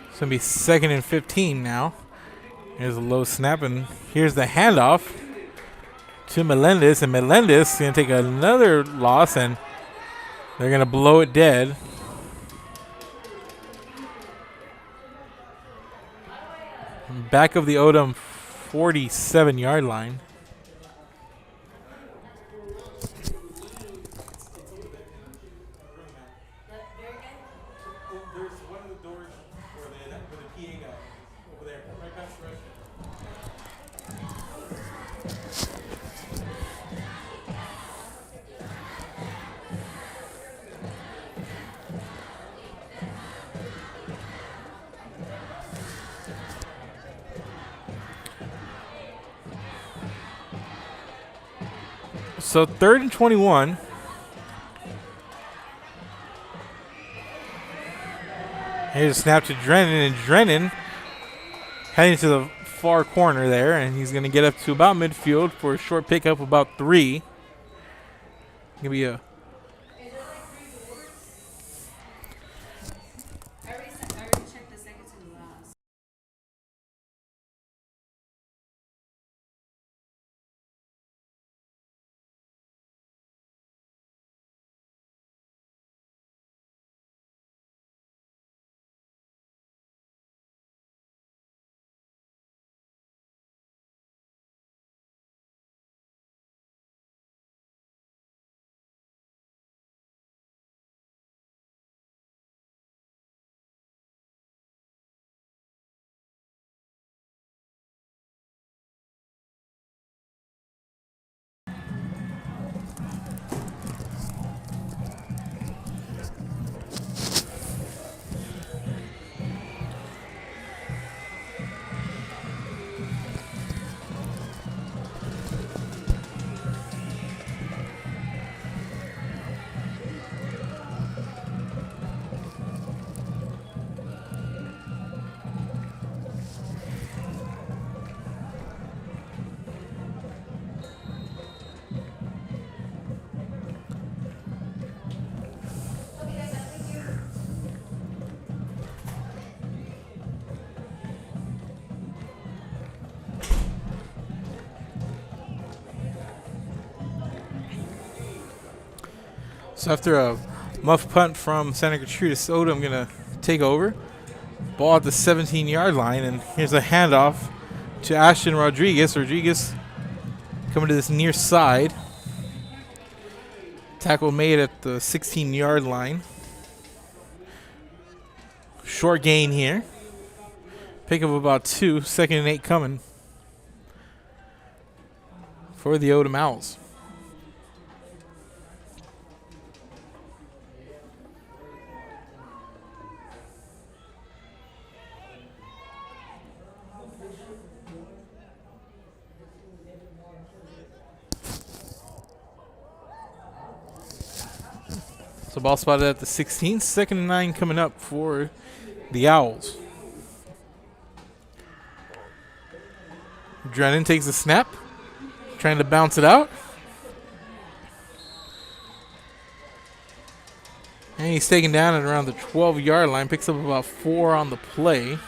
It's going to be 2nd and 15 now. Here's a low snap, and here's the handoff to Melendez, and Melendez is going to take another loss, and they're going to blow it dead. Back of the Odem 47-yard line. So 3rd and 21. Here's a snap to Drennan, and Drennan heading to the far corner there, and he's going to get up to about midfield for a short pickup, about 3. Going to be a So after a muff punt from Santa Gertrudis, Odem going to take over. Ball at the 17-yard line, and here's a handoff to Ashton Rodriguez. Rodriguez coming to this near side. Tackle made at the 16-yard line. Short gain here. Pick of about 2. 2nd and 8 coming for the Odem Owls. So ball spotted at the 16. 2nd and 9 coming up for the Owls. Drennan takes a snap, trying to bounce it out. And he's taken down at around the 12-yard line, picks up about 4 on the play.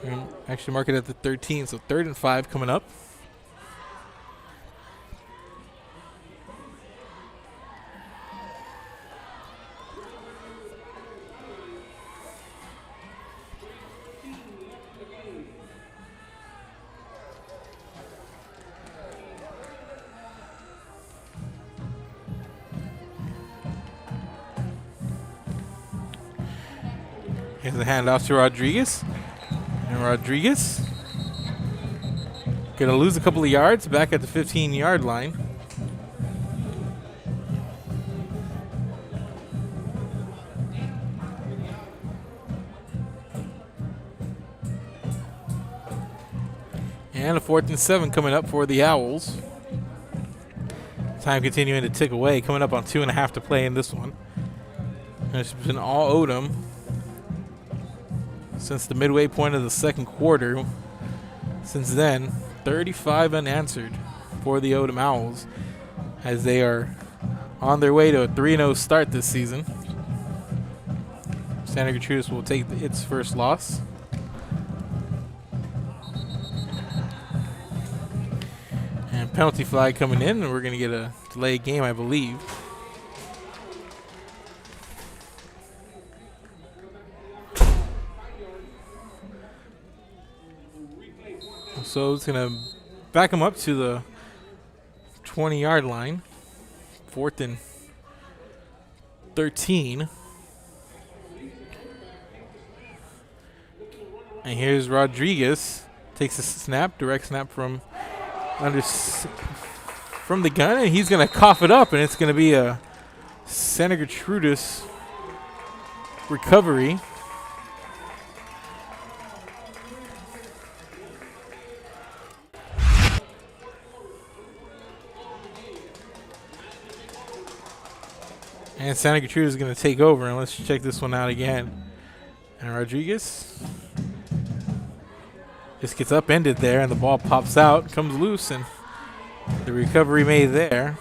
And actually mark it at the 13, so 3rd and 5 coming up. Here's the handoff to Rodriguez. And Rodriguez going to lose a couple of yards back at the 15-yard line. And a 4th and 7 coming up for the Owls. Time continuing to tick away, coming up on 2.5 to play in this one. And it's been all Odem since the midway point of the second quarter. Since then, 35 unanswered for the Odem Owls as they are on their way to a 3-0 start this season. Santa Gertrudis will take its first loss. And penalty flag coming in, and we're going to get a delayed game, I believe. So it's going to back him up to the 20-yard line. 4th and 13. And here's Rodriguez. Takes a snap, direct snap from the gun, and he's going to cough it up, and it's going to be a Santa Gertrudis recovery. And Santa Gertrudis is going to take over, and let's check this one out again. And Rodriguez just gets upended there, and the ball pops out, comes loose, and the recovery made there.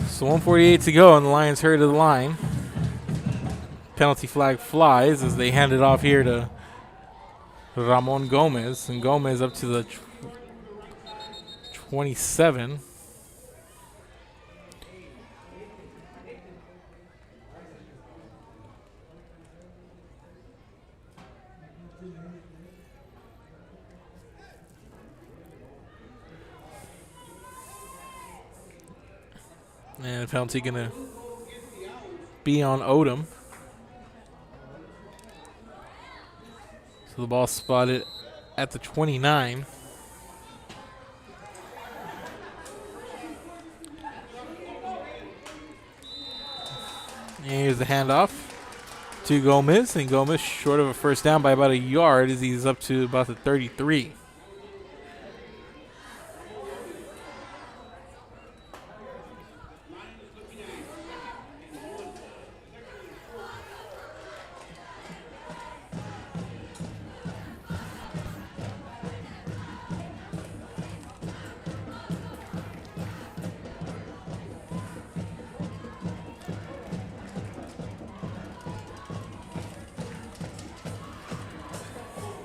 So 1:48 to go, and the Lions hurry to the line. Penalty flag flies as they hand it off here to Ramon Gomez, and Gomez up to the 27. And the penalty going to be on Odem. So the ball spotted at the 29. And here's the handoff to Gomez. And Gomez short of a first down by about a yard as he's up to about the 33.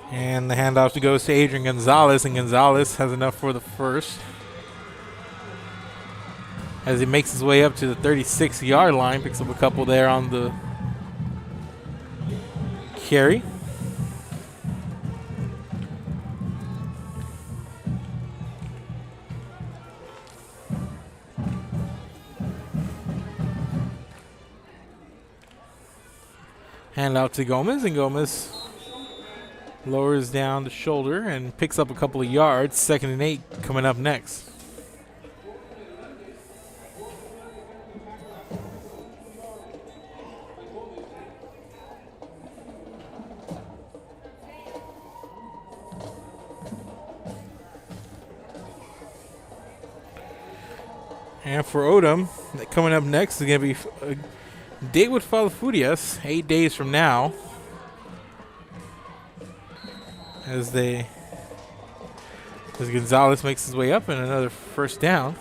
And the handoff goes to Adrian Gonzalez, and Gonzalez has enough for the first. As he makes his way up to the 36-yard line, picks up a couple there on the carry. Hand out to Gomez, and Gomez lowers down the shoulder and picks up a couple of yards. 2nd and 8 coming up next. And for Odem, coming up next is going to be a date with Falafurias 8 days from now. As Gonzalez makes his way up and another first down.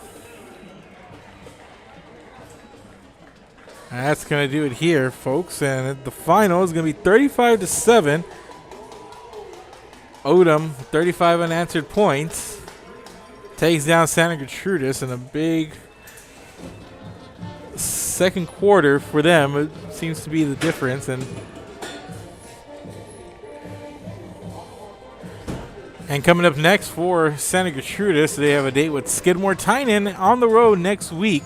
And that's going to do it here, folks. And the final is going to be 35-7. Odem, 35 unanswered points, takes down Santa Gertrudis in a big second quarter for them. It seems to be the difference. And coming up next for Santa Gertrudis, they have a date with Skidmore Tynan on the road next week.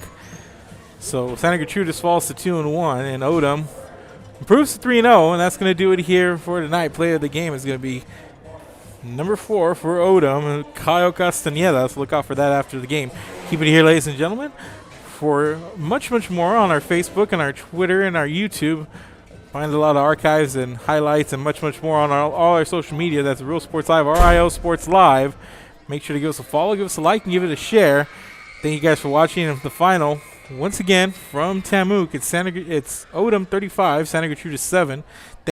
So Santa Gertrudis falls to 2-1, and Odem improves to 3-0, and that's going to do it here for tonight. Player of the game is going to be number 4 for Odem, Kyle Castañeda. So look out for that after the game. Keep it here, ladies and gentlemen. For much, much more on our Facebook and our Twitter and our YouTube. Find a lot of archives and highlights and much, much more on all our social media. That's Real Sports Live, RIO Sports Live. Make sure to give us a follow, give us a like, and give it a share. Thank you guys for watching. And the final, once again, from Tamuk, it's Odem 35, Santa Gertrudis 7.